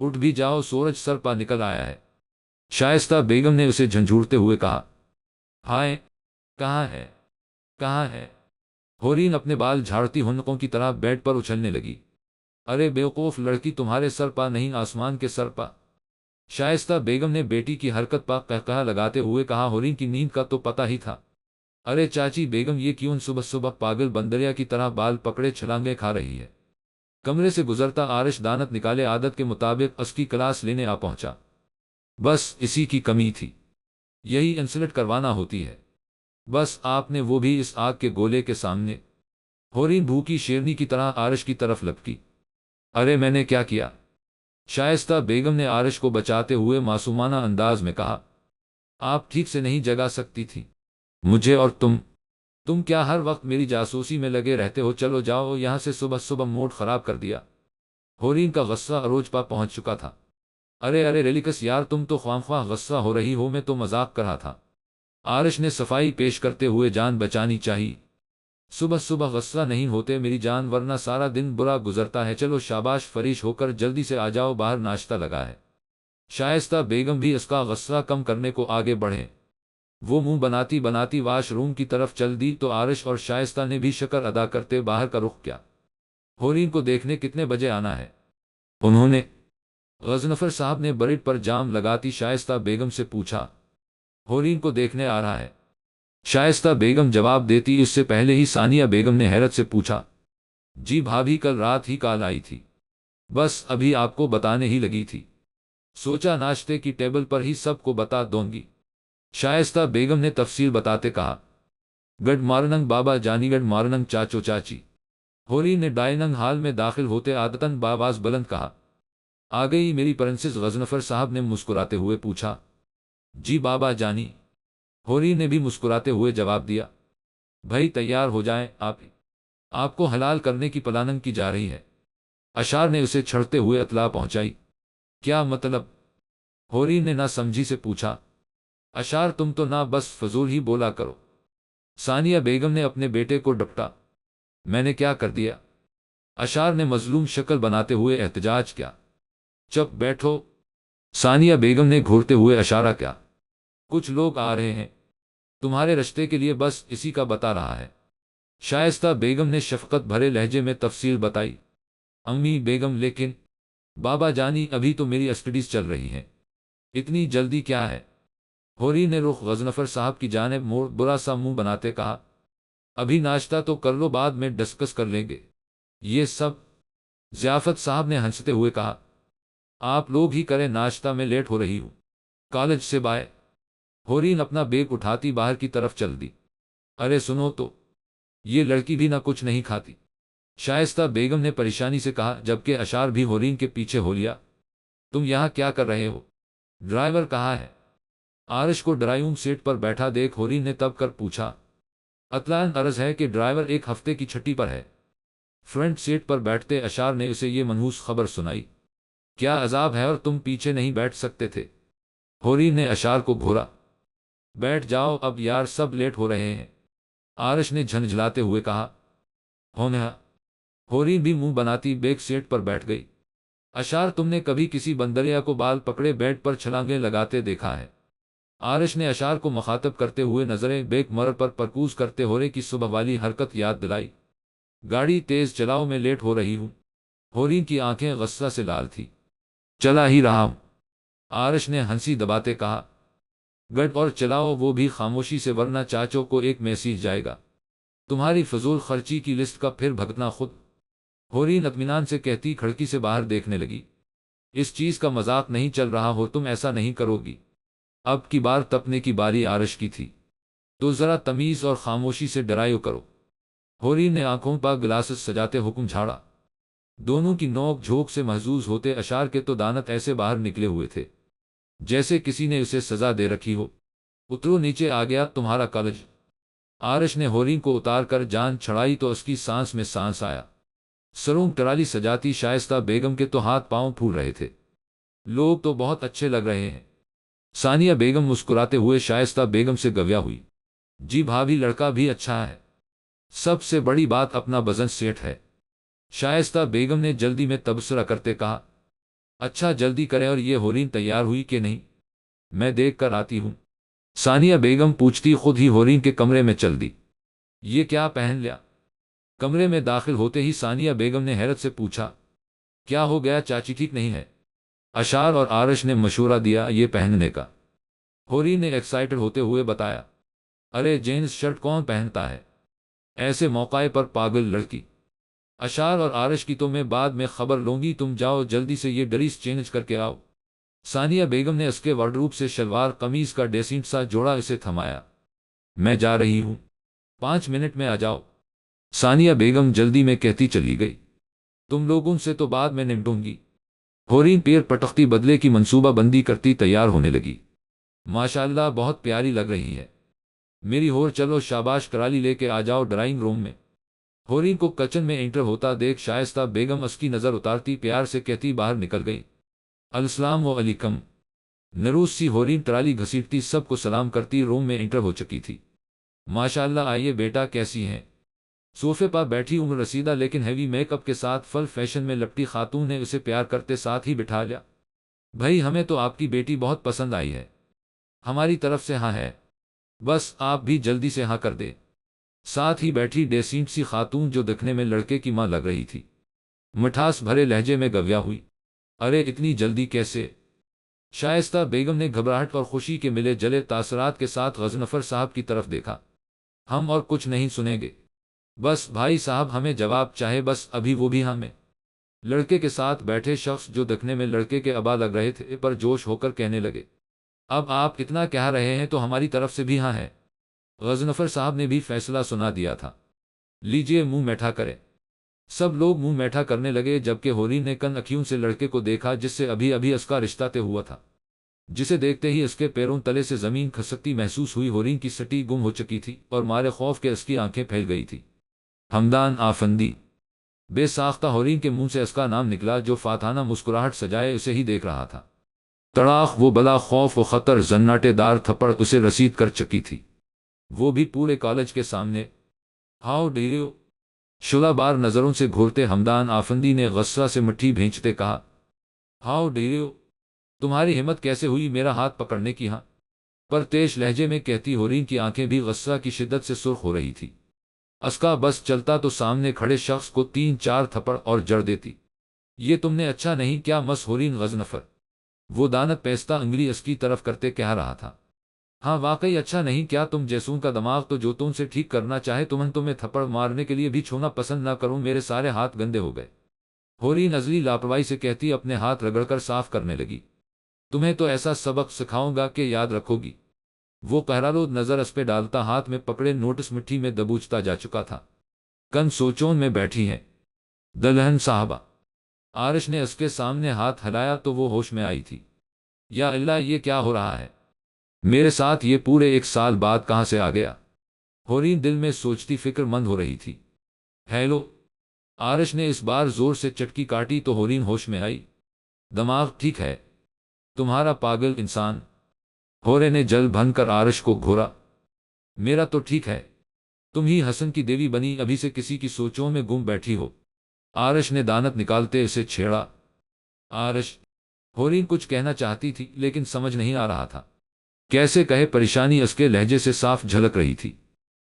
اٹھ بھی جاؤ، سورج سر پا نکل آیا ہے۔ شائستہ بیگم نے اسے جھنجھوڑتے ہوئے کہا۔ ہائے، کہاں ہے، کہاں ہے؟ ہورین اپنے بال جھاڑتی ہنکوں کی طرح بیڈ پر اچھلنے لگی۔ ارے بیوقوف لڑکی، تمہارے سر پا نہیں، آسمان کے سر پا۔ شائستہ بیگم نے بیٹی کی حرکت پر قہقہا لگاتے ہوئے کہا۔ ہورین کی نیند کا تو پتہ ہی تھا۔ ارے چاچی بیگم، یہ کیوں صبح صبح پاگل بندریا کی طرح بال پکڑے چھلانگیں کھا رہی ہے؟ کمرے سے گزرتا آرش دانت نکالے عادت کے مطابق اس کی کلاس لینے آ پہنچا۔ بس اسی کی کمی تھی، یہی انسلٹ کروانا ہوتی ہے، بس آپ نے وہ بھی اس آگ کے گولے کے سامنے۔ ہورین بھوکی شیرنی کی طرح آرش کی طرف لپکی۔ ارے میں نے کیا کیا؟ شائستہ بیگم نے آرش کو بچاتے ہوئے معصومانہ انداز میں کہا۔ آپ ٹھیک سے نہیں جگا سکتی تھی مجھے، اور تم کیا ہر وقت میری جاسوسی میں لگے رہتے ہو؟ چلو جاؤ یہاں سے، صبح صبح موڈ خراب کر دیا۔ ہورین کا غصہ عروج پا پہنچ چکا تھا۔ ارے ارے ریلیکس یار، تم تو خواہ غصہ ہو رہی ہو، میں تو مذاق کر رہا تھا۔ آرش نے صفائی پیش کرتے ہوئے جان بچانی چاہی۔ صبح صبح غصہ نہیں ہوتے میری جان، ورنہ سارا دن برا گزرتا ہے۔ چلو شاباش، فریش ہو کر جلدی سے آ جاؤ، باہر ناشتہ لگا ہے۔ شائستہ بیگم بھی اس کا غصہ کم کرنے کو آگے بڑھے۔ وہ منہ بناتی بناتی واش روم کی طرف چل دی تو آرش اور شائستہ نے بھی شکر ادا کرتے باہر کا رخ کیا۔ ہورین کو دیکھنے کتنے بجے آنا ہے؟ انہوں نے غضنفر صاحب نے بریڈ پر جام لگاتی شائستہ بیگم سے پوچھا۔ ہورین کو دیکھنے آ رہا ہے، شائستہ بیگم جواب دیتی۔ اس سے پہلے ہی ثانیہ بیگم نے حیرت سے پوچھا۔ جی بھابھی، کل رات ہی کال آئی تھی، بس ابھی آپ کو بتانے ہی لگی تھی، سوچا ناشتے کی ٹیبل پر ہی سب کو بتا دوں گی۔ شائستہ بیگم نے تفصیل بتاتے کہا۔ گڈ مارننگ بابا جانی، گڈ مارننگ چاچو چاچی۔ ہورین نے ڈائننگ ہال میں داخل ہوتے عادتاً بآواز بلند کہا۔ آ گئی میری پرنسس؟ غضنفر صاحب نے مسکراتے ہوئے پوچھا۔ جی بابا جانی، ہورین نے بھی مسکراتے ہوئے جواب دیا۔ بھائی تیار ہو جائیں، آپ کو حلال کرنے کی پلاننگ کی جا رہی ہے۔ اشار نے اسے چھڑتے ہوئے اطلاع پہنچائی۔ کیا مطلب؟ ہورین نے نہ سمجھی سے پوچھا۔ اشار، تم تو نہ بس فضول ہی بولا کرو۔ ثانیہ بیگم نے اپنے بیٹے کو ڈپٹا۔ میں نے کیا کر دیا؟ اشار نے مظلوم شکل بناتے ہوئے احتجاج کیا۔ چپ بیٹھو، ثانیہ بیگم نے گھورتے ہوئے اشارہ کیا۔ کچھ لوگ آ رہے ہیں تمہارے رشتے کے لیے، بس اسی کا بتا رہا ہے۔ شائستہ بیگم نے شفقت بھرے لہجے میں تفصیل بتائی۔ امی بیگم، لیکن بابا جانی ابھی تو میری اسٹڈیز چل رہی ہیں، اتنی جلدی کیا ہے؟ ہورین نے رخ غضنفر صاحب کی جانب موڑ برا سا منہ بناتے کہا۔ ابھی ناشتہ تو کر لو، بعد میں ڈسکس کر لیں گے یہ سب۔ ضیافت صاحب نے ہنستے ہوئے کہا۔ آپ لوگ ہی کریں ناشتہ، میں لیٹ ہو رہی ہوں کالج سے، بائے۔ ہورین اپنا بیگ اٹھاتی باہر کی طرف چل دی۔ ارے سنو تو، یہ لڑکی بھی نہ کچھ نہیں کھاتی، شائستہ بیگم نے پریشانی سے کہا، جبکہ اشار بھی ہورین کے پیچھے ہو لیا۔ تم یہاں کیا کر رہے ہو؟ ڈرائیور کہاں ہے؟ آرش کو ڈرائیونگ سیٹ پر بیٹھا دیکھ ہورین نے تب کر پوچھا۔ اطلاع عرض ہے کہ ڈرائیور ایک ہفتے کی چھٹی پر ہے۔ فرنٹ سیٹ پر بیٹھتے اشار نے اسے یہ منحوس خبر سنائی۔ کیا عذاب ہے، اور تم پیچھے نہیں بیٹھ سکتے تھے؟ ہورین نے اشار کو گھورا۔ بیٹھ جاؤ اب یار، سب لیٹ ہو رہے ہیں، آرش نے جھنجھلاتے ہوئے کہا۔ ہونا۔ ہورین بھی منہ بناتی بیک سیٹ پر بیٹھ گئی۔ اشار، تم نے کبھی کسی بندریا کو بال پکڑے بیڈ پر چھلانگیں لگاتے دیکھا ہے؟ آرش نے اشار کو مخاطب کرتے ہوئے نظریں بیک مرر پر پرکوز کرتے ہورے کی صبح والی حرکت یاد دلائی۔ گاڑی تیز چلاؤ، میں لیٹ ہو رہی ہوں۔ ہورین کی آنکھیں غصہ سے لال تھی۔ چلا ہی رہا ہوں، آرش نے ہنسی دباتے کہا۔ گڈ، اور چلاؤ وہ بھی خاموشی سے، ورنہ چاچو کو ایک میسیج جائے گا۔ تمہاری فضول خرچی کی لسٹ کا پھر بھگتنا خود۔ ہورین اطمینان سے کہتی کھڑکی سے باہر دیکھنے لگی۔ اس چیز کا مذاق نہیں چل رہا ہو، تم ایسا نہیں کرو گی؟ اب کی بار تپنے کی باری آرش کی تھی، تو ذرا تمیز اور خاموشی سے ڈرائیو کرو۔ ہورین نے آنکھوں پر گلاسز سجاتے حکم جھاڑا۔ دونوں کی نوک جھوک سے محظوظ ہوتے اشار کے تو دانت ایسے باہر نکلے ہوئے تھے جیسے کسی نے اسے سزا دے رکھی ہو۔ اترو نیچے، آ گیا تمہارا کالج۔ آرش نے ہورین کو اتار کر جان چھڑائی تو اس کی سانس میں سانس آیا۔ سروں ٹرالی سجاتی شائستہ بیگم کے تو ہاتھ پاؤں پھول رہے تھے۔ لوگ تو بہت اچھے لگ رہے ہیں۔ ثانیہ بیگم مسکراتے ہوئے شائستہ بیگم سے گویا ہوئی۔ جی بھابھی، لڑکا بھی اچھا ہے، سب سے بڑی بات اپنا بزنس سیٹ ہے، شائستہ بیگم نے جلدی میں تبصرہ کرتے کہا۔ اچھا جلدی کریں، اور یہ ہورین تیار ہوئی کہ نہیں؟ میں دیکھ کر آتی ہوں۔ ثانیہ بیگم پوچھتی خود ہی ہورین کے کمرے میں چل دی۔ یہ کیا پہن لیا؟ کمرے میں داخل ہوتے ہی ثانیہ بیگم نے حیرت سے پوچھا۔ کیا ہو گیا چاچی، ٹھیک نہیں ہے؟ اشار اور آرش نے مشورہ دیا یہ پہننے کا۔ ہورین نے ایکسائٹڈ ہوتے ہوئے بتایا، ارے جینز شرٹ کون پہنتا ہے ایسے موقع پر، پاگل لڑکی۔ اشار اور آرش کی تو میں بعد میں خبر لوں گی، تم جاؤ جلدی سے یہ ڈریس چینج کر کے آؤ۔ ثانیہ بیگم نے اس کے وارڈروب سے شلوار قمیض کا ڈیسنٹ سا جوڑا اسے تھمایا۔ میں جا رہی ہوں، 5 منٹ میں آ جاؤ، ثانیہ بیگم جلدی میں کہتی چلی گئی۔ تم لوگوں سے تو بعد میں نمٹوں گی۔ ہورین پیر پٹختی بدلے کی منصوبہ بندی کرتی تیار ہونے لگی۔ ماشاءاللہ بہت پیاری لگ رہی ہے میری ہور، چلو شاباش کرالی لے کے آ جاؤ ڈرائنگ روم میں۔ ہورین کو کچن میں انٹر ہوتا دیکھ شائستہ بیگم اس کی نظر اتارتی پیار سے کہتی باہر نکل گئی۔ السلام علیکم۔ نروس سی ہورین ٹرالی گھسیٹتی سب کو سلام کرتی روم میں انٹر ہو چکی تھی۔ ماشاءاللہ آئیے بیٹا، کیسی ہیں؟ صوفے پر بیٹھی عمر رسیدہ لیکن ہیوی میک اپ کے ساتھ فل فیشن میں لپٹی خاتون نے اسے پیار کرتے ساتھ ہی بٹھا لیا۔ بھائی ہمیں تو آپ کی بیٹی بہت پسند آئی ہے، ہماری طرف سے ہاں ہے، بس آپ بھی جلدی سے ہاں کر دے۔ ساتھ ہی بیٹھی ڈیسنٹ سی خاتون جو دکھنے میں لڑکے کی ماں لگ رہی تھی، مٹھاس بھرے لہجے میں گویا ہوئی، ارے اتنی جلدی کیسے؟ شائستہ بیگم نے گھبراہٹ اور خوشی کے ملے جلے تاثرات کے ساتھ غضنفر صاحب کی طرف دیکھا۔ ہم اور کچھ نہیں سنیں گے، بس بھائی صاحب ہمیں جواب چاہے، بس ابھی وہ بھی ہمیں۔ لڑکے کے ساتھ بیٹھے شخص جو دکھنے میں لڑکے کے ابا لگ رہے تھے پر جوش ہو کر کہنے لگے، اب آپ اتنا کہہ رہے ہیں تو ہماری طرف سے بھی ہاں ہے۔ غضنفر صاحب نے بھی فیصلہ سنا دیا تھا، لیجئے منہ میٹھا کریں۔ سب لوگ منہ میٹھا کرنے لگے جبکہ ہورین نے کن اکھیوں سے لڑکے کو دیکھا جس سے ابھی ابھی اس کا رشتہ طے ہوا تھا، جسے دیکھتے ہی اس کے پیروں تلے سے زمین کھسکتی محسوس ہوئی۔ ہورین کی سٹی گم ہو چکی تھی اور مارے خوف کے اس کی آنکھیں پھیل گئی تھی۔ حمدان آفندی۔ بے ساختہ ہورین کے منہ سے اس کا نام نکلا جو فاتحانہ مسکراہٹ سجائے اسے ہی دیکھ رہا تھا۔ تڑاخ وہ بلا خوف و خطر زناٹے دار تھپڑ اسے رسید کر چکی تھی، وہ بھی پورے کالج کے سامنے۔ ہاؤ ڈیو، شعلہ بار نظروں سے گھورتے حمدان آفندی نے غصہ سے مٹھی بھینچتے کہا، ہاؤ ڈیو، تمہاری ہمت کیسے ہوئی میرا ہاتھ پکڑنے کی؟ ہاں پر تیز لہجے میں کہتی ہورین کی آنکھیں بھی غصہ کی شدت سے سرخ ہو رہی تھی۔ اس کا بس چلتا تو سامنے کھڑے شخص کو 3-4 تھپڑ اور جڑ دیتی۔ یہ تم نے اچھا نہیں کیا مس ہورین غضنفر، وہ دانت پیستہ انگلی اس کی طرف کرتے کہہ رہا تھا۔ ہاں واقعی اچھا نہیں کیا، تم جیسوں کا دماغ تو جو تم سے ٹھیک کرنا چاہے تمہیں تھپڑ مارنے کے لیے بھی چھونا پسند نہ کروں، میرے سارے ہاتھ گندے ہو گئے۔ ہورین ازلی لاپرواہی سے کہتی اپنے ہاتھ رگڑ کر صاف کرنے لگی، تمہیں تو ایسا سبق سکھاؤں گا کہ یاد رکھو گی۔ وہ قہرآلود نظر اس پہ ڈالتا ہاتھ میں پکڑے نوٹس مٹھی میں دبوچتا جا چکا تھا۔ کن سوچون میں بیٹھی ہے دلہن صاحبہ۔ آرش نے اس کے سامنے ہاتھ ہلایا تو وہ ہوش میں آئی تھی۔ یا اللہ، یہ کیا ہو رہا ہے میرے ساتھ؟ یہ پورے 1 سال بعد کہاں سے آ گیا؟ ہورین دل میں سوچتی فکر مند ہو رہی تھی۔ ہیلو، آرش نے اس بار زور سے چٹکی کاٹی تو ہورین ہوش میں آئی۔ دماغ ٹھیک ہے تمہارا پاگل انسان؟ ہورے نے جل بھن کر آرش کو گھورا۔ میرا تو ٹھیک ہے، تم ہی حسن کی دیوی بنی ابھی سے کسی کی سوچوں میں گم بیٹھی ہو۔ آرش نے دانت نکالتے اسے چھیڑا۔ آرش، ہورین کچھ کہنا چاہتی تھی لیکن سمجھ نہیں آ رہا تھا کیسے کہے، پریشانی اس کے لہجے سے صاف جھلک رہی تھی۔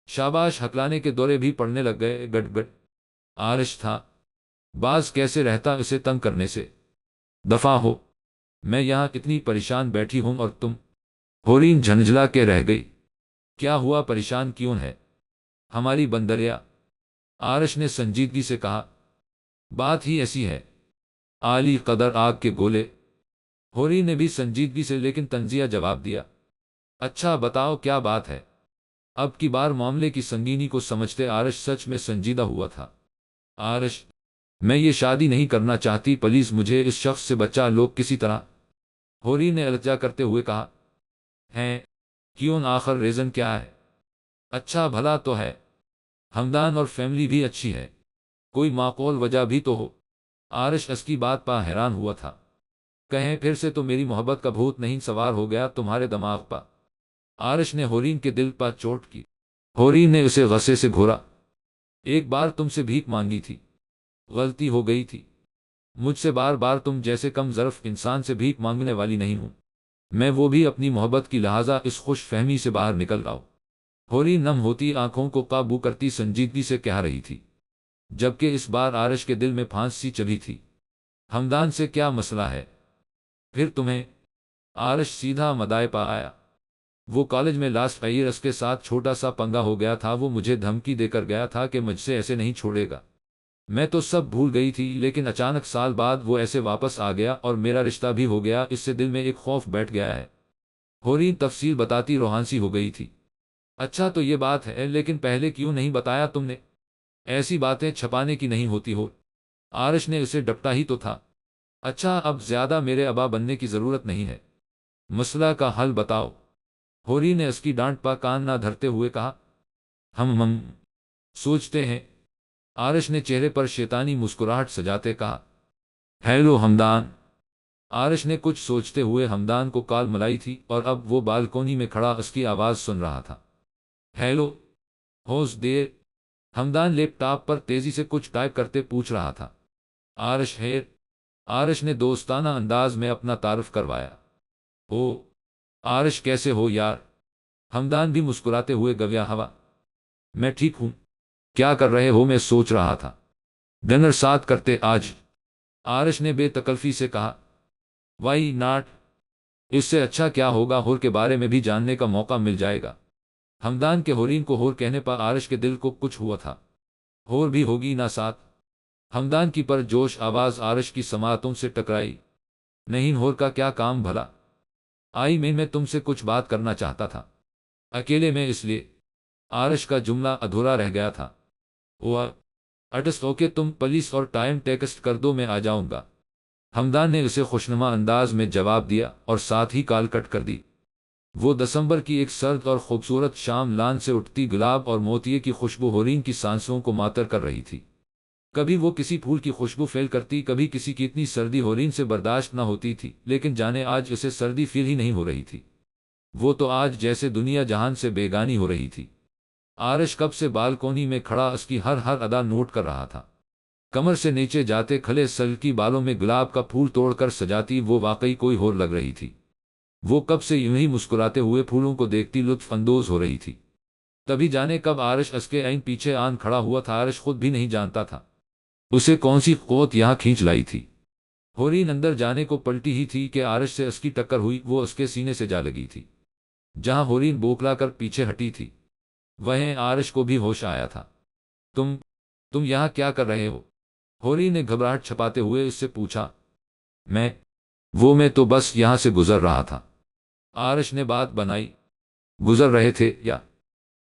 شاباش، ہکلانے کے دورے بھی پڑنے لگ گئے، گٹ گٹ۔ آرش تھا باز کیسے رہتا اسے تنگ کرنے سے، دفع ہو، میں یہاں اتنی پریشان بیٹھی ہوں اور تم۔ ہورین جھنجھلا کے رہ گئی۔ کیا ہوا، پریشان کیوں ہے؟ ہماری بندریا، آرش نے سنجیدگی سے کہا، بات ہی ایسی ہے، عالی قدر آگ کے گولے۔ ہورین نے بھی سنجیدگی سے لیکن طنزیہ جواب دیا، اچھا بتاؤ کیا بات ہے؟ اب کی بار معاملے کی سنگینی کو سمجھتے آرش سچ میں سنجیدہ ہوا تھا۔ آرش، میں یہ شادی نہیں کرنا چاہتی، پلیز مجھے اس شخص سے بچا لو کسی طرح۔ ہورین نے الجا کرتے ہوئے کہا، ہیں کیوں، آخر ریزن کیا ہے؟ اچھا بھلا تو ہے، حمدان اور فیملی بھی اچھی ہے، کوئی معقول وجہ بھی تو ہو۔ آرش اس کی بات پا حیران ہوا تھا، کہیں پھر سے تو میری محبت کا بھوت نہیں سوار ہو گیا تمہارے دماغ پا؟ آرش نے ہورین کے دل پر چوٹ کی۔ ہورین نے اسے غصے سے گھورا، ایک بار تم سے بھیک مانگی تھی، غلطی ہو گئی تھی، مجھ سے بار بار تم جیسے کم ظرف انسان سے بھیک مانگنے والی نہیں ہوں، میں وہ بھی اپنی محبت کی لہٰذا اس خوش فہمی سے باہر نکل رہا ہوں۔ ہوری نم ہوتی آنکھوں کو قابو کرتی سنجیدگی سے کہہ رہی تھی، جبکہ اس بار آرش کے دل میں پھانسی چلی تھی۔ ہمدان سے کیا مسئلہ ہے پھر تمہیں؟ آرش سیدھا مدائے پا آیا۔ وہ کالج میں لاسٹ ایئر اس کے ساتھ چھوٹا سا پنگا ہو گیا تھا، وہ مجھے دھمکی دے کر گیا تھا کہ مجھ سے ایسے نہیں چھوڑے گا۔ میں تو سب بھول گئی تھی، لیکن اچانک سال بعد وہ ایسے واپس آ گیا اور میرا رشتہ بھی ہو گیا، اس سے دل میں ایک خوف بیٹھ گیا ہے۔ ہورین تفصیل بتاتی روحانسی ہو گئی تھی۔ اچھا تو یہ بات ہے، لیکن پہلے کیوں نہیں بتایا تم نے؟ ایسی باتیں چھپانے کی نہیں ہوتی ہو۔ آرش نے اسے ڈپٹا ہی تو تھا۔ اچھا اب زیادہ میرے ابا بننے کی ضرورت نہیں ہے، مسئلہ کا حل بتاؤ۔ ہوری نے اس کی ڈانٹ پا کان نہ دھرتے ہوئے کہا، ہم سوچتے ہیں۔ آرش نے چہرے پر شیطانی مسکراہٹ سجاتے کہا، ہیلو ہمدان۔ آرش نے کچھ سوچتے ہوئے ہمدان کو کال ملائی تھی اور اب وہ بالکونی میں کھڑا اس کی آواز سن رہا تھا۔ ہیلو ہوز دیر؟ ہمدان لیپ ٹاپ پر تیزی سے کچھ ٹائپ کرتے پوچھ رہا تھا۔ آرش ہیر؟ آرش نے دوستانہ انداز میں اپنا تعارف کروایا۔ او آرش کیسے ہو یار؟ ہمدان بھی مسکراتے ہوئے گویا ہوا، میں ٹھیک ہوں۔ کیا کر رہے ہو؟ میں سوچ رہا تھا ڈنر ساتھ کرتے آج، آرش نے بے تکلفی سے کہا۔ Y not? اس سے اچھا کیا ہوگا، ہور کے بارے میں بھی جاننے کا موقع مل جائے گا۔ ہمدان کے ہورین کو ہور کہنے پر آرش کے دل کو کچھ ہوا تھا۔ ہور بھی ہوگی نا ساتھ؟ ہمدان کی پرجوش آواز آرش کی سماعتوں سے ٹکرائی۔ نہیں، ہور کا کیا کام بھلا؟ میں تم سے کچھ بات کرنا چاہتا تھا، اکیلے میں، اس لیے آرش کا جملہ ادھورا رہ گیا تھا۔ اٹس اوکے، تم پلیس اور ٹائم ٹیکسٹ کر دو، میں آ جاؤں گا۔ ہمدان نے اسے خوشنما انداز میں جواب دیا اور ساتھ ہی کال کٹ کر دی۔ وہ دسمبر کی ایک سرد اور خوبصورت شام، لان سے اٹھتی گلاب اور موتیے کی خوشبو ہورین کی سانسوں کو معطر کر رہی تھی۔ کبھی وہ کسی پھول کی خوشبو فیل کرتی، کبھی کسی کی، اتنی سردی ہورین سے برداشت نہ ہوتی تھی، لیکن جانے آج اسے سردی فیل ہی نہیں ہو رہی تھی۔ وہ تو آج جیسے دنیا جہان سے بیگانی ہو رہی تھی۔ آرش کب سے بالکونی میں کھڑا اس کی ہر ادا نوٹ کر رہا تھا۔ کمر سے نیچے جاتے کھلے سلکی بالوں میں گلاب کا پھول توڑ کر سجاتی وہ واقعی کوئی اور لگ رہی تھی۔ وہ کب سے یوں ہی مسکراتے ہوئے پھولوں کو دیکھتی لطف اندوز ہو رہی تھی۔ تبھی جانے کب آرش اس کے عین پیچھے آن کھڑا ہوا تھا، آرش خود بھی نہیں جانتا تھا اسے کون سی قوت یہاں کھینچ لائی تھی۔ ہورین اندر جانے کو پلٹی ہی تھی کہ آرش سے اس کی ٹکر ہوئی، وہ اس کے سینے سے جا لگی تھی۔ جہاں ہورین بوکلا کر پیچھے ہٹی تھی، وہیں آرش کو بھی ہوش آیا تھا۔ تم یہاں کیا کر رہے ہو؟ ہورین نے گھبراہٹ چھپاتے ہوئے اس سے پوچھا۔ میں تو بس یہاں سے گزر رہا تھا، آرش نے بات بنائی۔ گزر رہے تھے یا؟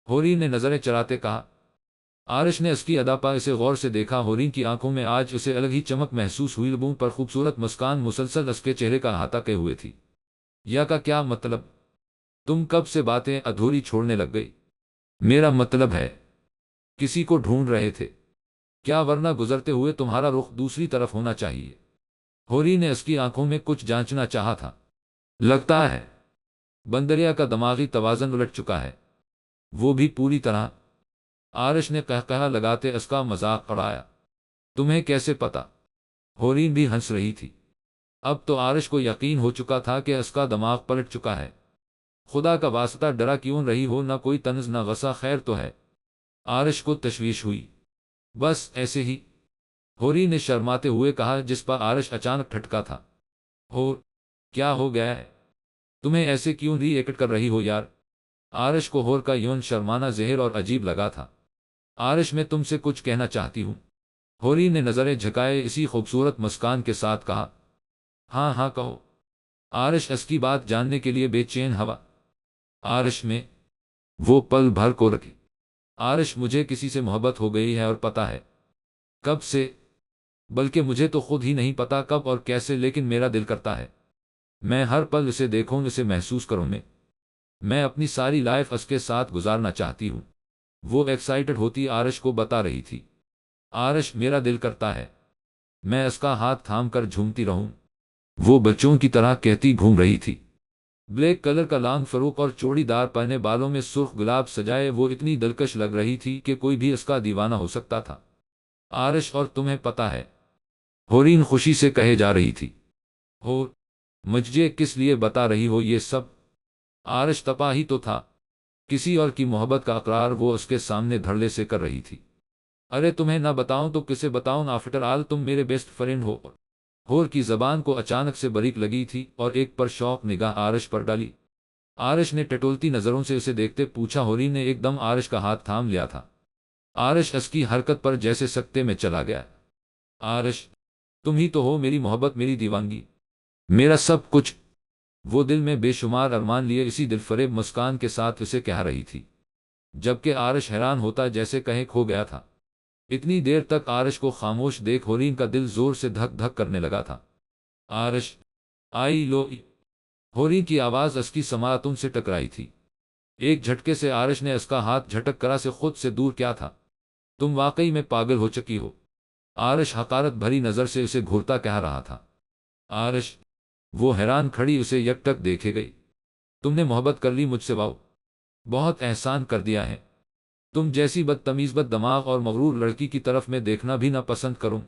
ہورین نے نظریں چراتے کہا۔ آرش نے اس کی ادا پا اسے غور سے دیکھا۔ ہورین کی آنکھوں میں آج اسے الگ ہی چمک محسوس ہوئی، لبوں پر خوبصورت مسکان مسلسل اس کے چہرے کا احاطہ کیے ہوئے تھی۔ یا کا کیا مطلب؟ تم کب سے باتیں ادھوری چھوڑنے لگ گئی؟ میرا مطلب ہے کسی کو ڈھونڈ رہے تھے کیا؟ ورنہ گزرتے ہوئے تمہارا رخ دوسری طرف ہونا چاہیے۔ ہورین نے اس کی آنکھوں میں کچھ جانچنا چاہا تھا۔ لگتا ہے بندریا کا دماغی توازن الٹ چکا ہے، وہ بھی پوری طرح۔ آرش نے قہقہہ لگاتے اس کا مذاق اڑایا۔ تمہیں کیسے پتا؟ ہورین بھی ہنس رہی تھی۔ اب تو آرش کو یقین ہو چکا تھا کہ اس کا دماغ پلٹ چکا ہے۔ خدا کا واسطہ ڈرا کیوں رہی ہو؟ نہ کوئی طنز نہ غصہ، خیر تو ہے؟ آرش کو تشویش ہوئی۔ بس ایسے ہی، ہورین نے شرماتے ہوئے کہا، جس پر آرش اچانک ٹھٹکا تھا۔ کیا ہو گیا ہے؟ تمہیں ایسے کیوں ری ایکٹ کر رہی ہو یار؟ آرش کو ہور کا یون شرمانا زہر اور عجیب لگا تھا۔ آرش میں تم سے کچھ کہنا چاہتی ہوں، ہورین نے نظریں جھکائے اسی خوبصورت مسکان کے ساتھ کہا۔ ہاں کہو۔ آرش اس کی بات جاننے کے لیے بے چین ہوا۔ آرش میں وہ پل بھر کو رکھی۔ آرش، مجھے کسی سے محبت ہو گئی ہے، اور پتہ ہے کب سے؟ بلکہ مجھے تو خود ہی نہیں پتا کب اور کیسے، لیکن میرا دل کرتا ہے میں ہر پل اسے دیکھوں، اسے محسوس کروں۔ میں اپنی ساری لائف اس کے ساتھ گزارنا چاہتی ہوں۔ وہ ایکسائٹڈ ہوتی آرش کو بتا رہی تھی۔ آرش، میرا دل کرتا ہے میں اس کا ہاتھ تھام کر جھومتی رہوں، وہ بچوں کی طرح کہتی گھوم رہی تھی۔ بلیک کلر کا لانگ فروک اور چوڑی دار پہنے بالوں میں سرخ گلاب سجائے وہ اتنی دلکش لگ رہی تھی کہ کوئی بھی اس کا دیوانہ ہو سکتا تھا۔ آرش، اور تمہیں پتہ ہے ہورین خوشی سے کہے جا رہی تھی، ہو مجھے کس لیے بتا رہی ہو یہ سب؟ آرش تپا ہی تو تھا، کسی اور کی محبت کا اقرار وہ اس کے سامنے دھڑلے سے کر رہی تھی۔ ارے تمہیں نہ بتاؤں تو کسے بتاؤں، آفٹر آل تم میرے بیسٹ فرینڈ ہو۔ ہور کی زبان کو اچانک سے بریک لگی تھی اور ایک پر شوق نگاہ آرش پر ڈالی۔ آرش نے ٹٹولتی نظروں سے اسے دیکھتے پوچھا۔ ہورین نے ایک دم آرش کا ہاتھ تھام لیا تھا۔ آرش اس کی حرکت پر جیسے سکتے میں چلا گیا۔ آرش، تم ہی تو ہو میری محبت، میری دیوانگی، میرا سب کچھ۔ وہ دل میں بے شمار ارمان لیے اسی دل فریب مسکان کے ساتھ اسے کہہ رہی تھی، جبکہ آرش حیران ہوتا جیسے کہیں کھو گیا تھا۔ اتنی دیر تک آرش کو خاموش دیکھ ہورین کا دل زور سے دھک دھک کرنے لگا تھا۔ آرش، آئی لو۔ ہورین کی آواز اس کی سماعتوں سے ٹکرائی تھی۔ ایک جھٹکے سے آرش نے اس کا ہاتھ جھٹک کرا سے خود سے دور کیا تھا۔ تم واقعی میں پاگل ہو چکی ہو، آرش حقارت بھری نظر سے اسے گھورتا کہہ رہا تھا۔ آرش، وہ حیران کھڑی اسے یک ٹک دیکھے گئی۔ تم نے محبت کر لی مجھ سے؟ واؤ، بہت احسان کر دیا ہے۔ تم جیسی بدتمیز بد دماغ اور مغرور لڑکی کی طرف میں دیکھنا بھی نہ پسند کروں۔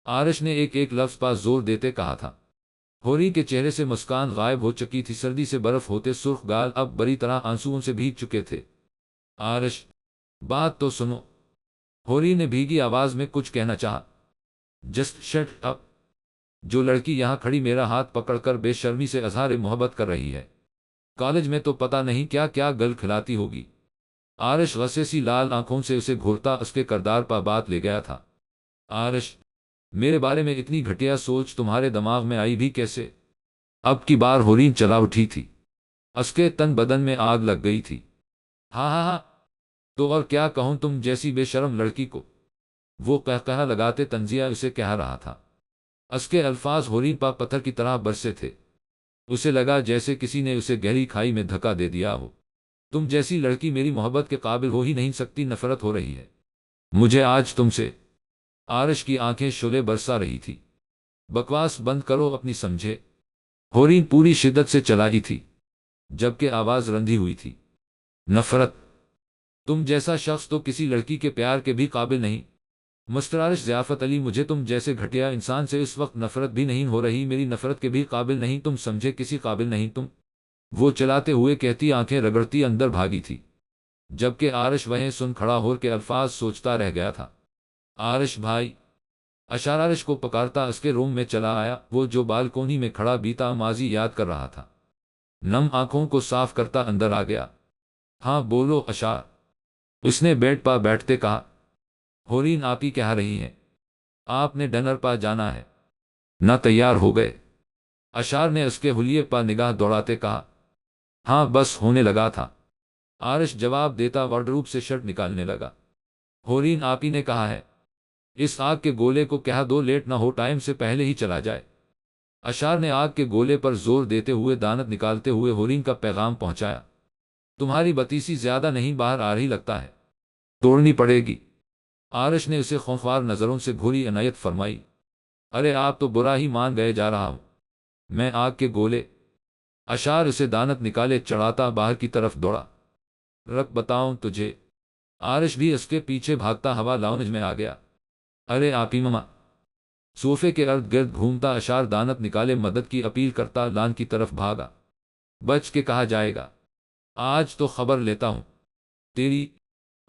آرش نے ایک ایک لفظ پر زور دیتے کہا تھا۔ ہوری کے چہرے سے مسکان غائب ہو چکی تھی، سردی سے برف ہوتے سرخ گال اب بری طرح آنسوؤں سے بھیگ چکے تھے۔ آرش، بات تو سنو۔ ہوری نے بھیگی آواز میں کچھ کہنا چاہا۔ Just shut up. جو لڑکی یہاں کھڑی میرا ہاتھ پکڑ کر بے شرمی سے اظہار محبت کر رہی ہے، کالج میں تو پتہ نہیں کیا کیا گل کھلاتی ہوگی۔ آرش غصے سی لال آنکھوں سے اسے گھورتا اس کے کردار پر بات لے گیا تھا۔ آرش، میرے بارے میں اتنی گھٹیا سوچ تمہارے دماغ میں آئی بھی کیسے؟ اب کی بار ہورین چلا اٹھی تھی، اس کے تن بدن میں آگ لگ گئی تھی۔ ہاں ہاں ہاں، تو اور کیا کہوں تم جیسی بے شرم لڑکی کو؟ وہ قہقہہ لگاتے طنزیہ اسے کہہ رہا تھا۔ اس کے الفاظ ہورین پر پتھر کی طرح برسے تھے۔ اسے لگا جیسے کسی نے اسے گہری کھائی میں دھکا دے دیا ہو۔ تم جیسی لڑکی میری محبت کے قابل ہو ہی نہیں سکتی، نفرت ہو رہی ہے مجھے آج تم سے۔ آرش کی آنکھیں شعلے برسا رہی تھی۔ بکواس بند کرو اپنی، سمجھے؟ ہورین پوری شدت سے چلائی تھی، جبکہ آواز رندھی ہوئی تھی۔ نفرت؟ تم جیسا شخص تو کسی لڑکی کے پیار کے بھی قابل نہیں۔ مسٹر آرش ضیافت علی، مجھے تم جیسے گھٹیا انسان سے اس وقت نفرت بھی نہیں ہو رہی، میری نفرت کے بھی قابل نہیں تم، سمجھے؟ کسی قابل نہیں تم، وہ چلاتے ہوئے کہتی آنکھیں رگڑتی اندر بھاگی تھی، جبکہ آرش وہیں سن کھڑا ہو کے الفاظ سوچتا رہ گیا تھا۔ آرش بھائی، اشار آرش کو پکارتا اس کے روم میں چلا آیا، وہ جو بالکونی میں کھڑا بیتا ماضی یاد کر رہا تھا، نم آنکھوں کو صاف کرتا اندر آ گیا۔ ہاں بولو اشار، اس نے بیڈ پا بیٹھتے کہا۔ ہورین آپ ہی کہہ رہی ہیں، آپ نے ڈنر پا جانا ہے نہ، تیار ہو گئے؟ اشار نے اس کے حلیے پا نگاہ دوڑاتے کہا۔ ہاں بس ہونے لگا تھا، آرش جواب دیتا وارڈروب سے شرٹ نکالنے لگا۔ ہورین آپ ہی نے کہا ہے، اس آگ کے گولے کو کہہ دو لیٹ نہ ہو، ٹائم سے پہلے ہی چلا جائے۔ اشار نے آگ کے گولے پر زور دیتے ہوئے دانت نکالتے ہوئے ہورین کا پیغام پہنچایا۔ تمہاری بتیسی زیادہ نہیں باہر آ رہی لگتا ہے، توڑنی پڑے گی۔ آرش نے اسے خوفوار نظروں سے گھوری عنایت فرمائی۔ ارے آپ تو برا ہی مان گئے، جا رہا ہوں میں آگ کے گولے۔ اشار اسے دانت نکالے چڑھاتا باہر کی طرف دوڑا۔ رک بتاؤں تجھے؟ آرش بھی اس کے پیچھے بھاگتا ہوا لاؤنج میں آ گیا۔ ارے آپی مما، صوفے کے ارد گرد گھومتا اشار دانت نکالے مدد کی اپیل کرتا لان کی طرف بھاگا۔ بچ کے کہا جائے گا، آج تو خبر لیتا ہوں تیری۔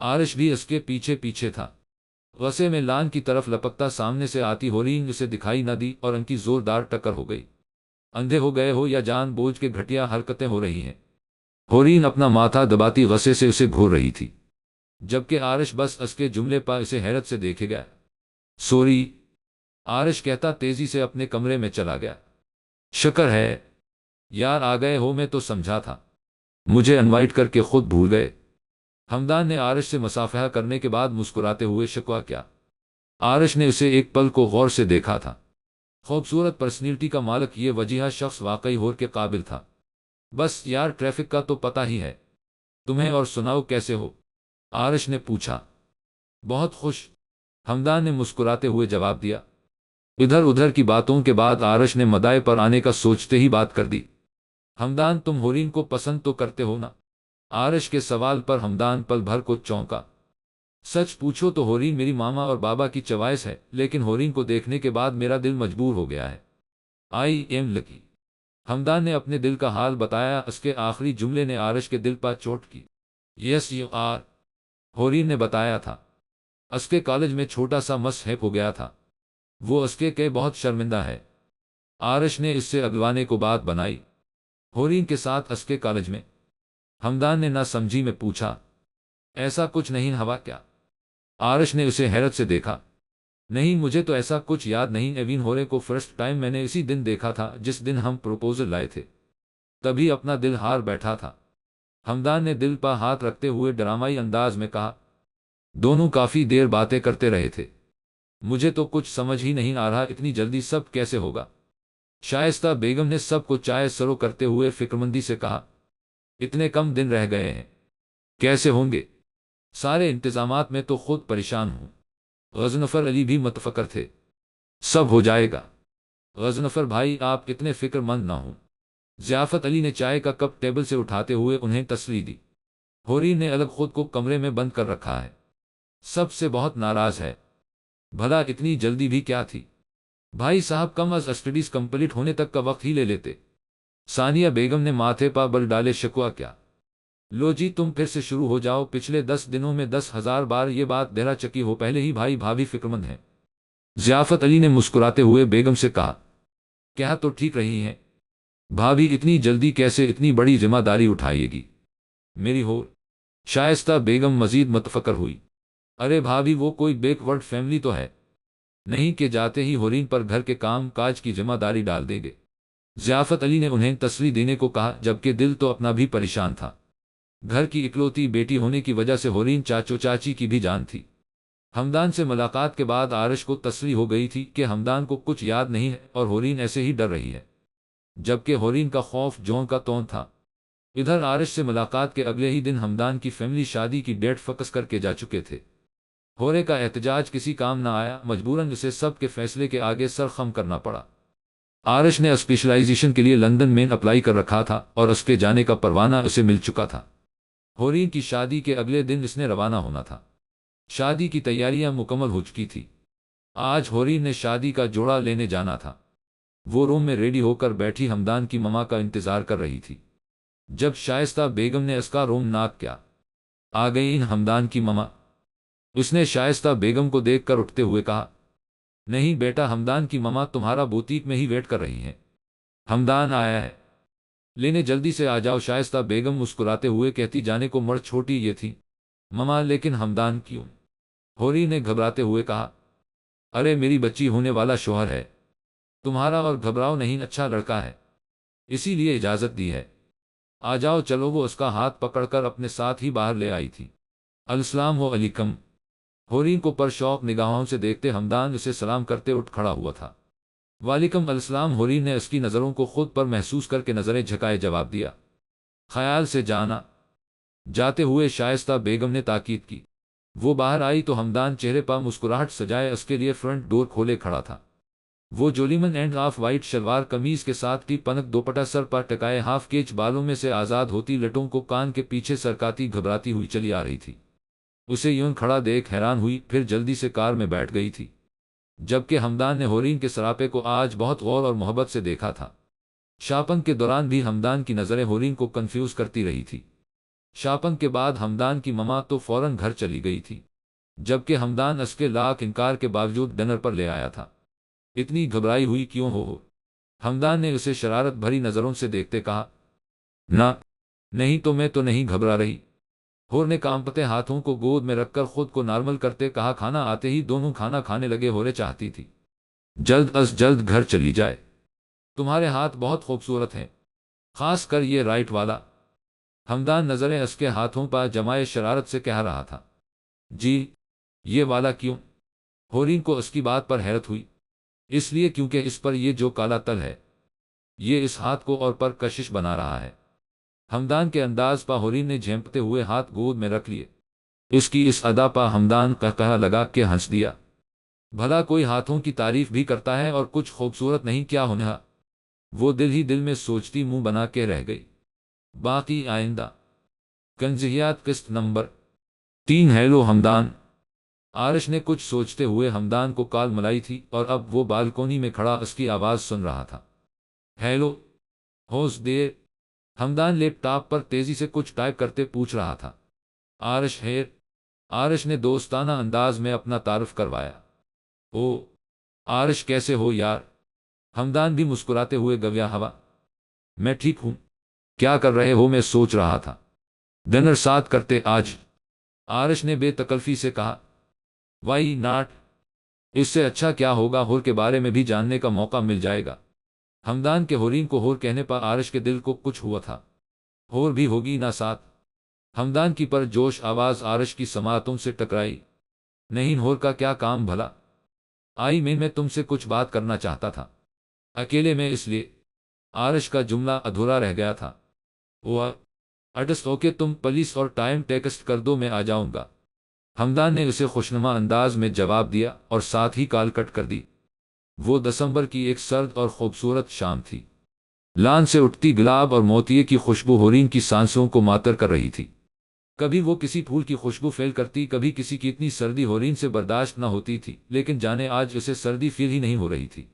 آرش بھی اس کے پیچھے پیچھے تھا، غصے میں لان کی طرف لپکتا سامنے سے آتی ہورین اسے دکھائی نہ دی اور ان کی زوردار ٹکر ہو گئی۔ اندھے ہو گئے ہو یا جان بوجھ کے گھٹیا حرکتیں ہو رہی ہیں؟ ہورین اپنا ماتھا دباتی غصے سے اسے گھور رہی تھی، جبکہ آرش بس اس کے جملے پر اسے حیرت سے دیکھے گیا۔ سوری، آرش کہتا تیزی سے اپنے کمرے میں چلا گیا۔ شکر ہے یار آ گئے ہو، میں تو سمجھا تھا مجھے انوائٹ کر کے خود بھول گئے۔ ہمدان نے آرش سے مصافحہ کرنے کے بعد مسکراتے ہوئے شکوہ کیا۔ آرش نے اسے ایک پل کو غور سے دیکھا تھا۔ خوبصورت پرسنالٹی کا مالک یہ وجیہہ شخص واقعی ہور کے قابل تھا۔ بس یار ٹریفک کا تو پتہ ہی ہے تمہیں، اور سناؤ کیسے ہو؟ آرش نے پوچھا۔ بہت خوش، ہمدان نے مسکراتے ہوئے جواب دیا۔ ادھر ادھر کی باتوں کے بعد آرش نے مدائے پر آنے کا سوچتے ہی بات کر دی۔ ہمدان تم ہورین کو پسند تو کرتے ہو نا؟ آرش کے سوال پر ہمدان پل بھر کو چونکا۔ سچ پوچھو تو ہورین میری ماما اور بابا کی چوائس ہے، لیکن ہورین کو دیکھنے کے بعد میرا دل مجبور ہو گیا ہے۔ آئی ایم لکی۔ ہمدان نے اپنے دل کا حال بتایا۔ اس کے آخری جملے نے آرش کے دل پر چوٹ کی۔ یس یو آر، ہورین نے بتایا تھا۔ اس کے کالج میں چھوٹا سا مس ہیپ ہو گیا تھا۔ وہ اس کے بہت شرمندہ ہے۔ آرش نے اس سے اگلوانے کو بات بنائی۔ ہورین کے ساتھ اس کے کالج میں؟ ہمدان نے نہ سمجھی میں پوچھا۔ ایسا کچھ نہیں ہوا کیا؟ آرش نے اسے حیرت سے دیکھا۔ نہیں، مجھے تو ایسا کچھ یاد نہیں۔ ایوین ہورے کو فرسٹ ٹائم میں نے اسی دن دیکھا تھا جس دن ہم پروپوزل لائے تھے، تبھی اپنا دل ہار بیٹھا تھا۔ ہمدان نے دل پر ہاتھ رکھتے ہوئے ڈرامائی انداز میں کہا۔ دونوں کافی دیر باتیں کرتے رہے تھے۔ مجھے تو کچھ سمجھ ہی نہیں آ رہا اتنی جلدی سب کیسے ہوگا۔ شائستہ بیگم نے سب کو چائے سرو کرتے ہوئے فکرمندی سے کہا۔ اتنے کم دن رہ گئے ہیں، کیسے ہوں گے؟ سارے انتظامات میں تو خود پریشان ہوں۔ غضنفر علی بھی متفکر تھے۔ سب ہو جائے گا غضنفر بھائی، آپ اتنے فکر مند نہ ہوں۔ ضیافت علی نے چائے کا کپ ٹیبل سے اٹھاتے ہوئے انہیں تسلی دی۔ ہورین نے الگ خود کو کمرے میں بند کر رکھا ہے، سب سے بہت ناراض ہے۔ بھلا اتنی جلدی بھی کیا تھی؟ بھائی صاحب کم از اسٹڈیز کمپلیٹ ہونے تک کا وقت ہی لے لیتے۔ ثانیہ بیگم نے ماتھے پا بل ڈالے۔ شکوہ کیا؟ لو جی تم پھر سے شروع ہو جاؤ، پچھلے 10 دنوں میں 10,000 بار یہ بات دہرا چکی ہو، پہلے ہی بھائی بھابھی فکرمند ہیں۔ ضیافت علی نے مسکراتے ہوئے بیگم سے کہا۔ کیا تو ٹھیک رہی ہیں بھابھی، اتنی جلدی کیسے اتنی بڑی ذمہ داری اٹھائے گی میری ہور؟ شائستہ بیگم مزید متفکر ہوئی۔ ارے بھابھی وہ کوئی بیک ورڈ فیملی تو ہے نہیں کہ جاتے ہی ہورین پر گھر کے کام کاج کی ذمہ داری ڈال دیں گے۔ ضیافت علی نے انہیں تسلی دینے کو کہا، جبکہ دل تو اپنا بھی پریشان تھا۔ گھر کی اکلوتی بیٹی ہونے کی وجہ سے ہورین چاچو چاچی کی بھی جان تھی۔ ہمدان سے ملاقات کے بعد آرش کو تسلی ہو گئی تھی کہ ہمدان کو کچھ یاد نہیں ہے اور ہورین ایسے ہی ڈر رہی ہے، جبکہ ہورین کا خوف جون کا تون تھا۔ ادھر آرش سے ملاقات کے اگلے ہی دن ہمدان کی فیملی شادی کی ڈیٹ فکس کر کے جا چکے تھے۔ ہورے کا احتجاج کسی کام نہ آیا، مجبوراً اسے سب کے فیصلے کے آگے سر خم کرنا پڑا۔ آرش نے اسپیشلائزیشن کے لیے لندن میں اپلائی کر رکھا تھا اور اس کے جانے کا پروانہ اسے مل چکا تھا۔ ہورین کی شادی کے اگلے دن اس نے روانہ ہونا تھا۔ شادی کی تیاریاں مکمل ہو چکی تھی۔ آج ہورین نے شادی کا جوڑا لینے جانا تھا۔ وہ روم میں ریڈی ہو کر بیٹھی ہمدان کی مما کا انتظار کر رہی تھی۔ جب شائستہ بیگم نے اس کا روم ناک کیا، آ گئی ہمدان کی مما۔ اس نے شائستہ بیگم کو دیکھ کر اٹھتے ہوئے کہا۔ نہیں بیٹا، ہمدان کی مما تمہارا بوتیک میں ہی ویٹ کر رہی ہیں، ہمدان آیا ہے، لینے جلدی سے آ جاؤ۔ شائستہ بیگم مسکراتے ہوئے کہتی، جانے کو مڑ چھوٹی یہ تھی مما، لیکن ہمدان کیوں؟ ہورین نے گھبراتے ہوئے کہا۔ ارے میری بچی ہونے والا شوہر ہے تمہارا، اور گھبراؤ نہیں، اچھا لڑکا ہے، اسی لیے اجازت دی ہے، آ جاؤ چلو۔ وہ اس کا ہاتھ پکڑ کر اپنے ساتھ ہی باہر لے آئی تھی۔ السلام علیکم۔ ہورین کو پرشوق نگاہوں سے دیکھتے ہمدان اسے سلام کرتے اٹھ کھڑا ہوا تھا۔ وعلیکم السلام۔ ہورین نے اس کی نظروں کو خود پر محسوس کر کے نظریں جھکائے جواب دیا۔ خیال سے جانا۔ جاتے ہوئے شائستہ بیگم نے تاکید کی۔ وہ باہر آئی تو ہمدان چہرے پر مسکراہٹ سجائے اس کے لیے فرنٹ ڈور کھولے کھڑا تھا۔ وہ جولیمن اینڈ آف وائٹ شلوار قمیض کے ساتھ ٹی پنک دوپٹہ سر پر ٹکائے ہاف کیچ بالوں میں سے آزاد ہوتی لٹوں کو کان کے پیچھے سرکاتی گھبراتی ہوئی چلی آ رہی تھی۔ اسے یوں کھڑا دیکھ حیران ہوئی، پھر جلدی سے کار میں بیٹھ گئی تھی۔ جبکہ ہمدان نے ہورین کے سراپے کو آج بہت غور اور محبت سے دیکھا تھا۔ شاپنگ کے دوران بھی ہمدان کی نظریں ہورین کو کنفیوز کرتی رہی تھی۔ شاپنگ کے بعد ہمدان کی مما تو فوراً گھر چلی گئی تھی، جبکہ ہمدان اس کے لاکھ انکار کے باوجود ڈنر پر لے آیا تھا۔ اتنی گھبرائی ہوئی کیوں ہو؟ ہمدان نے اسے شرارت بھری نظروں سے دیکھتے کہا۔ نہ نہیں تو میں تو نہیں گھبرا رہی، ہور نے کانپتے ہاتھوں کو گود میں رکھ کر خود کو نارمل کرتے کہا۔ کھانا آتے ہی دونوں کھانا کھانے لگے۔ ہورے چاہتی تھی جلد از جلد گھر چلی جائے۔ تمہارے ہاتھ بہت خوبصورت ہیں، خاص کر یہ رائٹ والا۔ ہمدان نظریں اس کے ہاتھوں پر جمائے شرارت سے کہہ رہا تھا۔ جی یہ والا کیوں؟ ہورین کو اس کی بات پر حیرت ہوئی۔ اس لیے کیونکہ اس پر یہ جو کالا تل ہے، یہ اس ہاتھ کو اور پر کشش بنا رہا ہے۔ ہمدان کے انداز پا ہورین نے جھینپتے ہوئے ہاتھ گود میں رکھ لیے۔ اس کی اس ادا پا ہمدان قہقہہ لگا کے ہنس دیا۔ بھلا کوئی ہاتھوں کی تعریف بھی کرتا ہے اور کچھ خوبصورت نہیں کیا ہونا؟ وہ دل ہی دل میں سوچتی منہ بنا کے رہ گئی۔ باقی آئندہ۔ کنزیات قسط نمبر 3۔ ہیلو ہمدان، آرش نے کچھ سوچتے ہوئے ہمدان کو کال ملائی تھی اور اب وہ بالکونی میں کھڑا اس کی آواز سن رہا تھا۔ ہیلو، ہوش دیر؟ ہمدان لیپ ٹاپ پر تیزی سے کچھ ٹائپ کرتے پوچھ رہا تھا۔ آرش ہیر؟ آرش نے دوستانہ انداز میں اپنا تعارف کروایا۔ او، آرش کیسے ہو یار؟ ہمدان بھی مسکراتے ہوئے گویا ہوا۔ میں ٹھیک ہوں۔ کیا کر رہے ہو؟ میں سوچ رہا تھا ڈنر ساتھ کرتے آج، آرش نے بے تکلفی سے کہا۔ Y not? اس سے اچھا کیا ہوگا، ہور کے بارے میں بھی جاننے کا موقع مل جائے گا۔ ہمدان کے ہورین کو ہور کہنے پر آرش کے دل کو کچھ ہوا تھا۔ ہور بھی ہوگی نا ساتھ؟ ہمدان کی پرجوش آواز آرش کی سماعتوں سے ٹکرائی۔ نہیں، ہور کا کیا کام بھلا؟ میں تم سے کچھ بات کرنا چاہتا تھا، اکیلے میں، اس لیے آرش کا جملہ ادھورا رہ گیا تھا۔ وہ اڈس اوکے، تم پولیس اور ٹائم ٹیکسٹ کر دو، میں آ جاؤں گا۔ ہمدان نے اسے خوشنما انداز میں جواب دیا اور ساتھ ہی کال کٹ کر دی۔ وہ دسمبر کی ایک سرد اور خوبصورت شام تھی۔ لان سے اٹھتی گلاب اور موتیے کی خوشبو ہورین کی سانسوں کو معطر کر رہی تھی۔ کبھی وہ کسی پھول کی خوشبو فیل کرتی، کبھی کسی کی، اتنی سردی ہورین سے برداشت نہ ہوتی تھی، لیکن جانے آج اسے سردی فیل ہی نہیں ہو رہی تھی۔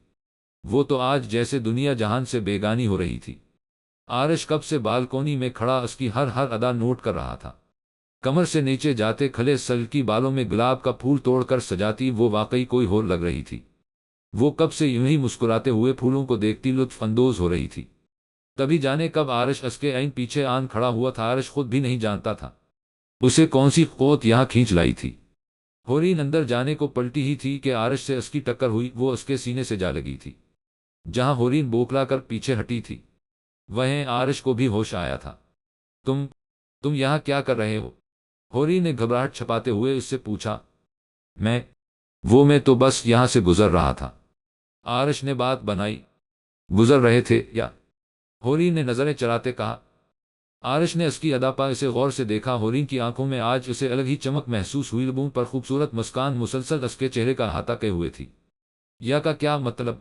وہ تو آج جیسے دنیا جہان سے بیگانی ہو رہی تھی۔ آرش کب سے بالکونی میں کھڑا اس کی ہر ادا نوٹ کر رہا تھا۔ کمر سے نیچے جاتے کھلے سلکی بالوں میں گلاب کا پھول توڑ کر سجاتی وہ واقعی کوئی اور لگ رہی تھی۔ وہ کب سے یوں ہی مسکراتے ہوئے پھولوں کو دیکھتی لطف اندوز ہو رہی تھی۔ تبھی جانے کب آرش اس کے عین پیچھے آن کھڑا ہوا تھا، آرش خود بھی نہیں جانتا تھا اسے کون سی قوت یہاں کھینچ لائی تھی۔ ہورین اندر جانے کو پلٹی ہی تھی کہ آرش سے اس کی ٹکر ہوئی۔ وہ اس کے سینے سے جا لگی تھی۔ جہاں ہورین بوکلا کر پیچھے ہٹی تھی، وہیں آرش کو بھی ہوش آیا تھا۔ تم یہاں کیا کر رہے ہو؟ ہورین نے گھبراہٹ چھپاتے ہوئے اس سے پوچھا۔ میں تو بس یہاں سے گزر رہا تھا، آرش نے بات بنائی۔ گزر رہے تھے یا؟ ہورین نے نظریں چراتے کہا۔ آرش نے اس کی ادا پر اسے غور سے دیکھا۔ ہورین کی آنکھوں میں آج اسے الگ ہی چمک محسوس ہوئی، لبوں پر خوبصورت مسکان مسلسل اس کے چہرے کا احاطہ کیے ہوئے تھی۔ یا کا کیا مطلب؟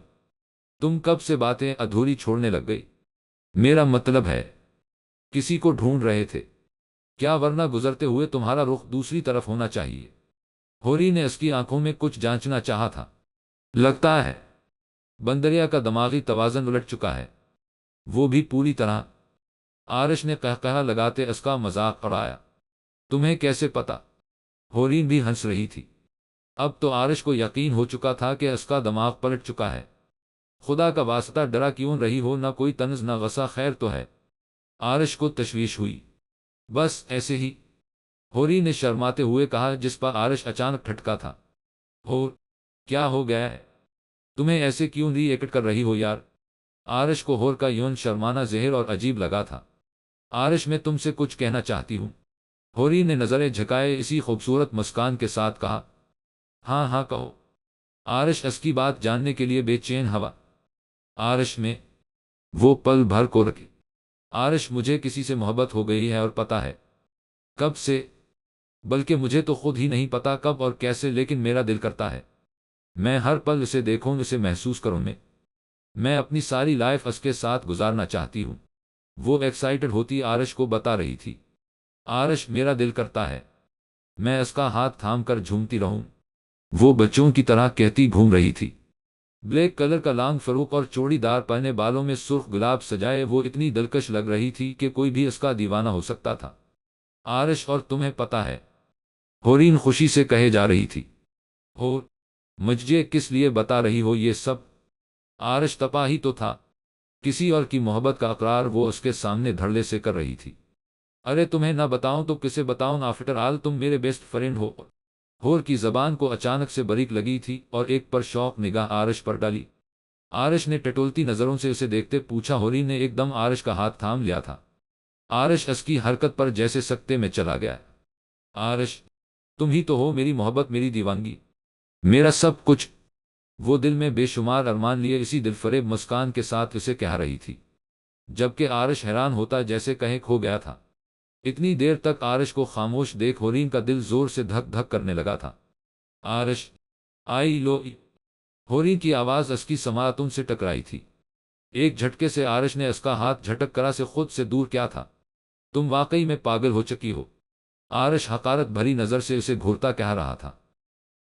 تم کب سے باتیں ادھوری چھوڑنے لگ گئی؟ میرا مطلب ہے کسی کو ڈھونڈ رہے تھے کیا؟ ورنہ گزرتے ہوئے تمہارا رخ دوسری طرف ہونا چاہیے۔ ہورین نے اس کی آنکھوں میں کچھ جانچنا چاہا تھا۔ لگتا ہے بندریا کا دماغی توازن الٹ چکا ہے، وہ بھی پوری طرح۔ آرش نے قہقہہ لگاتے اس کا مذاق اڑایا۔ تمہیں کیسے پتا؟ ہورین بھی ہنس رہی تھی۔ اب تو آرش کو یقین ہو چکا تھا کہ اس کا دماغ پلٹ چکا ہے۔ خدا کا واسطہ ڈرا کیوں رہی ہو؟ نہ کوئی طنز نہ غصہ، خیر تو ہے؟ آرش کو تشویش ہوئی۔ بس ایسے ہی، ہورین نے شرماتے ہوئے کہا، جس پر آرش اچانک ٹھٹکا تھا۔ ہور، کیا ہو گیا ہے؟ تمہیں ایسے کیوں ری ایکٹ کر رہی ہو یار؟ آرش کو ہور کا یون شرمانا زہر اور عجیب لگا تھا۔ آرش، میں تم سے کچھ کہنا چاہتی ہوں، ہورین نے نظریں جھکائے اسی خوبصورت مسکان کے ساتھ کہا۔ ہاں ہاں کہو۔ آرش اس کی بات جاننے کے لیے بے چین ہوا۔ آرش میں وہ پل بھر کو رکھی۔ آرش، مجھے کسی سے محبت ہو گئی ہے، اور پتہ ہے کب سے؟ بلکہ مجھے تو خود ہی نہیں پتا کب اور کیسے، لیکن میرا دل کرتا ہے میں ہر پل اسے دیکھوں، اسے محسوس کروں۔ میں اپنی ساری لائف اس کے ساتھ گزارنا چاہتی ہوں۔ وہ ایکسائٹڈ ہوتی آرش کو بتا رہی تھی۔ آرش، میرا دل کرتا ہے میں اس کا ہاتھ تھام کر جھومتی رہوں، وہ بچوں کی طرح کہتی گھوم رہی تھی۔ بلیک کلر کا لانگ فروک اور چوڑی دار پہنے بالوں میں سرخ گلاب سجائے وہ اتنی دلکش لگ رہی تھی کہ کوئی بھی اس کا دیوانہ ہو سکتا تھا۔ آرش، اور تمہیں پتا ہے، ہورین خوشی سے کہے جا رہی تھی۔ ہور، مجھے کس لیے بتا رہی ہو یہ سب؟ آرش تپا ہی تو تھا، کسی اور کی محبت کا اقرار وہ اس کے سامنے دھڑلے سے کر رہی تھی۔ ارے تمہیں نہ بتاؤں تو کسے بتاؤں؟ آفٹر آل تم میرے بیسٹ فرینڈ ہو۔ ہور کی زبان کو اچانک سے باریک لگی تھی اور ایک پر شوق نگاہ آرش پر ڈالی۔ آرش نے ٹٹولتی نظروں سے اسے دیکھتے پوچھا۔ ہورین نے ایک دم آرش کا ہاتھ تھام لیا تھا۔ آرش اس کی حرکت پر جیسے سکتے میں چلا گیا۔ آرش، تم ہی تو ہو میری محبت، میری دیوانگی، میرا سب کچھ۔ وہ دل میں بے شمار ارمان لیے اسی دلفریب مسکان کے ساتھ اسے کہہ رہی تھی، جبکہ آرش حیران ہوتا جیسے کہیں کھو گیا تھا۔ اتنی دیر تک آرش کو خاموش دیکھ ہورین کا دل زور سے دھک دھک کرنے لگا تھا۔ آرش، آئی لو یو، ہورین کی آواز اس کی سماعتوں سے ٹکرائی تھی۔ ایک جھٹکے سے آرش نے اس کا ہاتھ جھٹک کرا سے خود سے دور کیا تھا۔ تم واقعی میں پاگل ہو چکی ہو، آرش حقارت بھری نظر سے اسے گھورتا کہہ رہا تھا۔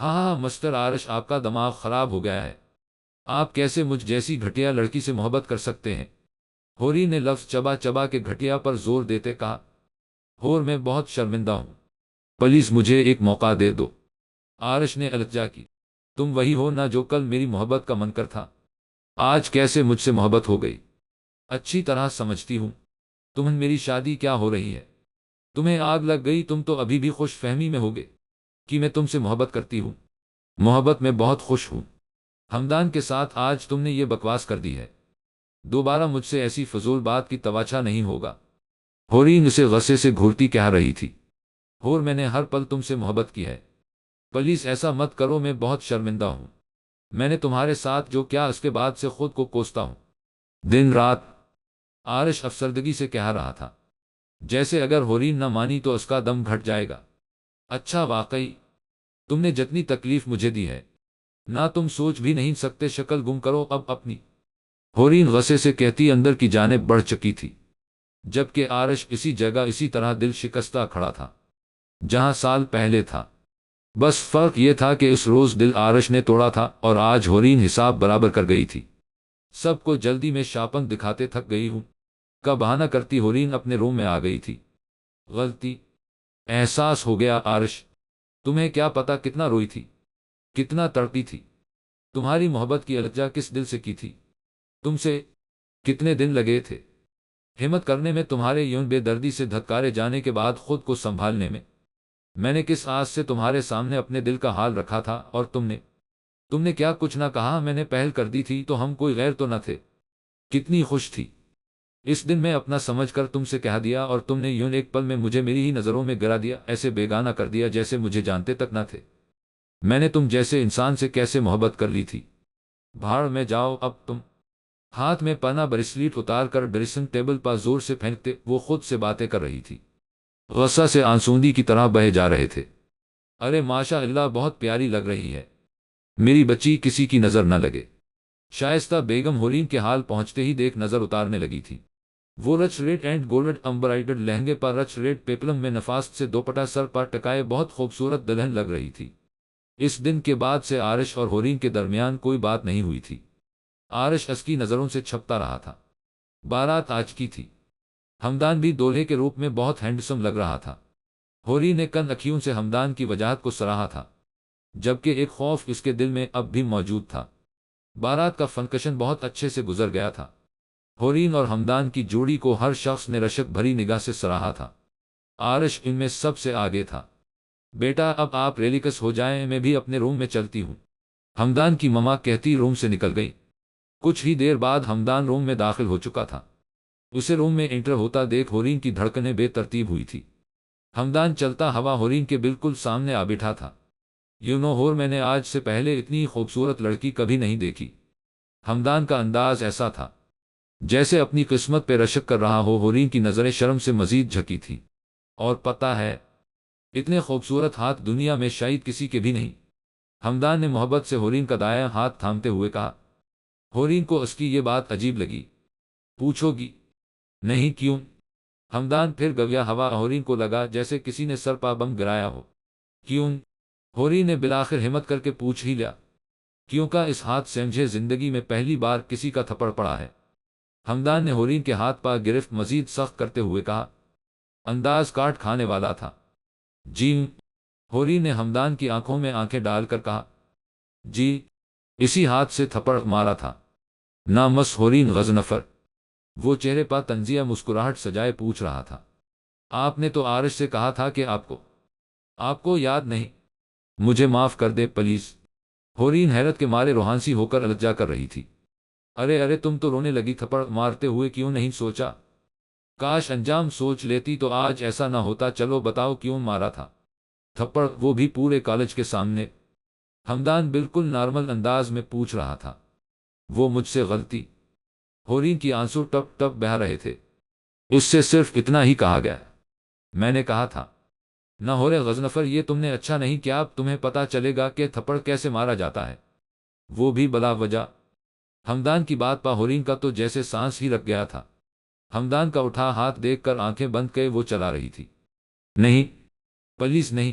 ہاں ہاں مسٹر آرش، آپ کا دماغ خراب ہو گیا ہے۔ آپ کیسے مجھ جیسی گھٹیا لڑکی سے محبت کر سکتے ہیں؟ ہوری نے لفظ چبا چبا کے گھٹیا پر زور دیتے کہا۔ ہور میں بہت شرمندہ ہوں، پلیز مجھے ایک موقع دے دو۔ آرش نے التجا کی۔ تم وہی ہو نا جو کل میری محبت کا منکر تھا؟ آج کیسے مجھ سے محبت ہو گئی؟ اچھی طرح سمجھتی ہوں تمہیں میری شادی کیا ہو رہی ہے۔ تمہیں آگ لگ گئی، تم تو ابھی بھی خوش فہمی میں ہوگے کہ میں تم سے محبت کرتی ہوں۔ محبت میں بہت خوش ہوں۔ ہمدان کے ساتھ آج تم نے یہ بکواس کر دی ہے۔ دوبارہ مجھ سے ایسی فضول بات کی توقع نہیں ہوگا۔ ہورین اسے غصے سے گھورتی کہہ رہی تھی۔ ہور میں نے ہر پل تم سے محبت کی ہے، پلیز ایسا مت کرو، میں بہت شرمندہ ہوں۔ میں نے تمہارے ساتھ جو کیا اس کے بعد سے خود کو کوستا ہوں دن رات۔ آرش افسردگی سے کہہ رہا تھا، جیسے اگر ہورین نہ مانی تو اس کا دم گھٹ جائے گا۔ اچھا واقعی تم نے جتنی تکلیف مجھے دی ہے نہ تم سوچ بھی نہیں سکتے، شکل گم کرو اب اپنی۔ ہورین غصے سے کہتی اندر کی جانب بڑھ چکی تھی، جبکہ آرش اسی جگہ اسی طرح دل شکستہ کھڑا تھا جہاں سال پہلے تھا۔ بس فرق یہ تھا کہ اس روز دل آرش نے توڑا تھا اور آج ہورین حساب برابر کر گئی تھی۔ سب کو جلدی میں شاپنگ دکھاتے تھک گئی ہوں کا بہانہ کرتی ہورین اپنے روم میں آ گئی تھی۔ غلطی احساس ہو گیا آرش، تمہیں کیا پتا کتنا روئی تھی، کتنا تڑپی تھی۔ تمہاری محبت کی التجا کس دل سے کی تھی؟ تم سے کتنے دن لگے تھے ہمت کرنے میں تمہارے یوں بے دردی سے دھتکارے جانے کے بعد خود کو سنبھالنے میں؟ میں نے کس آس سے تمہارے سامنے اپنے دل کا حال رکھا تھا اور تم نے کیا کچھ نہ کہا؟ میں نے پہل کر دی تھی تو ہم کوئی غیر تو نہ تھے۔ کتنی خوش تھی اس دن میں اپنا سمجھ کر تم سے کہہ دیا اور تم نے یوں ایک پل میں مجھے میری ہی نظروں میں گرا دیا، ایسے بیگانہ کر دیا جیسے مجھے جانتے تک نہ تھے۔ میں نے تم جیسے انسان سے کیسے محبت کر لی تھی؟ بھاڑ میں جاؤ اب تم۔ ہاتھ میں پنا بریسلیٹ اتار کر ڈریسنگ ٹیبل پر زور سے پھینکتے وہ خود سے باتیں کر رہی تھی، غصہ سے آنسوندی کی طرح بہے جا رہے تھے۔ ارے ماشاء اللہ بہت پیاری لگ رہی ہے، میری بچی کسی کی نظر نہ لگے۔ شائستہ بیگم ہورین کے حال پہنچتے ہی دیکھ نظر اتارنے لگی تھی۔ وہ rich red and gold embroidered لہنگے پر رچ ریڈ پیپلم میں نفاست سے دوپٹہ سر پر ٹکائے بہت خوبصورت دلہن لگ رہی تھی۔ اس دن کے بعد سے آرش اور ہورین کے درمیان کوئی بات نہیں ہوئی تھی۔ آرش اس کی نظروں سے چھپتا رہا تھا۔ بارات آج کی تھی۔ ہمدان بھی دولہے کے روپ میں بہت ہینڈسم لگ رہا تھا۔ ہوری نے کن اکھیوں سے ہمدان کی وجاہت کو سراہا تھا، جبکہ ایک خوف اس کے دل میں اب بھی موجود تھا۔ بارات کا فنکشن بہت اچھے سے گزر گیا تھا۔ ہورین اور ہمدان کی جوڑی کو ہر شخص نے رشک بھری نگاہ سے سراہا تھا۔ آرش ان میں سب سے آگے تھا۔ بیٹا اب آپ ریلیکس ہو جائیں، میں بھی اپنے روم میں چلتی ہوں، ہمدان کی مما کہتی روم سے نکل گئی۔ کچھ ہی دیر بعد ہمدان روم میں داخل ہو چکا تھا۔ اسے روم میں انٹر ہوتا دیکھ ہورین کی دھڑکنیں بے ترتیب ہوئی تھی۔ ہمدان چلتا ہوا ہورین کے بالکل سامنے آ بیٹھا تھا۔ ہور میں نے آج سے پہلے اتنی خوبصورت لڑکی کبھی نہیں دیکھی۔ ہمدان کا انداز ایسا تھا جیسے اپنی قسمت پہ رشک کر رہا ہو۔ ہورین کی نظریں شرم سے مزید جھکی تھی۔ اور پتہ ہے اتنے خوبصورت ہاتھ دنیا میں شاید کسی کے بھی نہیں۔ ہمدان نے محبت سے ہورین کا دایاں ہاتھ تھامتے ہوئے کہا۔ ہورین کو اس کی یہ بات عجیب لگی۔ پوچھو گی نہیں کیوں؟ ہمدان پھر گویا ہوا۔ ہورین کو لگا جیسے کسی نے سر پا بم گرایا ہو۔ کیوں؟ ہورین نے بلاخر ہمت کر کے پوچھ ہی لیا۔ کیوں کا اس ہاتھ سے مجھے زندگی میں پہلی بار کسی کا تھپڑ پڑا ہے۔ ہمدان نے ہورین کے ہاتھ پا گرفت مزید سخت کرتے ہوئے کہا۔ انداز کاٹ کھانے والا تھا۔ جی؟ ہورین نے ہمدان کی آنکھوں میں آنکھیں ڈال کر کہا۔ جی، اسی ہاتھ سے تھپڑ مارا تھا۔ نامس ہورین غضنفر، وہ چہرے پر طنزیہ مسکراہٹ سجائے پوچھ رہا تھا۔ آپ نے تو آرش سے کہا تھا کہ آپ کو یاد نہیں؟ مجھے معاف کر دے پلیز۔ ہورین حیرت کے مارے روحانسی ہو کر الجا کر رہی تھی۔ ارے ارے تم تو رونے لگی، تھپڑ مارتے ہوئے کیوں نہیں سوچا؟ کاش انجام سوچ لیتی تو آج ایسا نہ ہوتا۔ چلو بتاؤ کیوں مارا تھا تھپڑ، وہ بھی پورے کالج کے سامنے؟ ہمدان بالکل نارمل انداز میں پوچھ رہا تھا۔ وہ مجھ سے غلطی؟ ہورین کی آنسو ٹپ ٹپ بہہ رہے تھے۔ اس سے صرف اتنا ہی کہا گیا، میں نے کہا تھا نہ ہورے غضنفر، یہ تم نے اچھا نہیں کیا۔ اب تمہیں پتا چلے گا کہ تھپڑ کیسے مارا جاتا ہے، وہ بھی بلا وجہ۔ ہمدان کی بات پا ہورین کا تو جیسے سانس ہی رک گیا تھا۔ ہمدان کا اٹھا ہاتھ دیکھ کر آنکھیں بند کر وہ چلا رہی تھی۔ نہیں پلیز نہیں،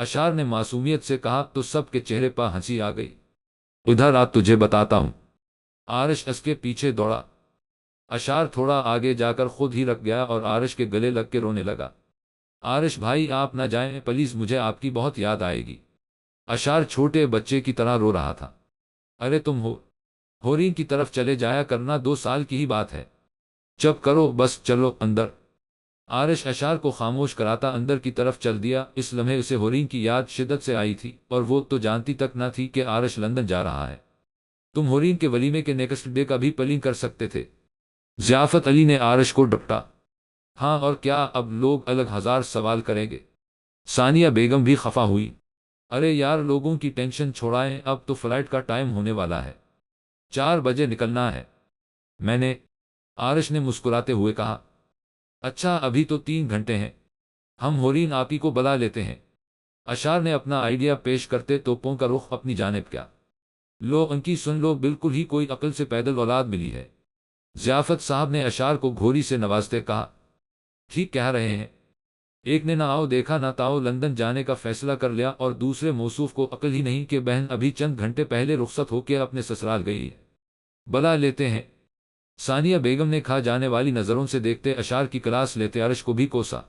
اشار نے معصومیت سے کہا تو سب کے چہرے پر ہنسی آ گئی۔ ادھر آ تجھے بتاتا ہوں۔ عارش اس کے پیچھے دوڑا۔ اشار تھوڑا آگے جا کر خود ہی رک گیا اور عارش کے گلے لگ کے رونے لگا۔ عارش بھائی آپ نہ جائیں پلیز، مجھے آپ کی بہت یاد آئے گی۔ اشار چھوٹے بچے کی طرح رو رہا تھا۔ ارے تم ہورین کی طرف چلے جایا کرنا، 2 سال کی ہی بات ہے، چپ کرو بس، چلو اندر۔ عارش اشار کو خاموش کراتا اندر کی طرف چل دیا۔ اس لمحے اسے ہورین کی یاد شدت سے آئی تھی اور وہ تو جانتی تک نہ تھی کہ عارش لندن جا رہا ہے۔ تم ہورین کے ولیمے کے نیکسٹ ڈے کا بھی پلان کر سکتے تھے۔ ضیافت علی نے عارش کو ڈپٹا۔ ہاں اور کیا، اب لوگ الگ 1000 سوال کریں گے۔ ثانیہ بیگم بھی خفا ہوئی۔ ارے یار لوگوں کی ٹینشن چھوڑائیں، اب تو فلائٹ کا ٹائم ہونے والا ہے، 4 بجے نکلنا ہے۔ عارش نے مسکراتے ہوئے کہا، اچھا ابھی تو 3 گھنٹے ہیں، ہم ہورین آپی کو بلا لیتے ہیں۔ اشار نے اپنا آئیڈیا پیش کرتے توپوں کا رخ اپنی جانب کیا۔ لو انکی سن لو، بالکل ہی کوئی عقل سے پیدل اولاد ملی ہے۔ ضیافت صاحب نے اشار کو گھوری سے نوازتے کہا، ٹھیک کہہ رہے ہیں، ایک نے نہ آؤ دیکھا نہ تاؤ لندن جانے کا فیصلہ کر لیا اور دوسرے موصوف کو عقل ہی نہیں کہ بہن ابھی چند گھنٹے پہلے رخصت ہو کے اپنے سسرال گئی ہے، بلا لیتے ہیں۔ ثانیہ بیگم نے کھا جانے والی نظروں سے دیکھتے اشار کی کلاس لیتے عرش کو بھی کوسا۔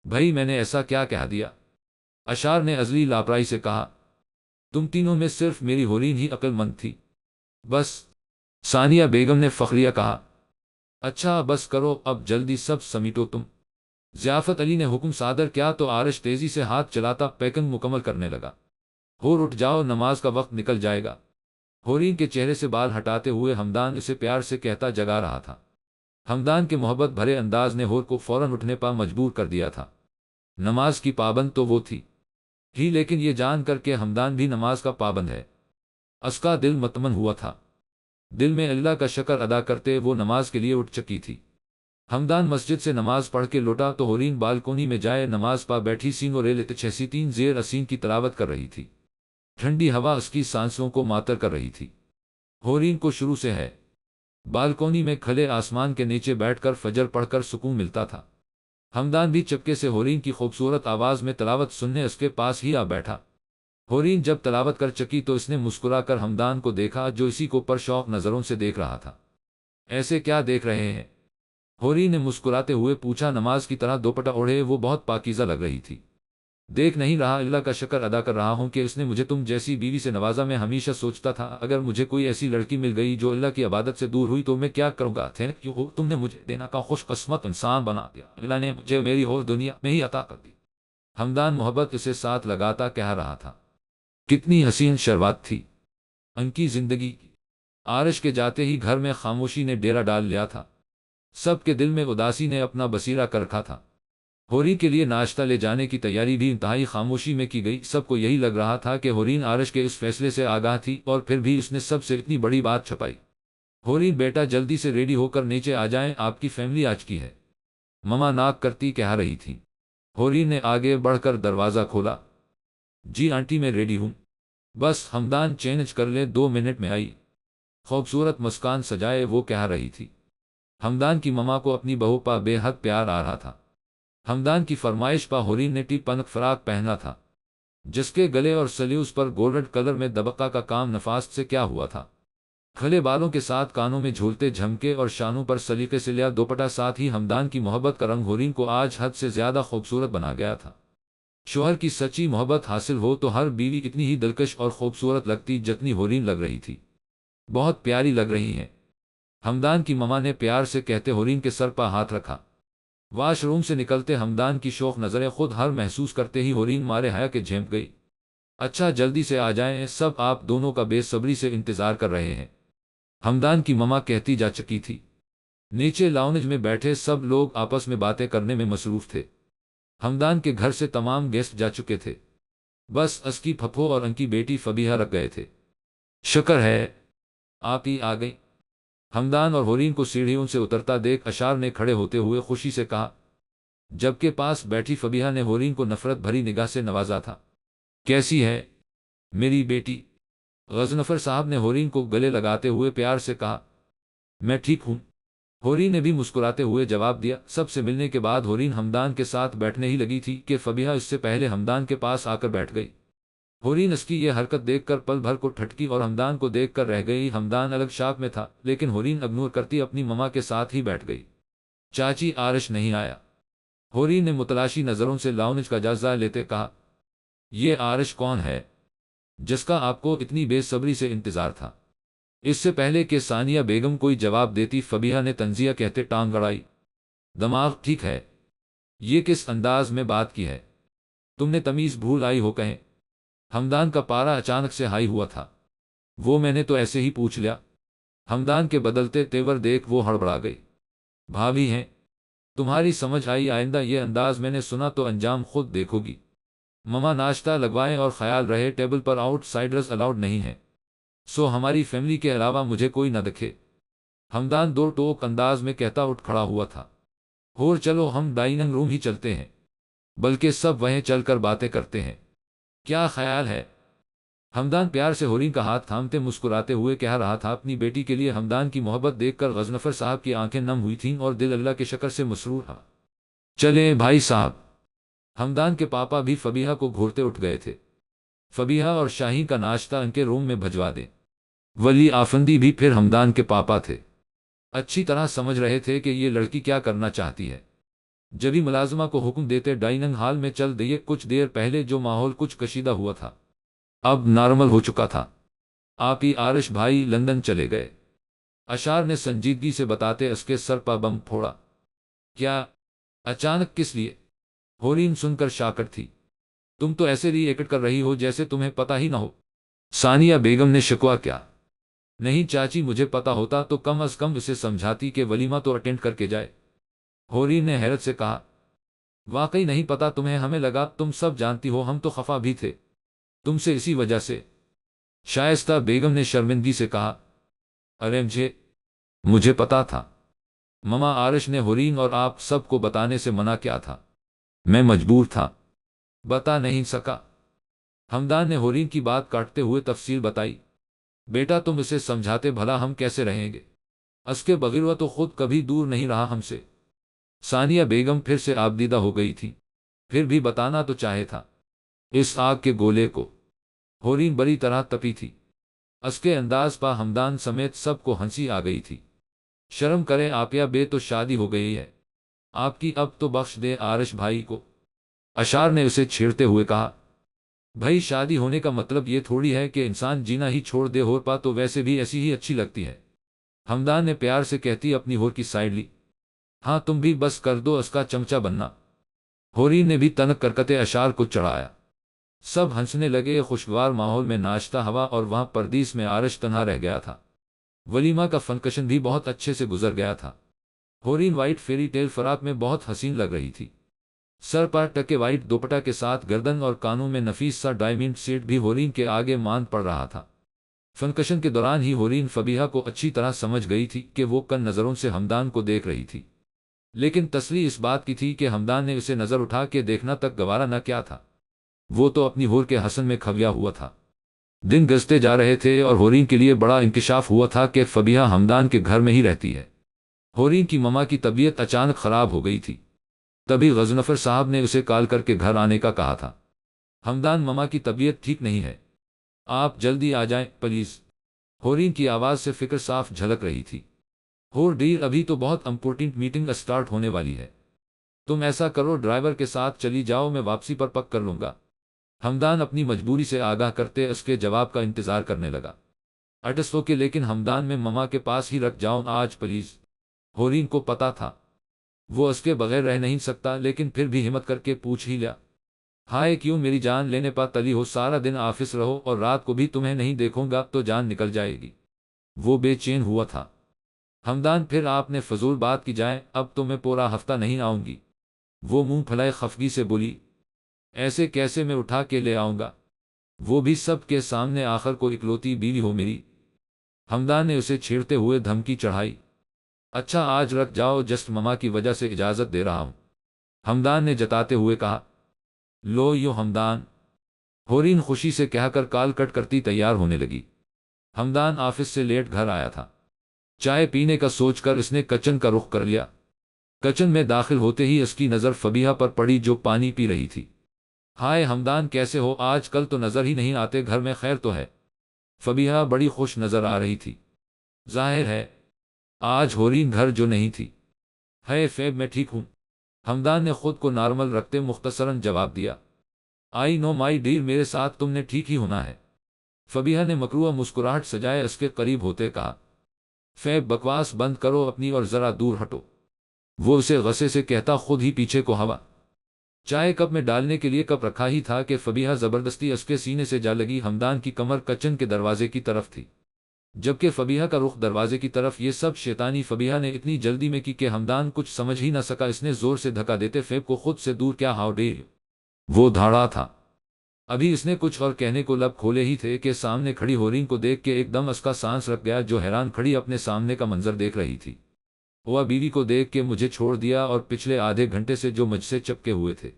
بھائی میں نے ایسا کیا کہہ دیا؟ اشار نے عزلی لاپرائی سے کہا، تم تینوں میں صرف میری ہورین ہی عقل مند تھی، بس۔ ثانیہ بیگم نے فخریہ کہا، اچھا بس کرو اب جلدی سب سمیٹو تم۔ ضیافت علی نے حکم صادر کیا تو عارش تیزی سے ہاتھ چلاتا پیکنگ مکمل کرنے لگا۔ اٹھ جاؤ، نماز کا وقت نکل جائے گا۔ ہورین کے چہرے سے بال ہٹاتے ہوئے ہمدان اسے پیار سے کہتا جگا رہا تھا۔ ہمدان کے محبت بھرے انداز نے ہور کو فوراً اٹھنے پر مجبور کر دیا تھا۔ نماز کی پابند تو وہ تھی ہی، لیکن یہ جان کر کہ ہمدان بھی نماز کا پابند ہے، اس کا دل مطمئن ہوا تھا۔ دل میں اللہ کا شکر ادا کرتے وہ نماز کے لیے اٹھ چکی تھی۔ ہمدان مسجد سے نماز پڑھ کے لوٹا تو ہورین بالکونی میں جائے نماز پا بیٹھی سینگو ریلت 6 زیر اسین کی تلاوت کر رہی تھی۔ ٹھنڈی ہوا اس کی سانسوں کو معطر کر رہی تھی۔ ہورین کو شروع سے ہے بالکونی میں کھلے آسمان کے نیچے بیٹھ کر فجر پڑھ کر سکون ملتا تھا۔ ہمدان بھی چپکے سے ہورین کی خوبصورت آواز میں تلاوت سننے اس کے پاس ہی آ بیٹھا۔ ہورین جب تلاوت کر چکی تو اس نے مسکرا کر ہمدان کو دیکھا جو اسی کو پرشوق نظروں سے دیکھ رہا تھا۔ ایسے کیا دیکھ رہے ہیں؟ ہورین نے مسکراتے ہوئے پوچھا۔ نماز کی طرح دوپٹہ اوڑھے وہ بہت پاکیزہ لگ رہی تھی۔ دیکھ نہیں رہا، اللہ کا شکر ادا کر رہا ہوں کہ اس نے مجھے تم جیسی بیوی سے نوازا۔ میں ہمیشہ سوچتا تھا اگر مجھے کوئی ایسی لڑکی مل گئی جو اللہ کی عبادت سے دور ہوئی تو میں کیا کروں گا۔ تھینک یو، تم نے مجھے دینا کا خوش قسمت انسان بنا دیا، اللہ نے مجھے میری اور دنیا میں ہی عطا کر دی۔ ہمدان محبت اسے ساتھ لگاتا کہہ رہا تھا۔ کتنی حسین شروعات تھی ان کی زندگی کی۔ عارش کے جاتے ہی گھر میں خاموشی نے ڈیرا ڈال لیا تھا۔ سب کے دل میں اداسی نے اپنا بسیرا کر رکھا تھا۔ ہورین کے لیے ناشتہ لے جانے کی تیاری بھی انتہائی خاموشی میں کی گئی۔ سب کو یہی لگ رہا تھا کہ ہورین عارش کے اس فیصلے سے آگاہ تھی اور پھر بھی اس نے سب سے اتنی بڑی بات چھپائی۔ ہورین بیٹا جلدی سے ریڈی ہو کر نیچے آ جائیں، آپ کی فیملی آج کی ہے، مما ناک کرتی کہہ رہی تھی۔ ہورین نے آگے بڑھ کر دروازہ کھولا۔ جی آنٹی میں ریڈی ہوں، بس ہمدان چینج کر لے، 2 منٹ میں آئی۔ خوبصورت مسکان سجائے وہ کہہ رہی تھی۔ ہمدان کی مما کو اپنی بہو پا بے حد پیار آ رہا تھا۔ ہمدان کی فرمائش پا ہورین نے ٹی پنک فراق پہنا تھا جس کے گلے اور سلیوز پر گولڈن کلر میں دبقہ کا کام نفاست سے کیا ہوا تھا۔ کھلے بالوں کے ساتھ کانوں میں جھولتے جھمکے اور شانوں پر سلیقے سے لیا دوپٹہ، ساتھ ہی ہمدان کی محبت کا رنگ ہورین کو آج حد سے زیادہ خوبصورت بنا گیا تھا۔ شوہر کی سچی محبت حاصل ہو تو ہر بیوی اتنی ہی دلکش اور خوبصورت لگتی جتنی ہورین لگ رہی تھی۔ بہت پیاری لگ رہی ہیں، ہمدان کی مما نے پیار سے کہتے ہورین کے سر پر ہاتھ رکھا۔ واش روم سے نکلتے ہمدان کی شوق نظریں خود ہر محسوس کرتے ہی ہورین مارے حیا کے جھینپ گئی۔ اچھا جلدی سے آ جائیں، سب آپ دونوں کا بے صبری سے انتظار کر رہے ہیں، ہمدان کی مما کہتی جا چکی تھی۔ نیچے لاؤنج میں بیٹھے سب لوگ آپس میں باتیں کرنے میں مصروف تھے۔ ہمدان کے گھر سے تمام گیسٹ جا چکے تھے، بس اس کی پھپھو اور ان کی بیٹی فبیہہ رکھ گئے تھے۔ شکر ہے آپ ہی آ گئی، ہمدان اور ہورین کو سیڑھیوں سے اترتا دیکھ اشار نے کھڑے ہوتے ہوئے خوشی سے کہا، جبکہ پاس بیٹھی فبیہہ نے ہورین کو نفرت بھری نگاہ سے نوازا تھا۔ کیسی ہے میری بیٹی؟ غضنفر صاحب نے ہورین کو گلے لگاتے ہوئے پیار سے کہا۔ میں ٹھیک ہوں ہورین نے بھی مسکراتے ہوئے جواب دیا۔ سب سے ملنے کے بعد ہورین ہمدان کے ساتھ بیٹھنے ہی لگی تھی کہ فبیہا اس سے پہلے ہمدان کے پاس آ کر بیٹھ گئی۔ ہورین اس کی یہ حرکت دیکھ کر پل بھر کو ٹھٹکی اور ہمدان کو دیکھ کر رہ گئی۔ ہمدان الگ شاپ میں تھا، لیکن ہورین اگنور کرتی اپنی مما کے ساتھ ہی بیٹھ گئی۔ چاچی آرش نہیں آیا؟ ہورین نے متلاشی نظروں سے لاؤنج کا جائزہ لیتے کہا۔ یہ آرش کون ہے جس کا آپ کو اتنی بے صبری سے انتظار تھا؟ اس سے پہلے کہ ثانیہ بیگم کوئی جواب دیتی، فبیہا نے تنزیہ کہتے ٹانگ اڑائی۔ دماغ ٹھیک ہے؟ یہ کس انداز میں بات کی ہے؟ تم نے تمیز بھول آئی ہو کہیں؟ ہمدان کا پارا اچانک سے ہائی ہوا تھا۔ وہ میں نے تو ایسے ہی پوچھ لیا۔ ہمدان کے بدلتے تیور دیکھ وہ ہڑبڑا گئی۔ بھابھی ہیں؟ تمہاری سمجھ آئی؟ آئندہ یہ انداز میں نے سنا تو انجام خود دیکھو گی۔ مما ناشتہ لگوائیں اور خیال رہے ٹیبل پر آؤٹ سائڈرز الاؤڈ نہیں ہیں، سو ہماری فیملی کے علاوہ مجھے کوئی نہ دکھے۔ ہمدان دو ٹوک انداز میں کہتا اٹھ کھڑا ہوا تھا۔ ہور چلو ہم ڈائننگ روم ہی چلتے ہیں، بلکہ سب وہیں چل کر باتیں کرتے ہیں، کیا خیال ہے؟ ہمدان پیار سے ہورین کا ہاتھ تھامتے مسکراتے ہوئے کہہ رہا تھا۔ اپنی بیٹی کے لیے ہمدان کی محبت دیکھ کر غضنفر صاحب کی آنکھیں نم ہوئی تھیں اور دل اللہ کے شکر سے مسرور تھا۔ چلیں بھائی صاحب۔ ہمدان کے پاپا بھی فبیہا کو گھورتے اٹھ گئے تھے۔ فبیہا اور شاہین کا ناشتہ ان کے روم میں بھجوا دیں۔ ولی آفندی بھی پھر ہمدان کے پاپا تھے، اچھی طرح سمجھ رہے تھے کہ یہ لڑکی کیا کرنا چاہتی ہے۔ جبھی ملازمہ کو حکم دیتے ڈائننگ ہال میں چل دیے۔ کچھ دیر پہلے جو ماحول کچھ کشیدہ ہوا تھا اب نارمل ہو چکا تھا۔ آپ ہی آرش بھائی لندن چلے گئے، اشار نے سنجیدگی سے بتاتے اس کے سر پر بم پھوڑا۔ کیا؟ اچانک کس لیے؟ ہورین سن کر شاکر تھی۔ تم تو ایسے ری ایکٹ کر رہی ہو جیسے تمہیں پتہ ہی نہ ہو۔ ثانیہ بیگم نے شکوا کیا؟ نہیں چاچی، مجھے پتا ہوتا تو کم از کم اسے سمجھاتی کہ ولیمہ تو اٹینڈ کر کے جائے۔ ہورین نے حیرت سے کہا۔ واقعی نہیں پتا تمہیں؟ ہمیں لگا تم سب جانتی ہو، ہم تو خفا بھی تھے تم سے اسی وجہ سے۔ شائستہ بیگم نے شرمندگی سے کہا۔ ارے مجھے پتا تھا۔ مما آرش نے ہورین اور آپ سب کو بتانے سے منع کیا تھا، میں مجبور تھا، بتا نہیں سکا۔ ہمدان نے ہورین کی بات کاٹتے ہوئے تفصیل بتائی۔ بیٹا تم اسے سمجھاتے بھلا ہم کیسے رہیں گے؟ اس کے بغیر وہ تو خود کبھی دور نہیں رہا ہم سے۔ ثانیہ بیگم پھر سے آبدیدہ ہو گئی تھی۔ پھر بھی بتانا تو چاہے تھا اس آگ کے گولے کو۔ ہورین بڑی طرح تپی تھی۔ اس کے انداز پا ہمدان سمیت سب کو ہنسی آ گئی تھی۔ شرم کریں آپیا بے، تو شادی ہو گئی ہے آپ کی، اب تو بخش دے آرش بھائی کو، اشار نے اسے چھیڑتے ہوئے کہا۔ بھائی شادی ہونے کا مطلب یہ تھوڑی ہے کہ انسان جینا ہی چھوڑ دے، ہور پا تو ویسے بھی ایسی ہی اچھی لگتی ہے۔ ہمدان نے پیار سے کہتی اپنی ہور کی سائڈ لی۔ ہاں تم بھی بس کر دو اس کا چمچہ بننا۔ ہورین نے بھی تنک کرکتے اشار کو چڑھایا۔ سب ہنسنے لگے۔ خوشگوار ماحول میں ناشتہ ہوا اور وہاں پردیس میں آرش تنہا رہ گیا تھا۔ ولیمہ کا فنکشن بھی بہت اچھے سے گزر گیا تھا۔ ہورین وائٹ فیری ٹیل فراق میں بہت حسین لگ رہی تھی۔ سر پر ٹکے وائٹ دوپٹہ کے ساتھ گردن اور کانوں میں نفیس سا ڈائمنڈ سیٹ بھی ہورین کے آگے مان پڑ رہا تھا۔ فنکشن کے دوران ہی ہورین فبیہا کو اچھی طرح سمجھ گئی تھی کہ وہ کن نظروں سے ہمدان کو دیکھ رہی تھی، لیکن تسلی اس بات کی تھی کہ ہمدان نے اسے نظر اٹھا کے دیکھنا تک گوارا نہ کیا تھا۔ وہ تو اپنی ہور کے حسن میں کھویا ہوا تھا۔ دن گزرتے جا رہے تھے اور ہورین کے لیے بڑا انکشاف ہوا تھا کہ فبیہا ہمدان کے گھر میں ہی رہتی ہے۔ ہورین کی مما کی طبیعت اچانک خراب ہو گئی تھی، تبھی غضنفر صاحب نے اسے کال کر کے گھر آنے کا کہا تھا۔ ہمدان مما کی طبیعت ٹھیک نہیں ہے، آپ جلدی آ جائیں پلیز۔ ہورین کی آواز سے فکر صاف جھلک رہی تھی۔ ہور ڈیر ابھی تو بہت امپورٹنٹ میٹنگ اسٹارٹ ہونے والی ہے، تم ایسا کرو ڈرائیور کے ساتھ چلی جاؤ، میں واپسی پر پک کر لوں گا۔ ہمدان اپنی مجبوری سے آگاہ کرتے اس کے جواب کا انتظار کرنے لگا۔ اٹس اوکے، لیکن ہمدان میں مما کے پاس ہی رکھ جاؤ آج پلیز۔ ہورین کو پتا تھا وہ اس کے بغیر رہ نہیں سکتا، لیکن پھر بھی ہمت کر کے پوچھ ہی لیا۔ ہائے کیوں میری جان لینے پا تلی ہو؟ سارا دن آفس رہو اور رات کو بھی تمہیں نہیں دیکھوں گا تو جان نکل جائے گی۔ وہ بے چین ہوا تھا۔ ہمدان پھر آپ نے فضول بات کی جائے، اب تو میں پورا ہفتہ نہیں آؤں گی۔ وہ منہ پھلائے خفگی سے بولی۔ ایسے کیسے میں اٹھا کے لے آؤں گا، وہ بھی سب کے سامنے، آخر کو اکلوتی بیوی ہو میری۔ ہمدان نے اسے چھیڑتے ہوئے دھمکی چڑھائی۔ اچھا آج رکھ جاؤ، جسٹ مما کی وجہ سے اجازت دے رہا ہوں، ہمدان نے جتاتے ہوئے کہا۔ لو یو ہمدان، ہورین خوشی سے کہہ کر کال کٹ کرتی تیار ہونے لگی۔ ہمدان آفس سے لیٹ گھر آیا تھا۔ چائے پینے کا سوچ کر اس نے کچن کا رخ کر لیا۔ کچن میں داخل ہوتے ہی اس کی نظر فبیہہ پر پڑی جو پانی پی رہی تھی۔ ہائے ہمدان، کیسے ہو؟ آج کل تو نظر ہی نہیں آتے، گھر میں خیر تو ہے؟ فبیہہ بڑی خوش نظر آ رہی تھی۔ ظاہر ہے آج حورین گھر جو نہیں تھی۔ ہے فیب، میں ٹھیک ہوں، ہمدان نے خود کو نارمل رکھتے مختصراً جواب دیا۔ آئی نو مائی ڈیئر، میرے ساتھ تم نے ٹھیک ہی ہونا ہے، فبیہہ نے مکروہ مسکراہٹ سجائے اس کے قریب ہوتے کہا۔ فیب بکواس بند کرو اپنی اور ذرا دور ہٹو، وہ اسے غصے سے کہتا خود ہی پیچھے کو ہوا چائے کپ میں ڈالنے کے لیے کپ رکھا ہی تھا کہ فبیہہ زبردستی اس کے سینے سے جا لگی۔ ہمدان کی کمر کچن کے دروازے کی طرف تھی، جبکہ فبیہہ کا رخ دروازے کی طرف۔ یہ سب شیطانی فبیہہ نے اتنی جلدی میں کی کہ ہمدان کچھ سمجھ ہی نہ سکا۔ اس نے زور سے دھکا دیتے فیب کو خود سے دور کیا۔ ہاؤ ڈیئر، وہ دھاڑا تھا۔ ابھی اس نے کچھ اور کہنے کو لب کھولے ہی تھے کہ سامنے کھڑی حورین کو دیکھ کے ایک دم اس کا سانس رک گیا، جو حیران کھڑی اپنے سامنے کا منظر دیکھ رہی تھی۔ وہ بیوی کو دیکھ کے مجھے چھوڑ دیا اور پچھلے آدھے گھنٹے سے جو مجھ سے چپکے ہوئے تھے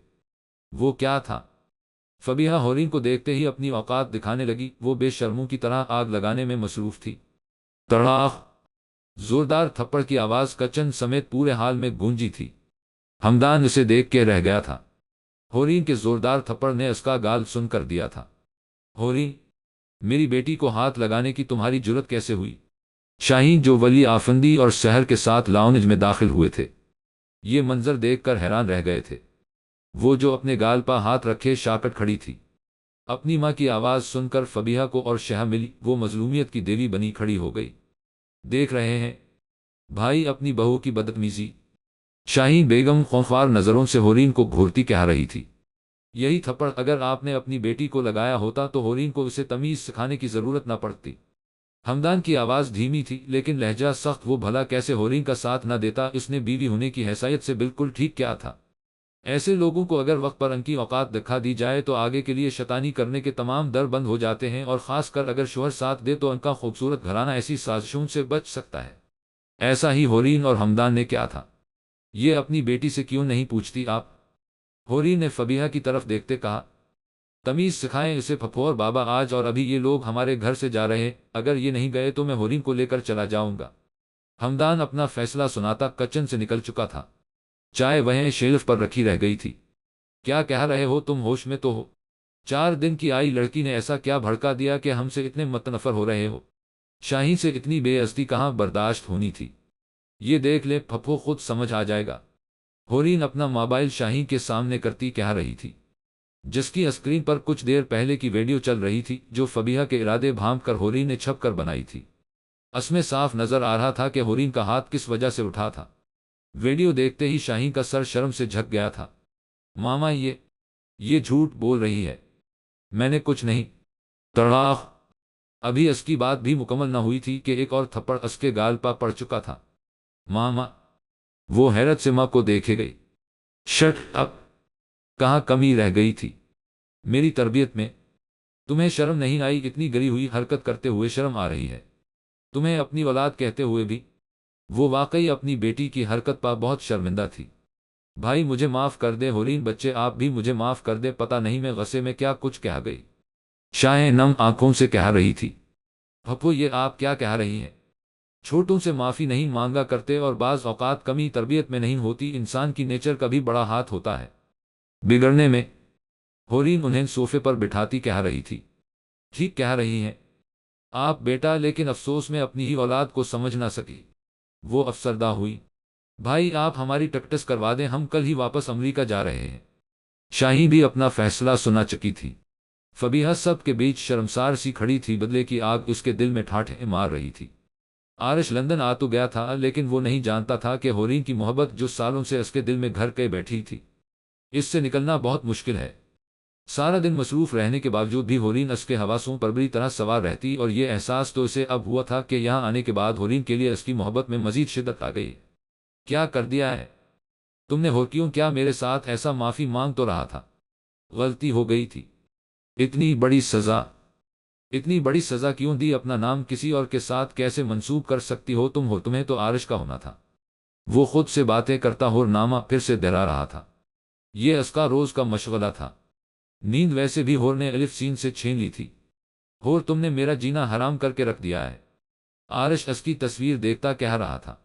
وہ کیا تھا؟ فبیہہ حورین کو دیکھتے ہی اپنی اوقات دکھانے لگی۔ وہ بے شرموں کی طرح آگ لگانے میں مصروف تھی۔ تڑاخ! زوردار تھپڑ کی آواز کچن سمیت پورے حال میں گونجی تھی۔ ہمدان اسے دیکھ کے رہ گیا تھا۔ حورین کے زوردار تھپڑ نے اس کا گال سن کر دیا تھا۔ حورین، میری بیٹی کو ہاتھ لگانے کی تمہاری جرت کیسے ہوئی؟ شاہین، جو ولی آفندی اور سحر کے ساتھ لاؤنج میں داخل ہوئے تھے، یہ منظر دیکھ کر حیران رہ گئے تھے۔ وہ جو اپنے گال پہ ہاتھ رکھے شاکٹ کھڑی تھی، اپنی ماں کی آواز سن کر فبیہہ کو اور شہ ملی۔ وہ مظلومیت کی دیوی بنی کھڑی ہو گئی۔ دیکھ رہے ہیں بھائی اپنی بہو کی بدتمیزی؟ شاہین بیگم خوفوار نظروں سے حورین کو گھورتی کہہ رہی تھی۔ یہی تھپڑ اگر آپ نے اپنی بیٹی کو لگایا ہوتا تو حورین کو اسے تمیز سکھانے کی ضرورت نہ پڑتی۔ ہمدان کی آواز دھیمی تھی لیکن لہجہ سخت۔ وہ بھلا کیسے حورین کا ساتھ نہ دیتا؟ اس نے بیوی ہونے کی حیثیت سے بالکل ٹھیک کیا تھا۔ ایسے لوگوں کو اگر وقت پر ان کی اوقات دکھا دی جائے تو آگے کے لیے شیطانی کرنے کے تمام در بند ہو جاتے ہیں، اور خاص کر اگر شوہر ساتھ دے تو ان کا خوبصورت گھرانہ ایسی سازشوں سے بچ سکتا ہے۔ ایسا ہی حورین اور ہمدان نے کیا تھا؟ یہ اپنی بیٹی سے کیوں نہیں پوچھتی آپ؟ حورین نے فبیہہ کی طرف دیکھتے کہا۔ تمیز سکھائیں اسے پھپھور بابا، آج اور ابھی یہ لوگ ہمارے گھر سے جا رہے، اگر یہ نہیں گئے تو میں حورین کو لے کر چلا جاؤں گا۔ ہمدان اپنا فیصلہ سناتا کچن سے نکل چکا تھا۔ چائے وہیں شیلف پر رکھی رہ گئی تھی۔ کیا کہہ رہے ہو تم؟ ہوش میں تو ہو؟ 4 دن کی آئی لڑکی نے ایسا کیا بھڑکا دیا کہ ہم سے اتنے متنفر ہو رہے ہو؟ شاہین سے اتنی بے عزتی کہاں برداشت ہونی تھی؟ یہ دیکھ لے پھپھو، خود سمجھ آ جائے گا۔ حورین اپنا موبائل شاہین کے سامنے کرتی کہہ رہی تھی، جس کی اسکرین پر کچھ دیر پہلے کی ویڈیو چل رہی تھی جو فبیہہ کے ارادے بھانپ کر حورین نے چھپ کر بنائی تھی۔ اس میں صاف نظر آ رہا تھا کہ حورین کا ہاتھ کس وجہ سے اٹھا تھا۔ ویڈیو دیکھتے ہی شاہین کا سر شرم سے جھک گیا تھا۔ ماما، یہ جھوٹ بول رہی ہے، میں نے کچھ نہیں۔ تڑاخ! ابھی اس کی بات بھی مکمل نہ ہوئی تھی کہ ایک اور تھپڑ اس کے گال پہ پڑ چکا تھا۔ ماما! وہ حیرت سے ماں کو دیکھے گئی۔ Shut up! کہاں کمی رہ گئی تھی میری تربیت میں؟ تمہیں شرم نہیں آئی؟ اتنی گری ہوئی حرکت کرتے ہوئے شرم آ رہی ہے تمہیں اپنی اولاد کہتے ہوئے بھی؟ وہ واقعی اپنی بیٹی کی حرکت پہ بہت شرمندہ تھی۔ بھائی مجھے معاف کر دے حورین، بچے آپ بھی مجھے معاف کر دے، پتہ نہیں میں غصے میں کیا کچھ کہہ گئی۔ شاہیں نم آنکھوں سے کہہ رہی تھی۔ پھپھو، یہ آپ کیا کہہ رہی ہیں؟ چھوٹوں سے معافی نہیں مانگا کرتے، اور بعض اوقات کمی تربیت میں نہیں ہوتی، انسان کی نیچر کا بھی بڑا ہاتھ ہوتا ہے بگڑنے میں۔ حورین انہیں صوفے پر بٹھاتی کہہ رہی تھی۔ ٹھیک کہہ رہی ہیں آپ بیٹا، لیکن افسوس میں اپنی ہی اولاد کو سمجھ نہ سکی۔ وہ افسردہ ہوئی۔ بھائی آپ ہماری ٹکٹس کروا دیں، ہم کل ہی واپس امریکہ جا رہے ہیں۔ شاہین بھی اپنا فیصلہ سنا چکی تھی۔ فبیہہ سب کے بیچ شرمسار سی کھڑی تھی، بدلے کی آگ اس کے دل میں ٹھاٹھیں مار رہی تھی۔ آرش لندن آ تو گیا تھا لیکن وہ نہیں جانتا تھا کہ حورین کی محبت جو سالوں سے اس کے دل میں گھر کے بیٹھی تھی، اس سے نکلنا بہت مشکل ہے۔ سارا دن مصروف رہنے کے باوجود بھی حورین اس کے حواسوں پر بری طرح سوار رہتی، اور یہ احساس تو اسے اب ہوا تھا کہ یہاں آنے کے بعد حورین کے لیے اس کی محبت میں مزید شدت آ گئی۔ کیا کر دیا ہے تم نے کیوں کیا میرے ساتھ ایسا؟ معافی مانگ تو رہا تھا، غلطی ہو گئی تھی۔ اتنی بڑی سزا کیوں دی؟ اپنا نام کسی اور کے ساتھ کیسے منسوب کر سکتی ہو تم؟ تمہیں تو عارش کا ہونا تھا۔ وہ خود سے باتیں کرتا ہور نامہ پھر سے دہرا رہا تھا۔ یہ اس کا روز کا مشغلہ تھا۔ نیند ویسے بھی ہور نے الف سین سے چھین لی تھی۔ ہور، تم نے میرا جینا حرام کر کے رکھ دیا ہے۔ آرش اس کی تصویر دیکھتا کہہ رہا تھا۔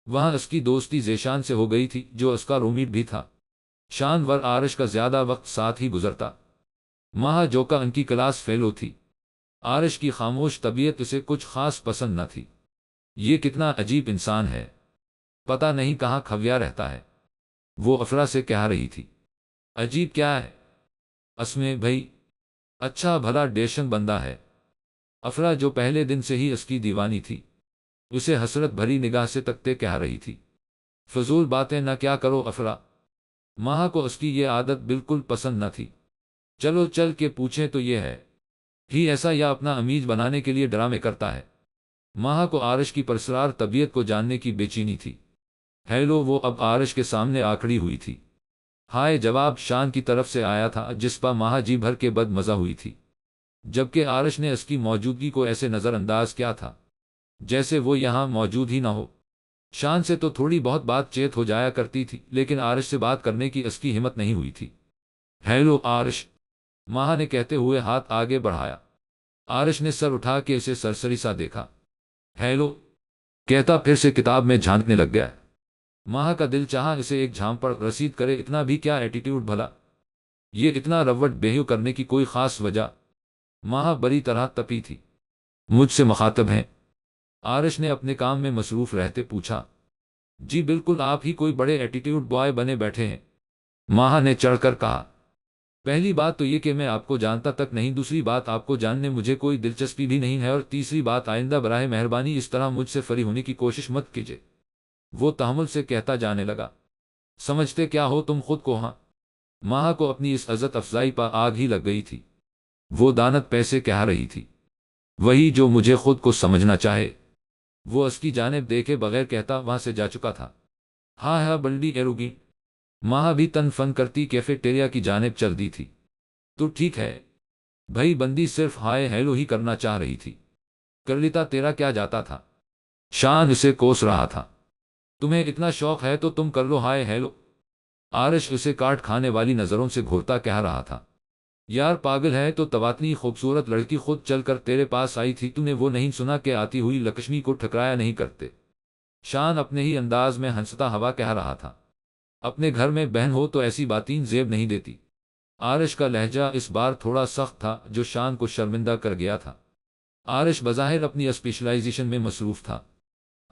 وہاں اس کی دوستی ذیشان سے ہو گئی تھی جو اس کا رومیٹ بھی تھا۔ شان ور آرش کا زیادہ وقت ساتھ ہی گزرتا۔ ماہا جو کا ان کی کلاس فیلو تھی۔ آرش کی خاموش طبیعت اسے کچھ خاص پسند نہ تھی۔ یہ کتنا عجیب انسان ہے، پتہ نہیں کہاں کھویا رہتا ہے، وہ افرا سے کہہ رہی تھی۔ عجیب کیا ہے اسمے بھائی، اچھا بھلا ڈیشن بندہ ہے۔ افرا جو پہلے دن سے ہی اس کی دیوانی تھی، اسے حسرت بھری نگاہ سے تکتے کہہ رہی تھی۔ فضول باتیں نہ کیا کرو افرا۔ ماہا کو اس کی یہ عادت بالکل پسند نہ تھی۔ چلو چل کے پوچھیں تو یہ ہے ہی ایسا یا اپنا امیج بنانے کے لیے ڈرامے کرتا ہے۔ ماہا کو آرش کی پرسرار طبیعت کو جاننے کی بے چینی تھی۔ ہیلو، وہ اب آرش کے سامنے آکڑی ہوئی تھی۔ ہائے جواب شان کی طرف سے آیا تھا جس پر ماہا جی بھر کے بد مزہ ہوئی تھی، جبکہ آرش نے اس کی موجودگی کو ایسے نظر انداز کیا تھا جیسے وہ یہاں موجود ہی نہ ہو۔ شان سے تو تھوڑی بہت بات چیت ہو جایا کرتی تھی، لیکن آرش سے بات کرنے کی اس کی ہمت نہیں ہوئی تھی۔ ہیلو آرش، ماہا نے کہتے ہوئے ہاتھ آگے بڑھایا۔ آرش نے سر اٹھا کے اسے سرسری سا دیکھا۔ ہیلو کہتا پھر سے کتاب میں جھانکنے لگ گیا۔ ماہا کا دل چاہا اسے ایک جھانپ پر رسید کرے، اتنا بھی کیا ایٹیٹیوڈ بھلا، یہ اتنا روٹ بیہیو کرنے کی کوئی خاص وجہ؟ ماہا بری طرح تپی تھی۔ مجھ سے مخاطب ہیں؟ آرش نے اپنے کام میں مصروف رہتے پوچھا۔ جی بالکل، آپ ہی کوئی بڑے ایٹیٹیوڈ بوائے بنے بیٹھے ہیں، ماہا نے چڑھ کر کہا۔ پہلی بات تو یہ کہ میں آپ کو جانتا تک نہیں، دوسری بات آپ کو جاننے مجھے کوئی دلچسپی بھی نہیں ہے، اور تیسری بات آئندہ براہ مہربانی اس طرح مجھ سے فری ہونے کی کوشش مت کیجیے۔ وہ تحمل سے کہتا جانے لگا۔ سمجھتے کیا ہو تم خود کو؟ ہاں؟ ماہا کو اپنی اس عزت افزائی پر آگ ہی لگ گئی تھی۔ وہ دانت پیسے کہہ رہی تھی، وہی جو مجھے خود کو سمجھنا چاہے۔ وہ اس کی جانب دیکھے بغیر کہتا وہاں سے جا چکا تھا۔ ہاں ہاں بلڈی ایروگی۔ ماہا بھی تن فن کرتی کیفیٹیریا کی جانب چل دی تھی۔ تو ٹھیک ہے بھائی، بندی صرف ہائے ہیلو ہی کرنا چاہ رہی تھی، کر لیتا تیرا کیا جاتا تھا۔ شان اسے کوس رہا تھا۔ تمہیں اتنا شوق ہے تو تم کر لو ہائے ہیلو۔ آرش اسے کاٹ کھانے والی نظروں سے گھورتا کہہ رہا تھا۔ یار پاگل ہے تو تواتنی خوبصورت لڑکی خود چل کر تیرے پاس آئی تھی، تو نے وہ نہیں سنا کہ آتی ہوئی لکشمی کو ٹھکرایا نہیں کرتے؟ شان اپنے ہی انداز میں ہنستا ہوا کہہ رہا تھا۔ اپنے گھر میں بہن ہو تو ایسی باتیں زیب نہیں دیتی۔ آرش کا لہجہ اس بار تھوڑا سخت تھا جو شان کو شرمندہ کر گیا تھا۔ آرش بظاہر اپنی اسپیشلائزیشن میں مصروف تھا۔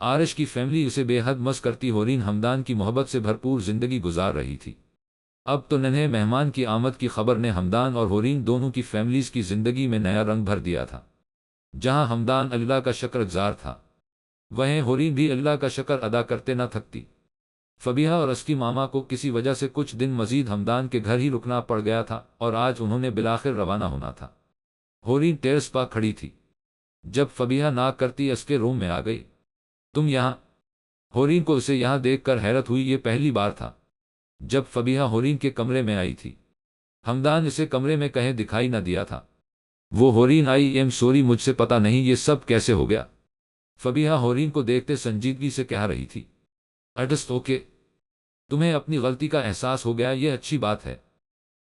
آرش کی فیملی اسے بے حد مس کرتی ہورین ہمدان کی محبت سے بھرپور زندگی گزار رہی تھی۔ اب تو ننھے مہمان کی آمد کی خبر نے ہمدان اور ہورین دونوں کی فیملیز کی زندگی میں نیا رنگ بھر دیا تھا۔ جہاں ہمدان اللہ کا شکر گزار تھا، وہیں ہورین بھی اللہ کا شکر ادا کرتے نہ تھکتی۔ فبیہہ اور اس کی ماما کو کسی وجہ سے کچھ دن مزید ہمدان کے گھر ہی رکنا پڑ گیا تھا، اور آج انہوں نے بالآخر روانہ ہونا تھا۔ ہورین ٹیرس پا کھڑی تھی جب فبیہہ ناک کرتی اس کے روم میں آ گئی۔ تم یہاں؟ ہورین کو اسے یہاں دیکھ کر حیرت ہوئی۔ یہ پہلی بار تھا جب فبیہہ ہورین کے کمرے میں آئی تھی۔ ہمدان اسے کمرے میں کہیں دکھائی نہ دیا تھا۔ وہ ہورین آئی ایم سوری، مجھ سے پتہ نہیں یہ سب کیسے ہو گیا۔ فبیہہ ہورین کو دیکھتے سنجیدگی سے کہہ رہی تھی۔ ایڈجسٹ اوکے، تمہیں اپنی غلطی کا احساس ہو گیا، یہ اچھی بات ہے۔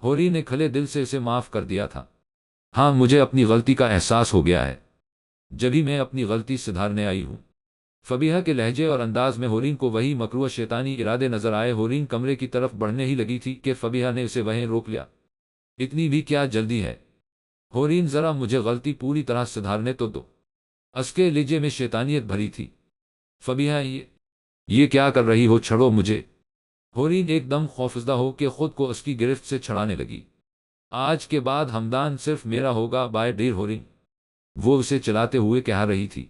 ہورین نے کھلے دل سے اسے معاف کر دیا تھا۔ ہاں مجھے اپنی غلطی کا احساس ہو گیا ہے، جبھی میں اپنی غلطی سدھارنے آئی ہوں۔ فبیہہ کے لہجے اور انداز میں ہورین کو وہی مکروہ شیطانی ارادے نظر آئے۔ ہورین کمرے کی طرف بڑھنے ہی لگی تھی کہ فبیہہ نے اسے وہیں روک لیا۔ اتنی بھی کیا جلدی ہے ہورین، ذرا مجھے غلطی پوری طرح سدھارنے تو دو۔ اس کے لہجے میں شیطانیت بھری تھی۔ فبیہہ یہ کیا کر رہی ہو، چھڑو مجھے۔ ہورین ایک دم خوفزدہ ہو کے خود کو اس کی گرفت سے چھڑانے لگی۔ آج کے بعد ہمدان صرف میرا ہوگا بائے ڈیر ہورین، وہ اسے چلاتے ہوئے کہہ رہی تھی۔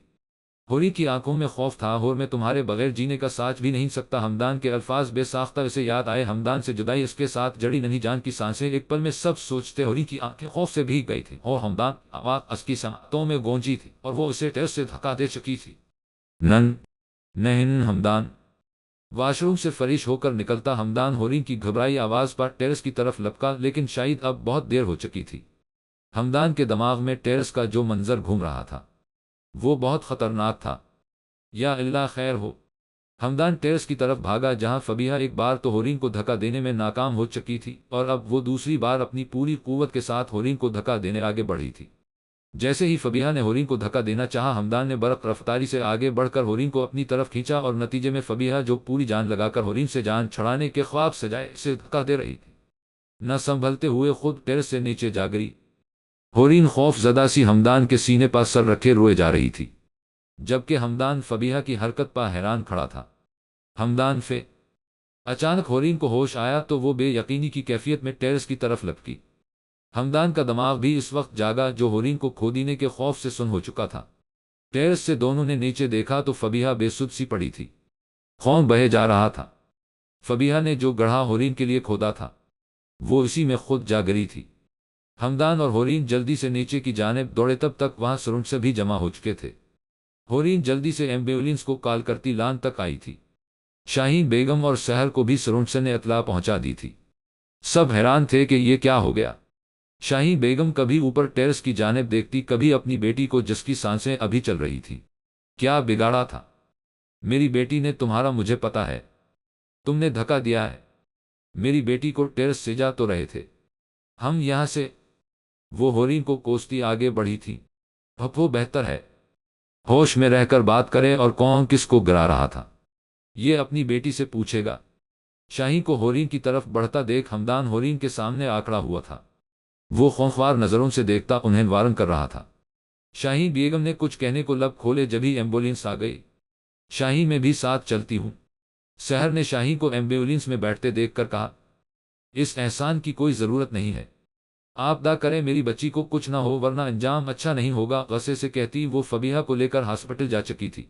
ہورین کی آنکھوں میں خوف تھا۔ اور میں تمہارے بغیر جینے کا سوچ بھی نہیں سکتا۔ ہمدان کے الفاظ بے ساختہ اسے یاد آئے۔ ہمدان سے جدائی، اس کے ساتھ جڑی ننھی جان کی سانسیں، ایک پل میں سب سوچتے ہورین کی آنکھیں خوف سے بھیگ گئی تھی، اور ہمدان آواز اس کی سماعتوں میں گونجی تھی، اور وہ اسے ٹیرس سے دھکا دے چکی تھی۔ نہیں ہمدان۔ واش روم سے فریش ہو کر نکلتا ہمدان ہورین کی گھبرائی آواز پر ٹیرس کی طرف لپکا، لیکن شاید اب بہت دیر ہو چکی تھی۔ ہمدان کے دماغ میں ٹیرس کا جو منظر گھوم رہا تھا وہ بہت خطرناک تھا۔ یا اللہ خیر ہو۔ ہمدان ٹیرس کی طرف بھاگا جہاں فبیہہ ایک بار تو ہورین کو دھکا دینے میں ناکام ہو چکی تھی، اور اب وہ دوسری بار اپنی پوری قوت کے ساتھ ہورین کو دھکا دینے آگے بڑھی تھی۔ جیسے ہی فبیہا نے ہورین کو دھکا دینا چاہا، حمدان نے برق رفتاری سے آگے بڑھ کر ہورین کو اپنی طرف کھینچا اور نتیجے میں فبیہا جو پوری جان لگا کر ہورین سے جان چھڑانے کے خواب سجائے سے دھکا دے رہی تھی، نہ سنبھلتے ہوئے خود ٹیرس سے نیچے جا گری۔ ہورین خوف زدہ سی حمدان کے سینے پر سر رکھے روئے جا رہی تھی، جبکہ حمدان فبیہا کی حرکت پر حیران کھڑا تھا۔ حمدان فے اچانک ہورین کو ہوش آیا تو وہ بے یقینی کی کیفیت میں ٹیرس کی طرف لپکی۔ حمدان کا دماغ بھی اس وقت جاگا جو ہورین کو کھو دینے کے خوف سے سن ہو چکا تھا۔ ٹیرس سے دونوں نے نیچے دیکھا تو فبیہا بے سدھ سی پڑی تھی، خون بہے جا رہا تھا۔ فبیہا نے جو گڑھا ہورین کے لیے کھودا تھا وہ اسی میں خود جا گری تھی۔ حمدان اور ہورین جلدی سے نیچے کی جانب دوڑے، تب تک وہاں سرنٹ سے بھی جمع ہو چکے تھے۔ ہورین جلدی سے ایمبولینس کو کال کرتی لان تک آئی تھی۔ شاہین بیگم اور سحر کو بھی سرنٹ سے نے اطلاع پہنچا دی تھی۔ سب حیران تھے کہ یہ کیا ہو گیا۔ شاہین بیگم کبھی اوپر ٹیرس کی جانب دیکھتی، کبھی اپنی بیٹی کو جس کی سانسیں ابھی چل رہی تھی۔ کیا بگاڑا تھا؟ میری بیٹی نے تمہارا، مجھے پتا ہے تم نے دھکا دیا ہے۔ میری بیٹی کو ٹیرس سے جا تو رہے تھے ہم یہاں سے، وہ ہورین کو کوستی آگے بڑھی تھی۔ پھپھو بہتر ہے ہوش میں رہ کر بات کرے، اور کون کس کو گرا رہا تھا یہ اپنی بیٹی سے پوچھے گا۔ شاہین کو ہورین کی طرف بڑھتا دیکھ حمدان ہورین کے سامنے آکڑا ہوا تھا، وہ خوفوار نظروں سے دیکھتا انہیں وارن کر رہا تھا۔ شاہین بیگم نے کچھ کہنے کو لب کھولے جبھی ایمبولینس آ گئی۔ شاہین میں بھی ساتھ چلتی ہوں، سحر نے شاہین کو ایمبولینس میں بیٹھتے دیکھ کر کہا۔ اس احسان کی کوئی ضرورت نہیں ہے، آپ دا کریں میری بچی کو کچھ نہ ہو ورنہ انجام اچھا نہیں ہوگا، غصے سے کہتی وہ فبیہا کو لے کر ہاسپٹل جا چکی تھی۔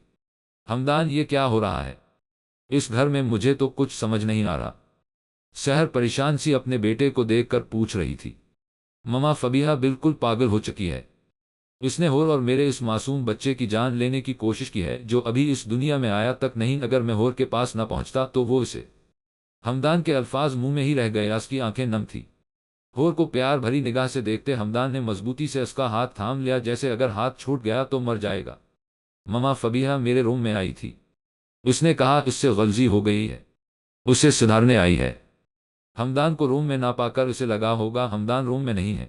حمدان یہ کیا ہو رہا ہے اس گھر میں؟ مجھے تو کچھ سمجھ نہیں آ رہا، سحر پریشان سی اپنے بیٹے کو دیکھ کر پوچھ رہی تھی۔ مما فبیہا بالکل پاگل ہو چکی ہے، اس نے ہور اور میرے اس معصوم بچے کی جان لینے کی کوشش کی ہے جو ابھی اس دنیا میں آیا تک نہیں، اگر میں ہور کے پاس نہ پہنچتا تو وہ اسے۔ حمدان کے الفاظ منہ میں ہی رہ گئے، اس کی آنکھیں نم تھی۔ ہور کو پیار بھری نگاہ سے دیکھتے حمدان نے مضبوطی سے اس کا ہاتھ تھام لیا، جیسے اگر ہاتھ چھوٹ گیا تو مر جائے گا۔ مما فبیہا میرے روم میں آئی تھی، اس نے کہا اس سے غلطی ہو گئی ہے، اسے سدھارنے آئی ہے۔ حمدان کو روم میں نہ پا کر اسے لگا ہوگا حمدان روم میں نہیں ہے،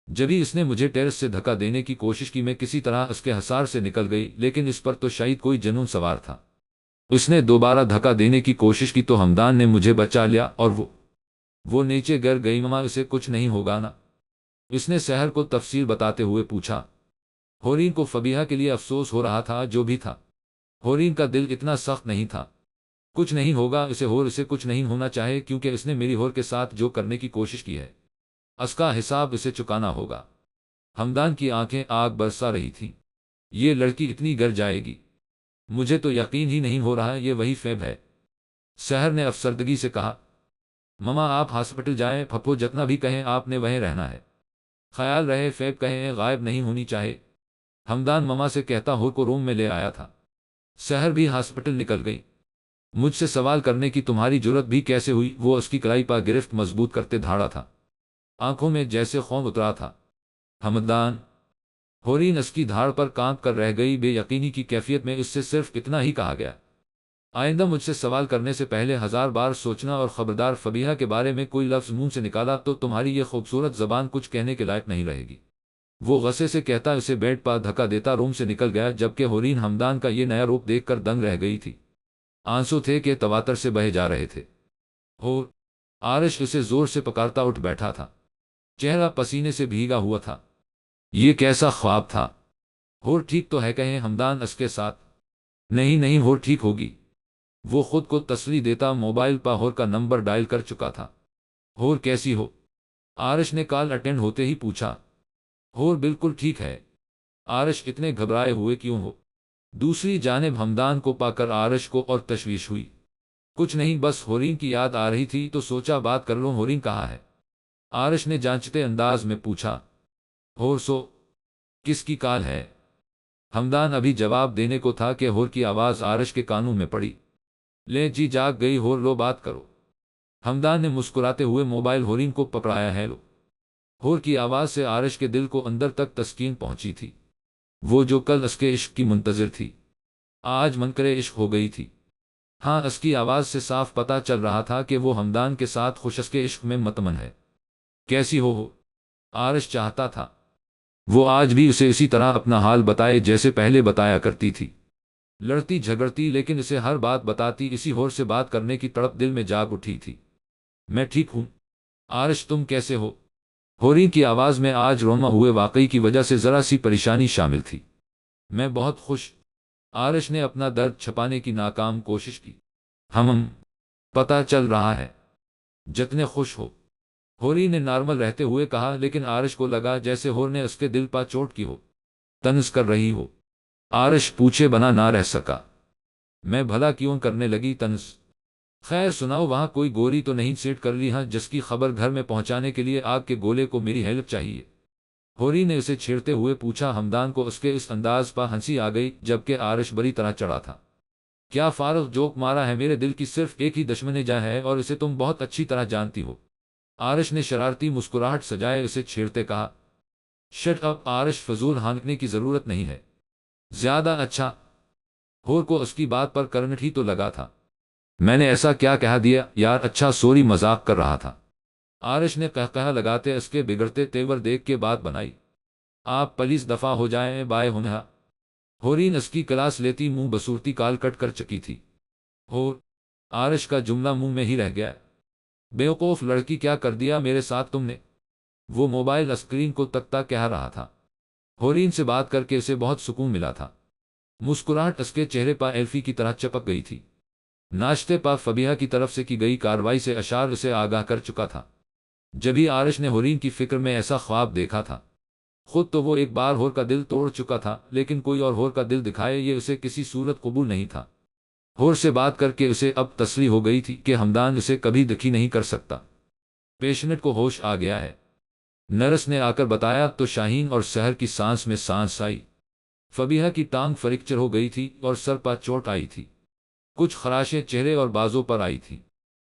جبھی اس نے مجھے ٹیرس سے دھکا دینے کی کوشش کی، میں کسی طرح اس کے حصار سے نکل گئی، لیکن اس پر تو شاید کوئی جنون سوار تھا، اس نے دوبارہ دھکا دینے کی کوشش کی تو حمدان نے مجھے بچا لیا اور وہ نیچے گر گئی۔ مما اسے کچھ نہیں ہوگا نا؟ اس نے سحر کو تفصیل بتاتے ہوئے پوچھا۔ ہورین کو فبیہا کے لیے افسوس ہو رہا تھا، جو بھی تھا ہورین کا دل اتنا سخت نہیں تھا۔ کچھ نہیں ہوگا اسے، ہور اسے کچھ نہیں ہونا چاہے، کیونکہ اس نے میری ہور کے ساتھ جو کرنے کی کوشش کی ہے اس کا حساب اسے چکانا ہوگا۔ حمدان کی آنکھیں آگ برسا رہی تھیں، یہ لڑکی اتنی گر جائے گی مجھے تو یقین ہی نہیں ہو رہا، یہ وہی فیب ہے۔ سحر نے افسردگی سے کہا۔ مما آپ ہاسپٹل جائیں، پھپھو جتنا بھی کہیں آپ نے وہیں رہنا ہے، خیال رہے فیب کہیں غائب نہیں ہونی چاہے۔ حمدان مما سے کہتا ہور کو روم میں لے آیا تھا۔ سحر بھی ہاسپٹل نکل گئی۔ مجھ سے سوال کرنے کی تمہاری جرت بھی کیسے ہوئی؟ وہ اس کی کلائی پر گرفت مضبوط کرتے دھاڑا تھا، آنکھوں میں جیسے خون اترا تھا۔ حمدان ہورین اس کی دھاڑ پر کانپ کر رہ گئی، بے یقینی کی کیفیت میں اس سے صرف اتنا ہی کہا گیا، آئندہ مجھ سے سوال کرنے سے پہلے 1000 بار سوچنا، اور خبردار فبیہا کے بارے میں کوئی لفظ منہ سے نکالا تو تمہاری یہ خوبصورت زبان کچھ کہنے کے لائق نہیں رہے گی۔ وہ غصے سے کہتا اسے بیڈ پر دھکا دیتا روم سے نکل گیا، جبکہ ہورین حمدان کا یہ نیا روپ دیکھ کر دنگ رہ گئی تھی، آنسو تھے کہ تواتر سے بہے جا رہے تھے۔ ہور آرش اسے زور سے پکارتا اٹھ بیٹھا تھا، چہرہ پسینے سے بھیگا ہوا تھا۔ یہ کیسا خواب تھا؟ ہور ٹھیک تو ہے کہیں حمدان اس کے ساتھ؟ نہیں نہیں ہور ٹھیک ہوگی، وہ خود کو تسلی دیتا موبائل پر ہور کا نمبر ڈائل کر چکا تھا۔ ہور کیسی ہو؟ آرش نے کال اٹینڈ ہوتے ہی پوچھا۔ ہور بالکل ٹھیک ہے۔ آرش اتنے گھبرائے ہوئے کیوں ہو؟ دوسری جانب حمدان کو پا کر آرش کو اور تشویش ہوئی۔ کچھ نہیں، بس ہورین کی یاد آ رہی تھی تو سوچا بات کر لوں۔ ہورین کہاں ہے؟ آرش نے جانچتے انداز میں پوچھا۔ ہور سو کس کی کال ہے؟ حمدان ابھی جواب دینے کو تھا کہ ہور کی آواز آرش کے کانوں میں پڑی۔ لے جی جاگ گئی ہور، لو بات کرو۔ حمدان نے مسکراتے ہوئے موبائل ہورین کو پکڑایا۔ ہیلو۔ ہور کی آواز سے آرش کے دل کو اندر تک تسکین پہنچی تھی، وہ جو کل اس کے عشق کی منتظر تھی آج منکر عشق ہو گئی تھی۔ ہاں، اس کی آواز سے صاف پتہ چل رہا تھا کہ وہ حمدان کے ساتھ خوش کے عشق میں مطمئن ہے۔ کیسی ہو؟ آرش چاہتا تھا وہ آج بھی اسے اسی طرح اپنا حال بتائے جیسے پہلے بتایا کرتی تھی، لڑتی جھگڑتی لیکن اسے ہر بات بتاتی، اسی ہور سے بات کرنے کی تڑپ دل میں جاگ اٹھی تھی۔ میں ٹھیک ہوں آرش، تم کیسے ہو؟ ہوری کی آواز میں آج روما ہوئے واقعی کی وجہ سے ذرا سی پریشانی شامل تھی۔ میں بہت خوش، آرش نے اپنا درد چھپانے کی ناکام کوشش کی۔ پتہ چل رہا ہے، جتنے خوش ہو، ہوری نے نارمل رہتے ہوئے کہا، لیکن آرش کو لگا جیسے ہور نے اس کے دل پر چوٹ کی ہو۔ طنز کر رہی ہو؟ آرش پوچھے بنا نہ رہ سکا۔ میں بھلا کیوں کرنے لگی طنز؟ خیر سناؤ، وہاں کوئی گوری تو نہیں سیٹ کر لی ہاں جس کی خبر گھر میں پہنچانے کے لیے آگ کے گولے کو میری ہیلپ چاہیے؟ ہوری نے اسے چھیڑتے ہوئے پوچھا۔ ہمدان کو اس کے اس انداز پر ہنسی آ گئی جبکہ آرش بری طرح چڑھا تھا۔ کیا فارغ جوک مارا ہے؟ میرے دل کی صرف ایک ہی دشمن جان ہے اور اسے تم بہت اچھی طرح جانتی ہو۔ آرش نے شرارتی مسکراہٹ سجائے اسے چھیڑتے کہا۔ شٹ اپ آرش، فضول ہانکنے کی ضرورت نہیں ہے۔ زیادہ اچھا، ہور کو اس کی بات پر کرنٹ ہی تو لگا تھا۔ میں نے ایسا کیا کہہ دیا یار؟ اچھا سوری، مذاق کر رہا تھا۔ آرش نے قہقہہ لگاتے اس کے بگڑتے تیور دیکھ کے بات بنائی۔ آپ پلیز دفع ہو جائیں، بائے ہنہا۔ ہورین اس کی کلاس لیتی منہ بصورتی کال کٹ کر چکی تھی۔ ہور، آرش کا جملہ منہ میں ہی رہ گیا۔ بیوقوف لڑکی، کیا کر دیا میرے ساتھ تم نے؟ وہ موبائل اسکرین کو تکتا کہہ رہا تھا۔ ہورین سے بات کر کے اسے بہت سکون ملا تھا۔ مسکراہٹ اس کے چہرے پر ایلفی کی طرح چپک گئی تھی۔ ناشتے پر فبیہہ کی طرف سے کی گئی کارروائی سے اشار اسے آگاہ کر چکا تھا۔ جبھی آرش نے ہورین کی فکر میں ایسا خواب دیکھا تھا، خود تو وہ ایک بار ہور کا دل توڑ چکا تھا، لیکن کوئی اور ہور کا دل دکھائے یہ اسے کسی صورت قبول نہیں تھا۔ ہور سے بات کر کے اسے اب تسلی ہو گئی تھی کہ ہمدان اسے کبھی دکھی نہیں کر سکتا۔ پیشنٹ کو ہوش آ گیا ہے، نرس نے آ کر بتایا تو شاہین اور سحر کی سانس میں سانس آئی۔ فبیہہ کی ٹانگ فریکچر ہو گئی تھی اور سر پر چوٹ آئی تھی، کچھ خراشیں چہرے اور بازوں پر آئی تھی۔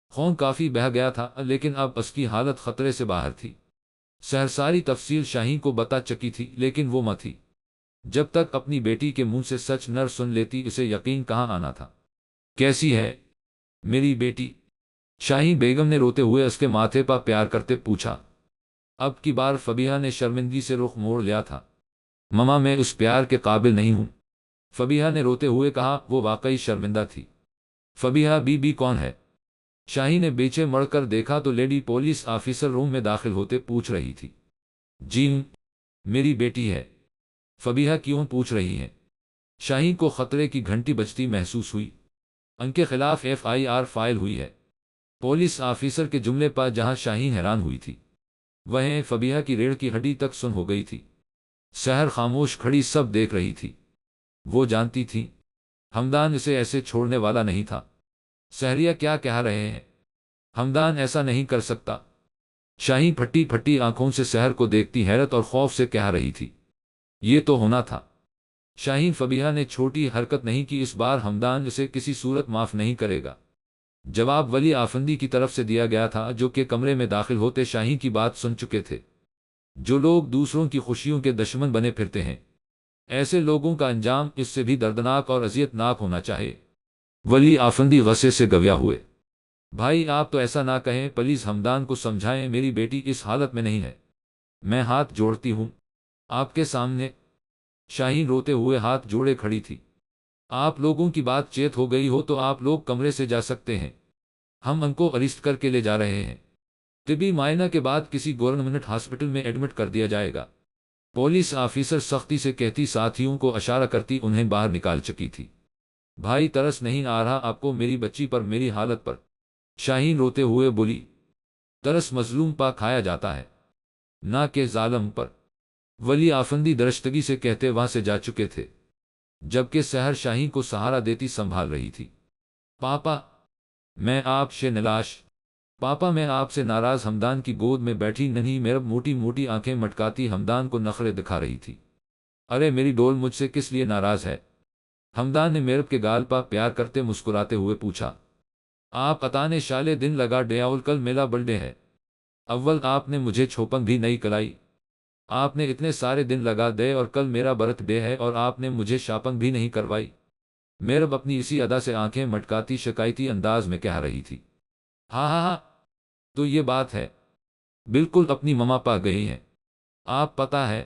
خون کافی بہہ گیا تھا لیکن اب اس کی حالت خطرے سے باہر تھی۔ سحر ساری تفصیل شاہین کو بتا چکی تھی لیکن وہ مت تھی۔ جب تک اپنی بیٹی کے منہ سے سچ نہ سن لیتی اسے یقین کہاں آنا تھا۔ کیسی ہے میری بیٹی؟ شاہین بیگم نے روتے ہوئے اس کے ماتھے پر پیار کرتے پوچھا۔ اب کی بار فبیہہ نے شرمندگی سے رخ موڑ لیا تھا۔ مما، میں اس پیار کے قابل نہیں ہوں، فبیہہ نے روتے ہوئے کہا۔ وہ واقعی شرمندہ تھی۔ فبیہہ بی بی کون ہے؟ شاہین نے پیچھے مڑ کر دیکھا تو لیڈی پولیس آفیسر روم میں داخل ہوتے پوچھ رہی تھی۔ جی میری بیٹی ہے۔ فبیہہ کیوں پوچھ رہی ہیں؟ شاہین کو خطرے کی گھنٹی بجتی محسوس ہوئی۔ ان کے خلاف FIR فائل ہوئی ہے۔ پولیس آفیسر کے جملے پر جہاں شاہین حیران ہوئی تھی، وہیں فبیہہ کی ریڑھ کی ہڈی تک سن ہو گئی تھی۔ سحر خاموش کھڑی سب دیکھ رہی تھی۔ وہ جانتی تھی ہمدان اسے ایسے چھوڑنے والا نہیں تھا۔ سحریہ کیا کہہ رہے ہیں؟ ہمدان ایسا نہیں کر سکتا، شاہین پھٹی پھٹی آنکھوں سے سحر کو دیکھتی حیرت اور خوف سے کہہ رہی تھی۔ یہ تو ہونا تھا۔ شاہین، فبیہہ نے چھوٹی حرکت نہیں کی، اس بار ہمدان اسے کسی صورت معاف نہیں کرے گا۔ جواب ولی آفندی کی طرف سے دیا گیا تھا جو کہ کمرے میں داخل ہوتے شاہین کی بات سن چکے تھے۔ جو لوگ دوسروں کی خوشیوں کے دشمن بنے پھرتے ہیں، ایسے لوگوں کا انجام اس سے بھی دردناک اور اذیت ناک ہونا چاہیے۔ ولی آفندی غصے سے گویا ہوئے۔ بھائی آپ تو ایسا نہ کہیں، پلیز ہمدان کو سمجھائیں، میری بیٹی اس حالت میں نہیں ہے۔ میں ہاتھ جوڑتی ہوں آپ کے سامنے۔ شاہین روتے ہوئے ہاتھ جوڑے کھڑی تھی۔ آپ لوگوں کی بات چیت ہو گئی ہو تو آپ لوگ کمرے سے جا سکتے ہیں، ہم ان کو اریسٹ کر کے لے جا رہے ہیں۔ طبی معائنہ کے بعد کسی گورنمنٹ ہاسپٹل میں ایڈمٹ کر دیا جائے گا۔ پولیس آفیسر سختی سے کہتی ساتھیوں کو اشارہ کرتی انہیں باہر نکال چکی تھی۔ بھائی ترس نہیں آ رہا آپ کو میری بچی پر، میری حالت پر؟ شاہین روتے ہوئے بولی۔ ترس مظلوم پا کھایا جاتا ہے، نہ کہ ظالم پر، ولی آفندی درشتگی سے کہتے وہاں سے جا چکے تھے، جبکہ سحر شاہین کو سہارا دیتی سنبھال رہی تھی۔ پاپا میں آپ سے نلاش، پاپا میں آپ سے ناراض۔ ہمدان کی گود میں بیٹھی نہیں میرب موٹی موٹی آنکھیں مٹکاتی ہمدان کو نخرے دکھا رہی تھی۔ ارے میری ڈول مجھ سے کس لیے ناراض ہے؟ ہمدان نے میرب کے گال پر پیار کرتے مسکراتے ہوئے پوچھا۔ آپ اتانے شالے دن لگا ڈیاول، کل میرا برتھڈے ہے، اول آپ نے مجھے چھوپن بھی نہیں کلائی۔ آپ نے اتنے سارے دن لگا دے اور کل میرا برتھ ڈے ہے اور آپ نے مجھے شاپنگ بھی نہیں کروائی۔ میرب اپنی اسی ادا سے آنکھیں مٹکاتی شکایتی انداز میں کہہ رہی تھی۔ ہاں ہاں ہاں، تو یہ بات ہے، بالکل اپنی مما پا گئی ہیں۔ آپ پتہ ہے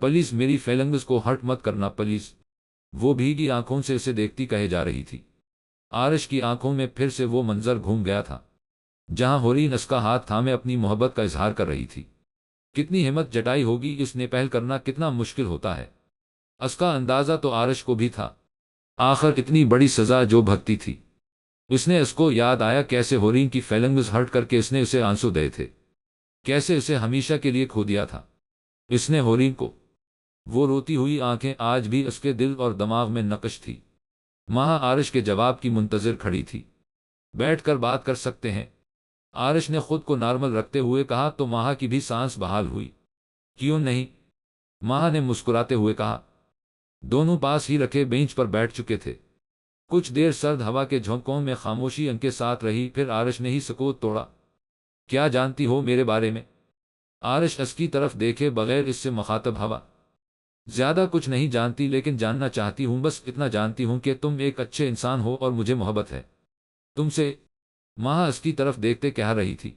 پلیز میری فیلنگز کو ہرٹ مت کرنا پلیز، وہ بھیگی آنکھوں سے اسے دیکھتی کہے جا رہی تھی۔ آرش کی آنکھوں میں پھر سے وہ منظر گھوم گیا تھا جہاں ہورین اس کا ہاتھ تھامے اپنی محبت کا اظہار کر رہی تھی۔ کتنی ہمت جٹائی ہوگی، اس نے پہل کرنا کتنا مشکل ہوتا ہے۔ اس کا اندازہ تو آرش کو بھی تھا، آخر اتنی بڑی سزا جو بھگتی تھی۔ اس نے اس کو یاد آیا کیسے ہورین کی فیلنگز ہرٹ کر کے اس نے اسے آنسو دے تھے، کیسے اسے ہمیشہ کے لیے کھو دیا تھا اس نے ہورین کو۔ وہ روتی ہوئی آنکھیں آج بھی اس کے دل اور دماغ میں نقش تھی۔ ماہا آرش کے جواب کی منتظر کھڑی تھی۔ بیٹھ کر بات کر سکتے ہیں، آرش نے خود کو نارمل رکھتے ہوئے کہا تو ماہا کی بھی سانس بحال ہوئی۔ کیوں نہیں؟ ماہا نے مسکراتے ہوئے کہا۔ دونوں پاس ہی رکھے بینچ پر بیٹھ چکے تھے۔ کچھ دیر سرد ہوا کے جھونکوں میں خاموشی ان کے ساتھ رہی، پھر آرش نے ہی سکوت توڑا۔ کیا جانتی ہو میرے بارے میں؟ آرش اس کی طرف دیکھے بغیر اس سے مخاطب ہوا۔ زیادہ کچھ نہیں جانتی، لیکن جاننا چاہتی ہوں، بس اتنا جانتی ہوں کہ تم ایک اچھے انسان ہو اور مجھے محبت ہے تم سے۔ ماہا اس کی طرف دیکھتے کہہ رہی تھی۔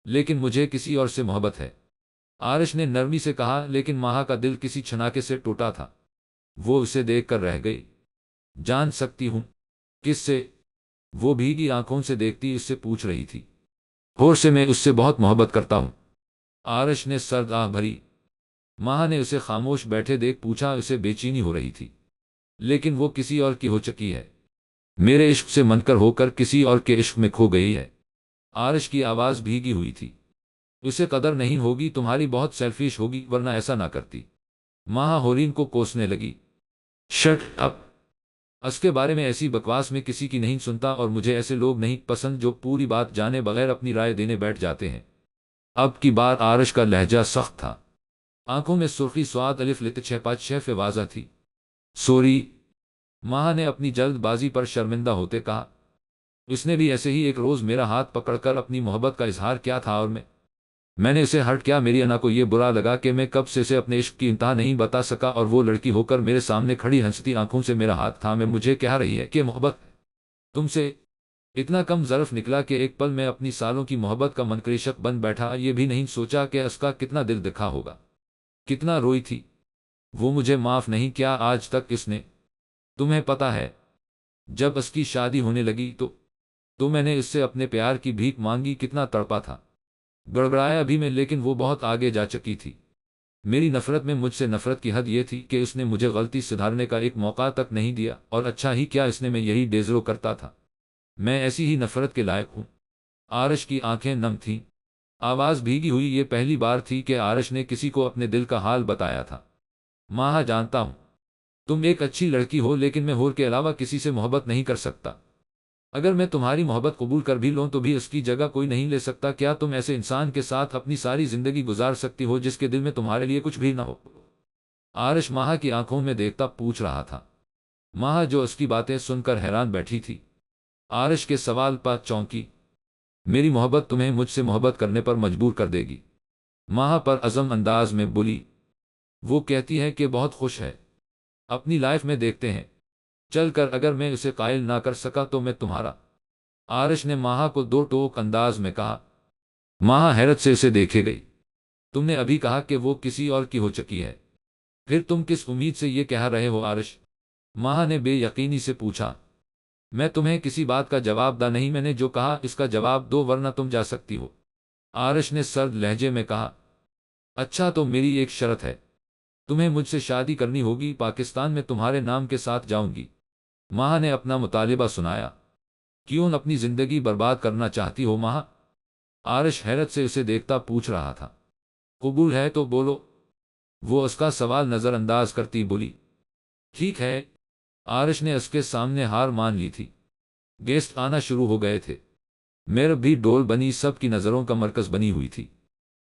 لیکن مجھے کسی اور سے محبت ہے، آرش نے نرمی سے کہا، لیکن ماہا کا دل کسی چھناکے سے ٹوٹا تھا۔ وہ اسے دیکھ کر رہ گئی۔ جان سکتی ہوں؟ کس سے؟ وہ بھیگی آنکھوں سے دیکھتی اس سے پوچھ رہی تھی۔ ہور سے، میں اس سے بہت محبت کرتا ہوں، آرش نے سرد آہ بھری۔ ماہا نے اسے خاموش بیٹھے دیکھ پوچھا، اسے بے چینی ہو رہی تھی۔ لیکن وہ کسی اور کی ہو چکی ہے، میرے عشق سے منکر ہو کر کسی اور کے عشق میں کھو گئی ہے۔ آرش کی آواز بھیگی ہوئی تھی۔ اسے قدر نہیں ہوگی، تمہاری بہت سیلفش ہوگی، ورنہ ایسا نہ کرتی۔ ماہا ہورین کو کوسنے لگی۔ شٹ اپ، اس کے بارے میں ایسی بکواس میں کسی کی نہیں سنتا، اور مجھے ایسے لوگ نہیں پسند جو پوری بات جانے بغیر اپنی رائے دینے بیٹھ جاتے ہیں۔ اب کی بار آرش کا لہجہ سخت تھا، آنکھوں میں سرخی سواد الف لت چھ پانچ چھ واضح تھی۔ سوری، ماہا نے اپنی جلد بازی پر شرمندہ ہوتے کہا۔ اس نے بھی ایسے ہی ایک روز میرا ہاتھ پکڑ کر اپنی محبت کا اظہار کیا تھا، اور میں نے اسے ہرٹ کیا۔ میری انا کو یہ برا لگا کہ میں کب سے اسے اپنے عشق کی انتہا نہیں بتا سکا، اور وہ لڑکی ہو کر میرے سامنے کھڑی ہنستی آنکھوں سے میرا ہاتھ تھامے مجھے کہہ رہی ہے کہ محبت تم سے۔ اتنا کم ظرف نکلا کہ ایک پل میں اپنی سالوں کی محبت کا منکرشک بن بیٹھا۔ یہ بھی نہیں سوچا کہ اس کا کتنا دل دکھا ہوگا، کتنا روئی تھی وہ، مجھے معاف نہیں کیا آج تک اس نے۔ تمہیں پتا ہے، جب اس کی شادی ہونے لگی تو میں نے اس سے اپنے پیار کی بھیک مانگی، کتنا تڑپا تھا، گڑگڑایا بھی میں، لیکن وہ بہت آگے جا چکی تھی۔ میری نفرت میں مجھ سے نفرت کی حد یہ تھی کہ اس نے مجھے غلطی سدھارنے کا ایک موقع تک نہیں دیا، اور اچھا ہی کیا اس نے، میں یہی ڈیزرو کرتا تھا۔ میں ایسی ہی نفرت کے لائق ہوں۔ آرش کی آنکھیں نم تھیں، آواز بھیگی ہوئی۔ یہ پہلی بار تھی کہ آرش نے کسی کو اپنے دل کا حال بتایا تھا۔ ماہا، جانتا ہوں تم ایک اچھی لڑکی ہو، لیکن میں ہور کے علاوہ کسی سے محبت نہیں کر سکتا۔ اگر میں تمہاری محبت قبول کر بھی لوں تو بھی اس کی جگہ کوئی نہیں لے سکتا۔ کیا تم ایسے انسان کے ساتھ اپنی ساری زندگی گزار سکتی ہو جس کے دل میں تمہارے لیے کچھ بھی نہ ہو؟ آرش ماہا کی آنکھوں میں دیکھتا پوچھ رہا تھا۔ ماہا، جو اس کی باتیں سن کر حیران بیٹھی تھی، آرش کے سوال پر چونکی۔ میری محبت تمہیں مجھ سے محبت کرنے پر مجبور کر دے گی، ماہا پر عزم انداز میں بولی۔ وہ کہتی ہے کہ بہت خوش ہے، اپنی لائف میں دیکھتے ہیں چل کر، اگر میں اسے قائل نہ کر سکا تو میں تمہارا۔ آرش نے ماہا کو دو ٹوک انداز میں کہا۔ ماہا حیرت سے اسے دیکھے گئی۔ تم نے ابھی کہا کہ وہ کسی اور کی ہو چکی ہے، پھر تم کس امید سے یہ کہہ رہے ہو آرش؟ ماہا نے بے یقینی سے پوچھا۔ میں تمہیں کسی بات کا جواب دا نہیں، میں نے جو کہا اس کا جواب دو ورنہ تم جا سکتی ہو، آرش نے سرد لہجے میں کہا۔ اچھا، تو میری ایک شرط ہے، تمہیں مجھ سے شادی کرنی ہوگی، پاکستان میں تمہارے نام کے ساتھ جاؤں گی۔ ماہا نے اپنا مطالبہ سنایا۔ کیوں اپنی زندگی برباد کرنا چاہتی ہو ماہا؟ آرش حیرت سے اسے دیکھتا پوچھ رہا تھا۔ قبول ہے تو بولو، وہ اس کا سوال نظر انداز کرتی بولی۔ ٹھیک ہے، آرش نے اس کے سامنے ہار مان لی تھی۔ گیسٹ آنا شروع ہو گئے تھے۔ میرب بھی ڈول بنی سب کی نظروں کا مرکز بنی ہوئی تھی۔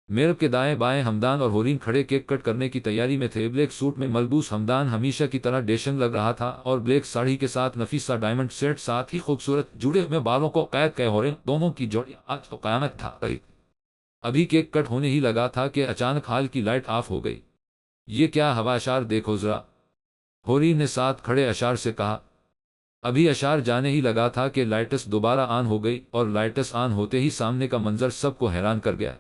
میرب کے دائیں بائیں حمدان اور ہورین کھڑے کیک کٹ کرنے کی تیاری میں تھے۔ بلیک سوٹ میں ملبوس حمدان ہمیشہ کی طرح ڈیشن لگ رہا تھا، اور بلیک ساڑی کے ساتھ نفیسہ ڈائمنڈ سیٹ، ساتھ ہی خوبصورت جڑے ہوئے بالوں کو قید کئے ہورین، دونوں کی جوڑی آج تو قیامت تھا گئی۔ ابھی کیک کٹ ہونے ہی لگا تھا کہ اچانک ہال کی لائٹ آف ہو گئی۔ یہ کیا ہوا اشار، دیکھو ذرا، ہورین نے ساتھ کھڑے اشار سے کہا۔ ابھی اشار جانے ہی لگا تھا کہ لائٹس دوبارہ آن ہو گئی، اور لائٹس آن ہوتے ہی سامنے کا منظر سب کو حیران کر گیا۔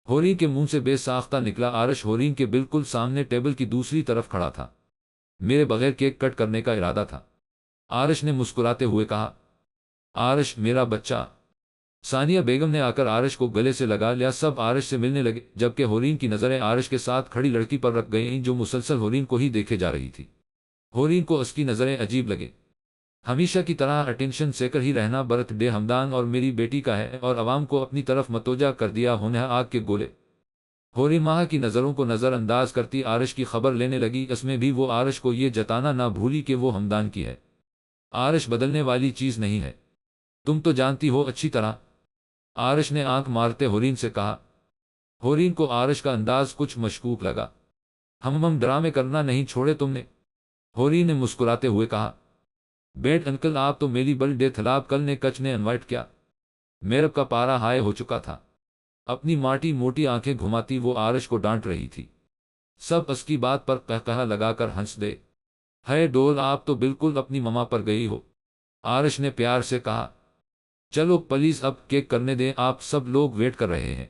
ہورین کے منہ سے بے ساختہ نکلا۔ آرش ہورین کے بالکل سامنے ٹیبل کی دوسری طرف کھڑا تھا۔ میرے بغیر کیک کٹ کرنے کا ارادہ تھا، آرش نے مسکراتے ہوئے کہا۔ آرش میرا بچہ۔ ثانیہ بیگم نے آ کر آرش کو گلے سے لگا لیا۔ سب آرش سے ملنے لگے، جبکہ ہورین کی نظریں آرش کے ساتھ کھڑی لڑکی پر رک گئیں جو مسلسل ہورین کو ہی دیکھے جا رہی تھی۔ ہورین کو اس کی نظریں عجیب لگے۔ ہمیشہ کی طرح اٹینشن سیکر ہی رہنا۔ برتھ ڈے ہمدان اور میری بیٹی کا ہے اور عوام کو اپنی طرف متوجہ کر دیا ہونہا آگ کے گولے۔ ہورین ماہ کی نظروں کو نظر انداز کرتی آرش کی خبر لینے لگی۔ اس میں بھی وہ آرش کو یہ جتانا نہ بھولی کہ وہ ہمدان کی ہے۔ آرش بدلنے والی چیز نہیں ہے، تم تو جانتی ہو اچھی طرح، آرش نے آنکھ مارتے ہورین سے کہا۔ ہورین کو آرش کا انداز کچھ مشکوک لگا۔ ہم ڈرامے کرنا نہیں چھوڑے تم نے؟ ہورین نے مسکراتے ہوئے کہا۔ بیٹ انکل آپ تو میری برتھ ڈے تھلاب کل نے کچ نے انوائٹ کیا۔ میرب کا پارا ہائے ہو چکا تھا۔ اپنی ماٹی موٹی آنکھیں گھماتی وہ آرش کو ڈانٹ رہی تھی۔ سب اس کی بات پر قہقہہ لگا کر ہنس دے۔ ہے ڈول آپ تو بالکل اپنی مما پر گئی ہو، آرش نے پیار سے کہا۔ چلو پلیز اب کیک کرنے دیں، آپ سب لوگ ویٹ کر رہے ہیں،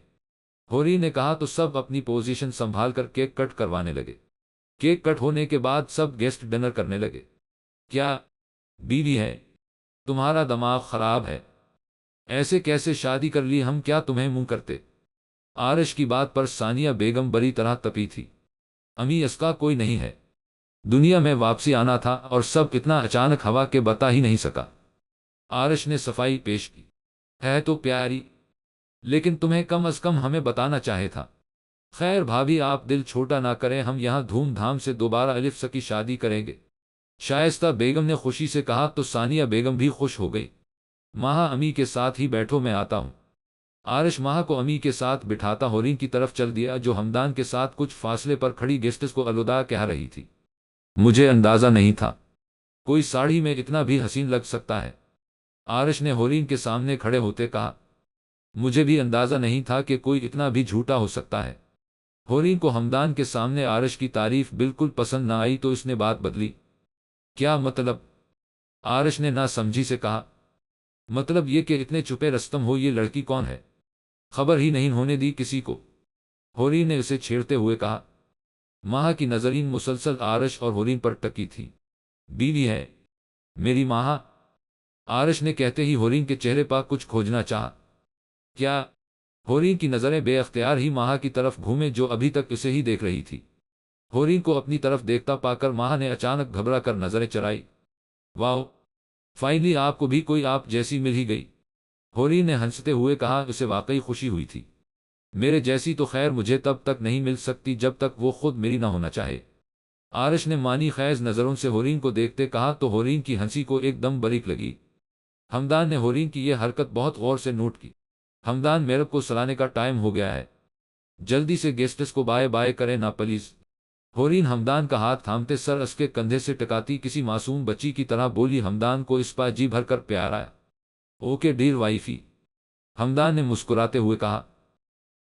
ہورین نے کہا تو سب اپنی پوزیشن سنبھال کر کیک کٹ کروانے لگے۔ کیک کٹ ہونے کے بعد سب گیسٹ ڈنر کرنے لگے۔ کیا بیوی ہے؟ تمہارا دماغ خراب ہے؟ ایسے کیسے شادی کر لی؟ ہم کیا تمہیں منہ کرتے؟ آرش کی بات پر ثانیہ بیگم بری طرح تپی تھی۔ امی اس کا کوئی نہیں ہے، دنیا میں واپسی آنا تھا اور سب اتنا اچانک ہوا کے بتا ہی نہیں سکا۔ آرش نے صفائی پیش کی۔ ہے تو پیاری، لیکن تمہیں کم از کم ہمیں بتانا چاہے تھا۔ خیر بھابھی آپ دل چھوٹا نہ کریں، ہم یہاں دھوم دھام سے دوبارہ الف سکی شادی کریں گے، شائستہ بیگم نے خوشی سے کہا تو ثانیہ بیگم بھی خوش ہو گئی۔ ماہ امی کے ساتھ ہی بیٹھو میں آتا ہوں۔ آرش ماہ کو امی کے ساتھ بٹھاتا ہورین کی طرف چل دیا جو ہمدان کے ساتھ کچھ فاصلے پر کھڑی گیسٹس کو الوداع کہہ رہی تھی۔ مجھے اندازہ نہیں تھا کوئی ساڑی میں اتنا بھی حسین لگ سکتا ہے، آرش نے ہورین کے سامنے کھڑے ہوتے کہا۔ مجھے بھی اندازہ نہیں تھا کہ کوئی اتنا بھی جھوٹا ہو سکتا ہے۔ ہورین کو ہمدان کے سامنے آرش کی تعریف بالکل پسند نہ آئی تو اس نے بات بدلی۔ کیا مطلب؟ آرش نے نہ سمجھی سے کہا۔ مطلب یہ کہ اتنے چھپے رستم ہو، یہ لڑکی کون ہے؟ خبر ہی نہیں ہونے دی کسی کو، ہورین نے اسے چھیڑتے ہوئے کہا۔ ماہ کی نظریں مسلسل آرش اور ہورین پر ٹکی تھی۔ بیوی ہے میری ماہ، آرش نے کہتے ہی ہورین کے چہرے پر کچھ کھوجنا چاہا۔ کیا؟ ہورین کی نظریں بے اختیار ہی ماہ کی طرف گھومے جو ابھی تک اسے ہی دیکھ رہی تھی۔ ہورین کو اپنی طرف دیکھتا پا کر ماہ نے اچانک گھبرا کر نظریں چرائی۔ واو، فائنلی آپ کو بھی کوئی آپ جیسی مل ہی گئی، ہورین نے ہنستے ہوئے کہا۔ اسے واقعی خوشی ہوئی تھی۔ میرے جیسی تو خیر مجھے تب تک نہیں مل سکتی جب تک وہ خود میری نہ ہونا چاہے، آرش نے مانی خیز نظروں سے ہورین کو دیکھتے کہا تو ہورین کی ہنسی کو ایک دم بریک لگی۔ ہمدان نے ہورین کی یہ حرکت بہت غور سے نوٹ کی۔ ہمدان میرب کو سلانے کا ٹائم ہو گیا ہے، جلدی سے گیسٹس کو بائے بائے کرے نا پلیز۔ ہورین ہمدان کا ہاتھ تھامتے سر اس کے کندھے سے ٹکاتی کسی معصوم بچی کی طرح بولی۔ ہمدان کو اس پا جی بھر کر پیار آیا۔ اوکے ڈیئر وائفی، ہمدان نے مسکراتے ہوئے کہا،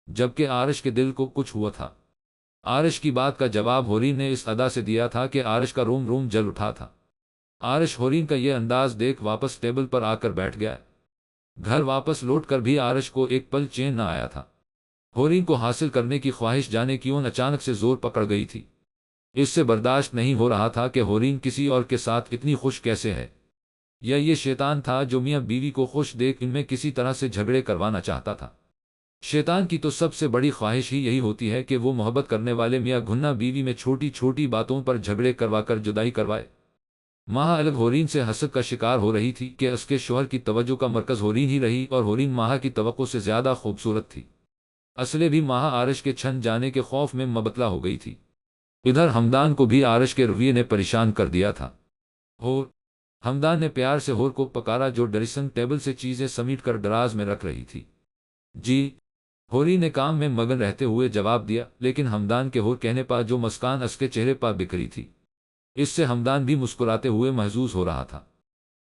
جبکہ آرش کے دل کو کچھ ہوا تھا۔ آرش کی بات کا جواب ہورین نے اس ادا سے دیا تھا کہ آرش کا روم روم جل اٹھا تھا۔ آرش ہورین کا یہ انداز دیکھ واپس ٹیبل پر آ کر بیٹھ گیا۔ گھر واپس لوٹ کر بھی آرش کو ایک پل چین نہ آیا تھا۔ ہورین کو حاصل کرنے کی خواہش جانے کیوں اچانک سے زور پکڑ گئی تھی۔ اس سے برداشت نہیں ہو رہا تھا کہ ہورین کسی اور کے ساتھ اتنی خوش کیسے ہے، یا یہ شیطان تھا جو میاں بیوی کو خوش دیکھ ان میں کسی طرح سے جھگڑے کروانا چاہتا تھا۔ شیطان کی تو سب سے بڑی خواہش ہی یہی ہوتی ہے کہ وہ محبت کرنے والے میاں گھنا بیوی میں چھوٹی چھوٹی باتوں پر جھگڑے کروا کر جدائی کروائے۔ ماہ الگ ہورین سے حسد کا شکار ہو رہی تھی کہ اس کے شوہر کی توجہ کا مرکز ہورین ہی رہی اور ہورین ماہ کی توقع سے زیادہ خوبصورت تھی۔ اصلے بھی ماہ آرش کے چھن جانے کے خوف میں مبتلا ہو گئی تھی۔ ادھر ہمدان کو بھی آرش کے رویے نے پریشان کر دیا تھا۔ ہور، ہمدان نے پیار سے ہور کو پکارا جو ڈریسنگ ٹیبل سے چیزیں سمیٹ کر دراز میں رکھ رہی تھی۔ جی، ہورین نے کام میں مگن رہتے ہوئے جواب دیا، لیکن ہمدان کے ہور کہنے پر جو مسکان اس کے چہرے پر بکھری تھی اس سے ہمدان بھی مسکراتے ہوئے محظوظ ہو رہا تھا۔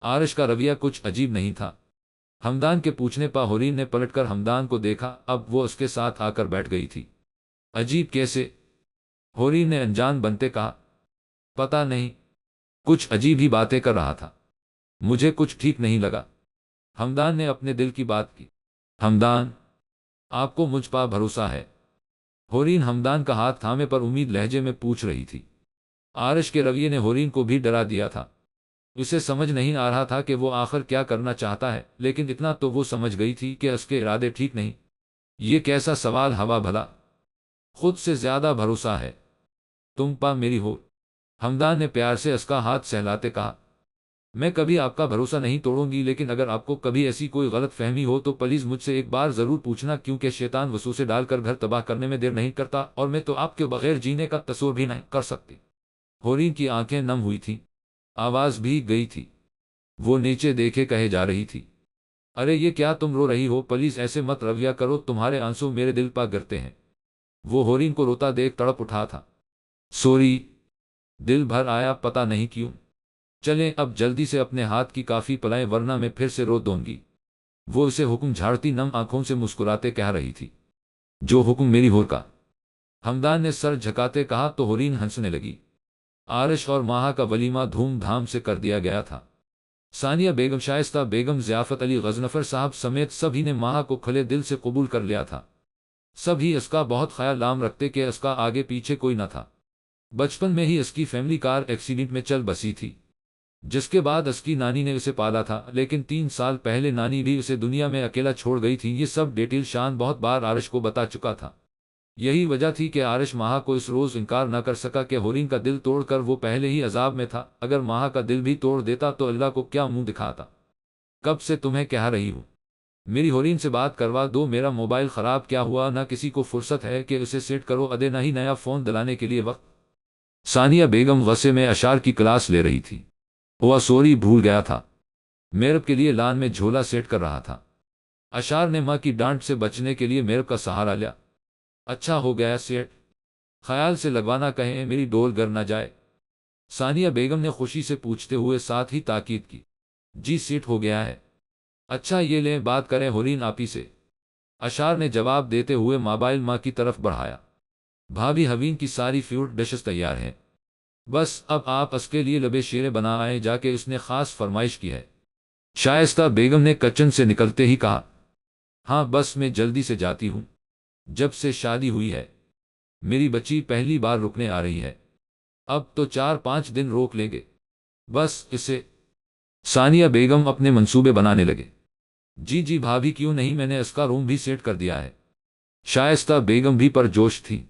آرش کا رویہ کچھ عجیب نہیں تھا۔ ہمدان کے پوچھنے پر ہورین نے پلٹ کر ہمدان کو دیکھا، اب وہ اس کے ساتھ آ کر بیٹھ گئی تھی۔ عجیب کیسے؟ ہورین نے انجان بنتے کہا۔ پتہ نہیں، کچھ عجیب ہی باتیں کر رہا تھا، مجھے کچھ ٹھیک نہیں لگا۔ ہمدان نے اپنے دل کی بات کی۔ ہمدان، آپ کو مجھ پر بھروسہ ہے؟ ہورین ہمدان کا ہاتھ تھامے پر امید لہجے میں پوچھ رہی تھی۔ عارش کے رویے نے ہورین کو بھی ڈرا دیا تھا۔ اسے سمجھ نہیں آ رہا تھا کہ وہ آخر کیا کرنا چاہتا ہے، لیکن اتنا تو وہ سمجھ گئی تھی کہ اس کے ارادے ٹھیک نہیں۔ یہ کیسا سوال ہوا بھلا؟ خود سے زیادہ بھروسہ ہے تم پا میری ہو؟ ہمدان نے پیار سے اس کا ہاتھ سہلاتے کہا۔ میں کبھی آپ کا بھروسہ نہیں توڑوں گی، لیکن اگر آپ کو کبھی ایسی کوئی غلط فہمی ہو تو پلیز مجھ سے ایک بار ضرور پوچھنا، کیونکہ شیطان وسوسے ڈال کر گھر تباہ کرنے میں دیر نہیں کرتا، اور میں تو آپ کے بغیر جینے کا تصور بھی نہیں کر سکتی۔ ہورین کی آنکھیں نم ہوئی تھیں، آواز بھی گئی تھی۔ وہ نیچے دیکھے کہے جا رہی تھی، ارے یہ کیا تم رو رہی ہو؟ پلیز ایسے مت رویہ کرو، تمہارے آنسو میرے دل پا گرتے ہیں۔ وہ ہورین کو روتا دیکھ تڑپ اٹھا تھا۔ سوری، دل بھر آیا پتہ نہیں کیوں۔ چلیں اب جلدی سے اپنے ہاتھ کی کافی پلائیں، ورنہ میں پھر سے رو دوں گی۔ وہ اسے حکم جھاڑتی نم آنکھوں سے مسکراتے کہہ رہی تھی، جو حکم میری ہور کا۔ ہمدان نے سر جھکاتے کہا تو ہورین ہنسنے لگی۔ عارش اور ماہا کا ولیمہ دھوم دھام سے کر دیا گیا تھا۔ ثانیہ بیگم، شائستہ بیگم، ضیافت علی غضنفر صاحب سمیت سبھی نے ماہا کو کھلے دل سے قبول کر لیا تھا۔ سبھی اس کا بہت خیال عام رکھتے کہ اس کا آگے پیچھے کوئی نہ تھا۔ بچپن میں ہی اس کی فیملی کار ایکسیڈنٹ میں چل بسی تھی، جس کے بعد اس کی نانی نے اسے پالا تھا، لیکن 3 سال پہلے نانی بھی اسے دنیا میں اکیلا چھوڑ گئی تھی۔ یہ سب ڈیٹیل شان بہت بار عارش کو بتا چکا تھا۔ یہی وجہ تھی کہ عارش ماہا کو اس روز انکار نہ کر سکا کہ ہورین کا دل توڑ کر وہ پہلے ہی عذاب میں تھا۔ اگر ماہا کا دل بھی توڑ دیتا تو اللہ کو کیا منہ دکھاتا؟ کب سے تمہیں کہہ رہی ہوں میری ہورین سے بات کروا دو، میرا موبائل خراب کیا ہوا؟ نہ کسی کو فرصت ہے کہ اسے سیٹ کرو، ادے نہ ہی نیا فون دلانے کے لیے وقت۔ ثانیہ بیگم غصے میں اشعار کی کلاس لے رہی تھی۔ وہ سوری بھول گیا تھا، میرب کے لیے لان میں جھولا سیٹ کر رہا تھا۔ اشعار نے ماں کی ڈانٹ سے بچنے کے لیے میرب کا سہارا لیا۔ اچھا ہو گیا سیٹ، خیال سے لگوانا، کہیں میری ڈول گر نہ جائے۔ ثانیہ بیگم نے خوشی سے پوچھتے ہوئے ساتھ ہی تاکید کی، جی سیٹ ہو گیا ہے۔ اچھا یہ لیں بات کریں ہورین آپی سے، اشعار نے جواب دیتے ہوئے موبائل ماں کی طرف بڑھایا۔ بھابھی حوین کی ساری فوڈ ڈشز تیار ہیں، بس اب آپ اس کے لیے لبے شیرے بنا آئیں، جا کے اس نے خاص فرمائش کی ہے۔ شائستہ بیگم نے کچن سے نکلتے ہی کہا، ہاں بس میں جلدی سے جاتی ہوں۔ جب سے شادی ہوئی ہے میری بچی پہلی بار رکنے آ رہی ہے، اب تو 4-5 دن روک لیں گے بس اسے۔ ثانیہ بیگم اپنے منصوبے بنانے لگے۔ جی جی بھابھی کیوں نہیں، میں نے اس کا روم بھی سیٹ کر دیا ہے۔ شائستہ بیگم بھی پر جوش تھی۔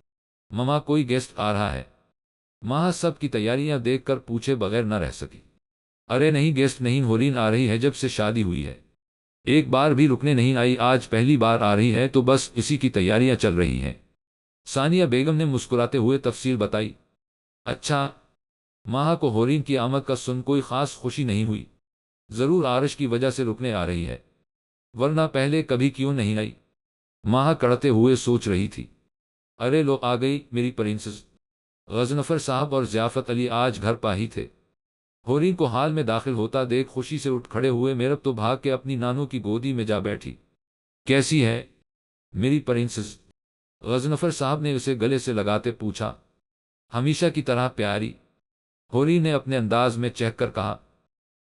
مما کوئی گیسٹ آ رہا ہے؟ ماں سب کی تیاریاں دیکھ کر پوچھے بغیر نہ رہ سکی۔ ارے نہیں گیسٹ نہیں، ہورین آ رہی ہے جب سے شادی ہوئی ہے، ایک بار بھی رکنے نہیں آئی، آج پہلی بار آ رہی ہے تو بس اسی کی تیاریاں چل رہی ہیں۔ ثانیہ بیگم نے مسکراتے ہوئے تفصیل بتائی۔ اچھا، ماہا کو ہورین کی آمد کا سن کوئی خاص خوشی نہیں ہوئی، ضرور عارش کی وجہ سے رکنے آ رہی ہے، ورنہ پہلے کبھی کیوں نہیں آئی؟ ماہا کڑتے ہوئے سوچ رہی تھی۔ ارے لو آ گئی میری پرنسس۔ غضنفر صاحب اور ضیافت علی آج گھر پا ہی تھے۔ ہورین کو حال میں داخل ہوتا دیکھ خوشی سے اٹھ کھڑے ہوئے میرب تو بھاگ کے اپنی نانو کی گودی میں جا بیٹھی۔ کیسی ہے میری پرنسس؟ غضنفر صاحب نے اسے گلے سے لگاتے پوچھا۔ ہمیشہ کی طرح پیاری، ہورین نے اپنے انداز میں چہک کر کہا۔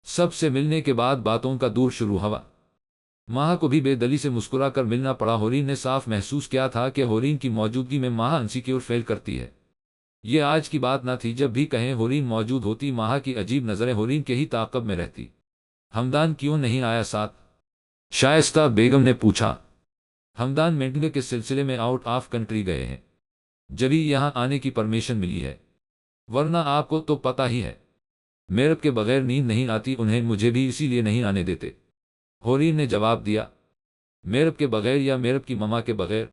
سب سے ملنے کے بعد باتوں کا دور شروع ہوا۔ ماہا کو بھی بے دلی سے مسکرا کر ملنا پڑا۔ ہورین نے صاف محسوس کیا تھا کہ ہورین کی موجودگی میں ماہا انسیکیور فیل کرتی ہے۔ یہ آج کی بات نہ تھی، جب بھی کہیں ہورین موجود ہوتی ماہا کی عجیب نظریں ہورین کے ہی تعاقب میں رہتی۔ ہمدان کیوں نہیں آیا ساتھ؟ شائستہ بیگم نے پوچھا۔ ہمدان میٹنگ کے سلسلے میں آؤٹ آف کنٹری گئے ہیں، جبھی یہاں آنے کی پرمیشن ملی ہے، ورنہ آپ کو تو پتہ ہی ہے میرب کے بغیر نیند نہیں آتی انہیں، مجھے بھی اسی لیے نہیں آنے دیتے، ہورین نے جواب دیا۔ میرب کے بغیر یا میرب کی مما کے بغیر؟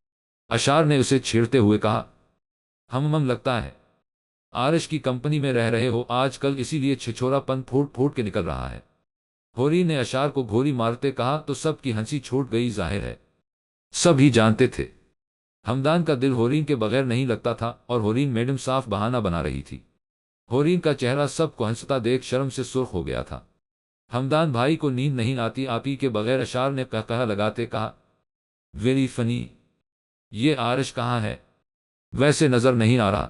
اشعار نے اسے چھیڑتے ہوئے کہا۔ ہم لگتا ہے عارش کی کمپنی میں رہ رہے ہو آج کل، اسی لیے چھچورا پن پھوٹ پھوٹ کے نکل رہا ہے، ہورین نے اشعار کو گھوری مارتے کہا تو سب کی ہنسی چھوٹ گئی۔ ظاہر ہے سب ہی جانتے تھے ہمدان کا دل ہورین کے بغیر نہیں لگتا تھا، اور ہورین میڈم صاف بہانہ بنا رہی تھی۔ ہورین کا چہرہ سب کو ہنستا دیکھ شرم سے سرخ ہو گیا تھا۔ ہمدان بھائی کو نیند نہیں آتی آپ ہی کے بغیر؟ اشعار نے قہقہہ لگاتے کہا۔ ویری فنی، یہ عارش کہاں ہے؟ ویسے نظر نہیں آ رہا۔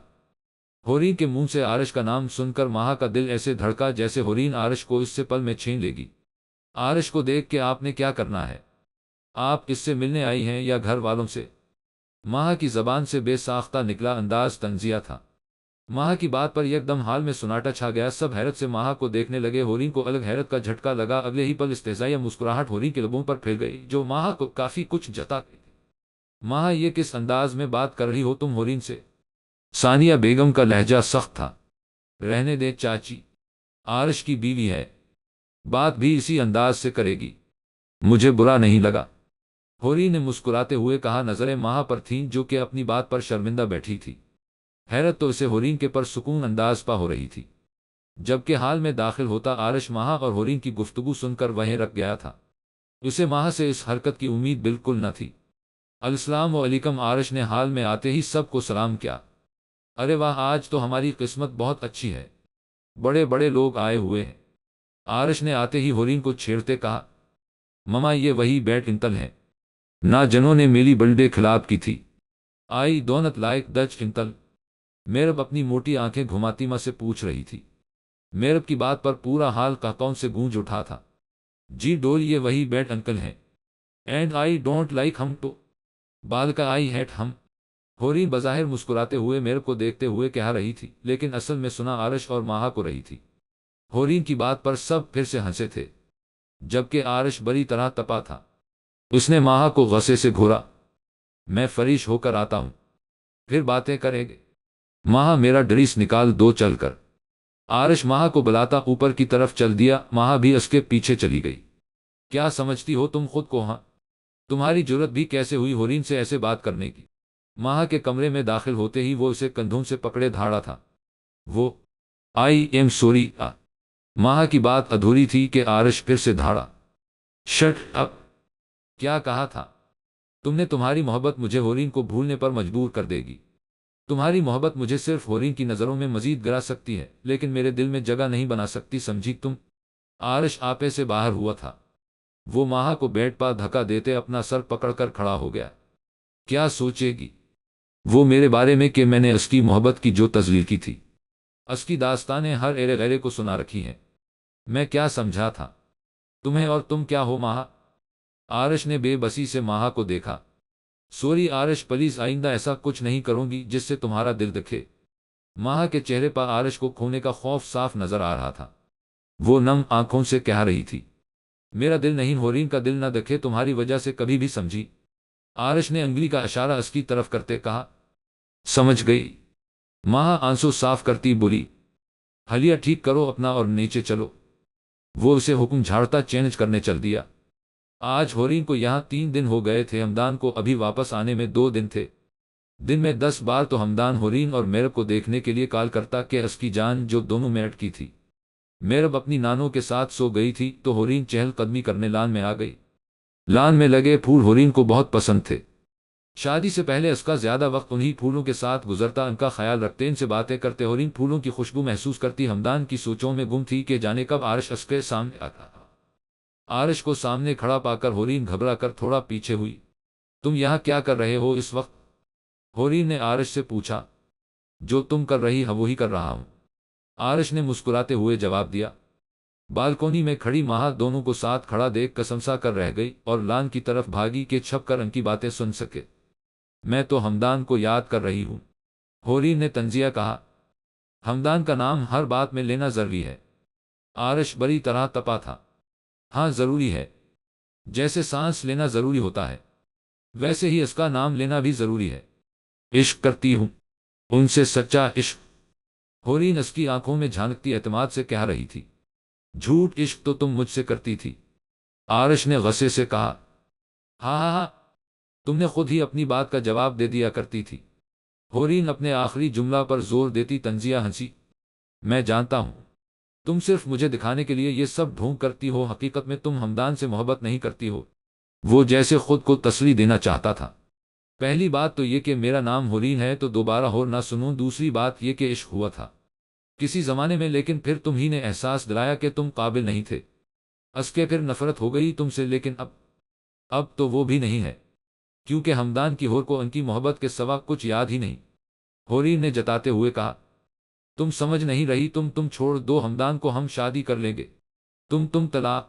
ہورین کے منہ سے عارش کا نام سن کر ماہا کا دل ایسے دھڑکا جیسے ہورین عارش کو اس سے پل میں چھین لے گی۔ عارش کو دیکھ کے آپ نے کیا کرنا ہے؟ آپ اس سے ملنے آئی ہیں یا گھر والوں سے؟ ماہا کی زبان سے بے ساختہ نکلا انداز تنزیہ تھا۔ ماہا کی بات پر یکدم حال میں سناٹا چھا گیا۔ سب حیرت سے ماہا کو دیکھنے لگے۔ ہورین کو الگ حیرت کا جھٹکا لگا۔ اگلے ہی پل استہزائیہ مسکراہٹ ہورین کے لبوں پر پھیل گئی جو ماہا کو کافی کچھ جتا گئی۔ ماہا، یہ کس انداز میں بات کر رہی ہو تم ہورین سے؟ ثانیہ بیگم کا لہجہ سخت تھا۔ رہنے دیں چاچی، عارش کی بیوی ہے، بات بھی اسی انداز سے کرے گی، مجھے برا نہیں لگا، ہورین نے مسکراتے ہوئے کہا۔ نظریں ماہا پر تھیں جو کہ اپنی بات پر شرمندہ بیٹھی تھی۔ حیرت تو اسے ہورین کے پرسکون انداز پا ہو رہی تھی، جبکہ حال میں داخل ہوتا عارش ماہا اور ہورین کی گفتگو سن کر وہیں رک گیا تھا۔ اسے ماہا سے اس حرکت کی امید بالکل نہ تھی۔ السلام علیکم، عارش نے حال میں آتے ہی سب کو سلام کیا۔ ارے واہ، آج تو ہماری قسمت بہت اچھی ہے، بڑے بڑے لوگ آئے ہوئے ہیں، عارش نے آتے ہی ہورین کو چھیڑتے کہا۔ مما، یہ وہی بیٹ انکل ہیں نا جنہوں نے میری برتھڈے خراب کی تھی؟ I don't like Dutch uncle, Meerab اپنی موٹی آنکھیں گھماتی ماں سے پوچھ رہی تھی۔ میرب کی بات پر پورا حال کہکاؤں سے گونج اٹھا تھا۔ جی ڈول، یہ وہی بیٹ انکل ہیں، اینڈ آئی ڈونٹ لائک ہم ٹو، بال کا آئی ہیٹ ہم، ہورین بظاہر مسکراتے ہوئے میرب کو دیکھتے ہوئے کہہ رہی تھی، لیکن اصل میں سنا عارش اور ماہا کو رہی تھی۔ ہورین کی بات پر سب پھر سے ہنسے تھے، جبکہ عارش بری طرح تپا تھا۔ اس نے ماہا کو غصے سے گھورا۔ میں فریش ہو کر آتا ہوں، پھر باتیں کریں گے۔ ماہا، میرا ڈریس نکال دو چل کر۔ عارش ماہا کو بلاتا اوپر کی طرف چل دیا۔ ماہا بھی اس کے پیچھے چلی گئی۔ کیا سمجھتی ہو تم خود کو؟ ہاں، تمہاری جرت بھی کیسے ہوئی ہورین سے ایسے بات کرنے کی؟ ماہا کے کمرے میں داخل ہوتے ہی وہ اسے کندھوں سے پکڑے دھاڑا تھا۔ وہ آئی ایم سوری۔ ماہا کی بات ادھوری تھی کہ عارش پھر سے دھاڑا۔ شٹ اپ، کیا کہا تھا تم نے؟ تمہاری محبت مجھے ہورین کو بھولنے پر مجبور کر دے گی۔ تمہاری محبت مجھے صرف ہورین کی نظروں میں مزید گرا سکتی ہے، لیکن میرے دل میں جگہ نہیں بنا سکتی، سمجھی تم؟ عارش آپے سے باہر ہوا تھا۔ وہ ماہا کو بیٹ پا دھکا دیتے اپنا سر پکڑ کر کھڑا ہو گیا۔ کیا سوچے گی وہ میرے بارے میں کہ میں نے اس کی محبت کی جو تزلیل کی تھی؟ اس کی داستانیں ہر ایرے غیرے کو سنا رکھی ہیں۔ میں کیا سمجھا تھا تمہیں، اور تم کیا ہو ماہا؟ عارش نے بے بسی سے ماہا کو دیکھا۔ سوری عارش، پلیز آئندہ ایسا کچھ نہیں کروں گی جس سے تمہارا دل دکھے۔ ماہا کے چہرے پر عارش کو کھونے کا خوف صاف نظر آ رہا تھا۔ وہ نم آنکھوں سے کہہ رہی تھی، میرا دل نہیں، ہورین کا دل نہ دکھے تمہاری وجہ سے کبھی بھی، سمجھی؟ عارش نے انگلی کا اشارہ اس کی طرف کرتے کہا۔ سمجھ گئی، ماہا آنسو صاف کرتی بولی۔ حلیہ ٹھیک کرو اپنا اور نیچے چلو۔ وہ اسے حکم جھاڑتا چینج کرنے چل دیا۔ آج ہورین کو یہاں 3 دن ہو گئے تھے، ہمدان کو ابھی واپس آنے میں 2 دن تھے۔ دن میں 10 بار تو ہمدان ہورین اور میرب کو دیکھنے کے لیے کال کرتا کہ اس کی جان جو دونوں میں اٹکی تھی۔ میرب اپنی نانوں کے ساتھ سو گئی تھی تو ہورین چہل قدمی کرنے لان میں آ گئی۔ لان میں لگے پھول ہورین کو بہت پسند تھے۔ شادی سے پہلے اس کا زیادہ وقت انہی پھولوں کے ساتھ گزرتا، ان کا خیال رکھتے، ان سے باتیں کرتے۔ ہورین پھولوں کی خوشبو محسوس کرتی ہمدان کی سوچوں میں گم تھی کہ جانے کب عارش اس کے سامنے آتا۔ عارش کو سامنے کھڑا پا کر ہورین گھبرا کر تھوڑا پیچھے ہوئی۔ تم یہاں کیا کر رہے ہو اس وقت؟ ہورین نے عارش سے پوچھا۔ جو تم کر رہی ہو وہی کر رہا ہوں، عارش نے مسکراتے ہوئے جواب دیا۔ بالکونی میں کھڑی ماہا دونوں کو ساتھ کھڑا دیکھ کسمسا کر رہ گئی اور لان کی طرف بھاگی کہ چھپ کر ان کی باتیں سن سکے۔ میں تو ہمدان کو یاد کر رہی ہوں، ہورین نے تنزیہ کہا۔ ہمدان کا نام ہر بات میں لینا ضروری ہے؟ عارش بری طرح تپا تھا۔ ہاں ضروری ہے، جیسے سانس لینا ضروری ہوتا ہے ویسے ہی اس کا نام لینا بھی ضروری ہے۔ عشق کرتی ہوں ان سے، سچا عشق، ہورین اس کی آنکھوں میں جھانکتی اعتماد سے کہہ رہی تھی۔ جھوٹ عشق تو تم مجھ سے کرتی تھی، عارش نے غصے سے کہا۔ ہاں ہاں ہاں، تم نے خود ہی اپنی بات کا جواب دے دیا کرتی تھی، ہورین اپنے آخری جملہ پر زور دیتی تنزیہ ہنسی۔ میں جانتا ہوں تم صرف مجھے دکھانے کے لیے یہ سب ڈھونگ کرتی ہو، حقیقت میں تم ہمدان سے محبت نہیں کرتی ہو۔ وہ جیسے خود کو تسلی دینا چاہتا تھا۔ پہلی بات تو یہ کہ میرا نام ہورین ہے تو دوبارہ ہور نہ سنوں، دوسری بات یہ کہ عشق ہوا تھا کسی زمانے میں، لیکن پھر تم ہی نے احساس دلایا کہ تم قابل نہیں تھے، اس کے پھر نفرت ہو گئی تم سے، لیکن اب تو وہ بھی نہیں ہے، کیونکہ ہمدان کی ہور کو ان کی محبت کے سوا کچھ یاد ہی نہیں، ہورین نے جتاتے ہوئے کہا۔ تم سمجھ نہیں رہی، تم چھوڑ دو ہمدان کو، ہم شادی کر لیں گے۔ تم طلاق؟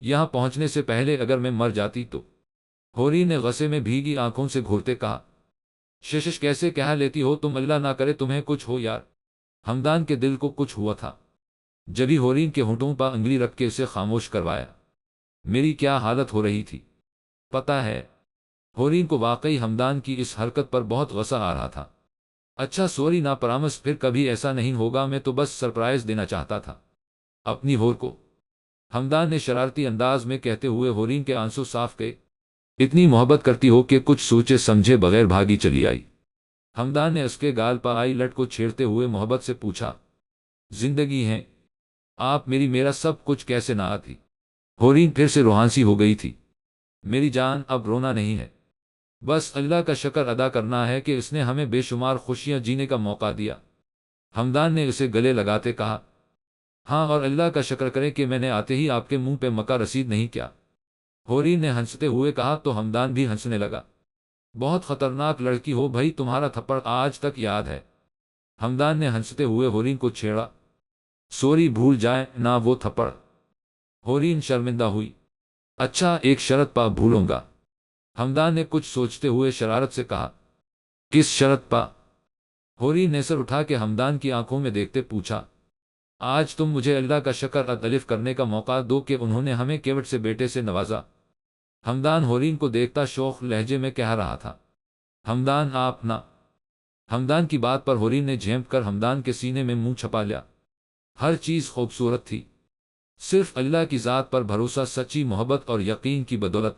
یہاں پہنچنے سے پہلے اگر میں مر جاتی تو؟ حورین نے غصے میں بھیگی آنکھوں سے گھورتے کہا۔ ششش کیسے کہہ لیتی ہو تم، اللہ نہ کرے تمہیں کچھ ہو یار۔ ہمدان کے دل کو کچھ ہوا تھا، جبھی حورین کے ہونٹوں پر انگلی رکھ کے اسے خاموش کروایا۔ میری کیا حالت ہو رہی تھی پتہ ہے؟ حورین کو واقعی ہمدان کی اس حرکت پر بہت غصہ آ رہا تھا۔ اچھا سوری نا پرامس، پھر کبھی ایسا نہیں ہوگا، میں تو بس سرپرائز دینا چاہتا تھا اپنی ہور کو، ہمدان نے شرارتی انداز میں کہتے ہوئے حورین کے آنسو صاف کیے۔ اتنی محبت کرتی ہو کہ کچھ سوچے سمجھے بغیر بھاگی چلی آئی؟ ہمدان نے اس کے گال پر آئی لٹ کو چھیڑتے ہوئے محبت سے پوچھا۔ زندگی ہے آپ میری، میرا سب کچھ کیسے نہ آتی؟ حورین پھر سے روحانسی ہو گئی تھی۔ میری جان اب رونا نہیں ہے، بس اللہ کا شکر ادا کرنا ہے کہ اس نے ہمیں بے شمار خوشیاں جینے کا موقع دیا۔ ہمدان نے اسے گلے لگاتے کہا۔ ہاں، اور اللہ کا شکر کریں کہ میں نے آتے ہی آپ کے منہ پہ مکہ رسید نہیں کیا، حورین نے ہنستے ہوئے کہا تو ہمدان بھی ہنسنے لگا۔ بہت خطرناک لڑکی ہو بھائی، تمہارا تھپڑ آج تک یاد ہے، ہمدان نے ہنستے ہوئے حورین کو چھیڑا۔ سوری بھول جائے نہ وہ تھپڑ، حورین شرمندہ ہوئی۔ اچھا ایک شرط پا بھولوں گا، ہمدان نے کچھ سوچتے ہوئے شرارت سے کہا۔ کس شرط پا؟ حورین نے سر اٹھا کے ہمدان کی آنکھوں میں دیکھتے پوچھا۔ آج تم مجھے اللہ کا شکر ادا کرنے کا موقع دو کہ انہوں نے ہمیں کیوٹ سے بیٹے سے نوازا، ہمدان حورین کو دیکھتا شوخ لہجے میں کہہ رہا تھا۔ ہمدان آپ نہ، ہمدان کی بات پر حورین نے جھینپ کر ہمدان کے سینے میں منہ چھپا لیا۔ ہر چیز خوبصورت تھی، صرف اللہ کی ذات پر بھروسہ، سچی محبت اور یقین کی بدولت۔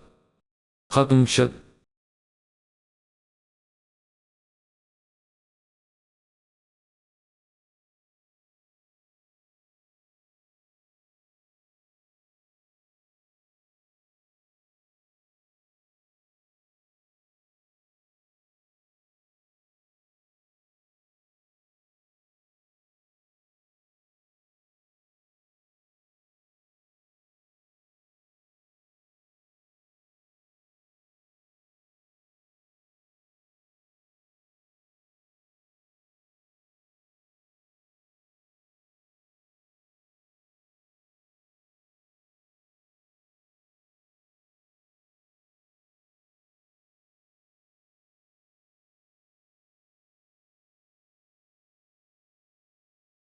ختم شد۔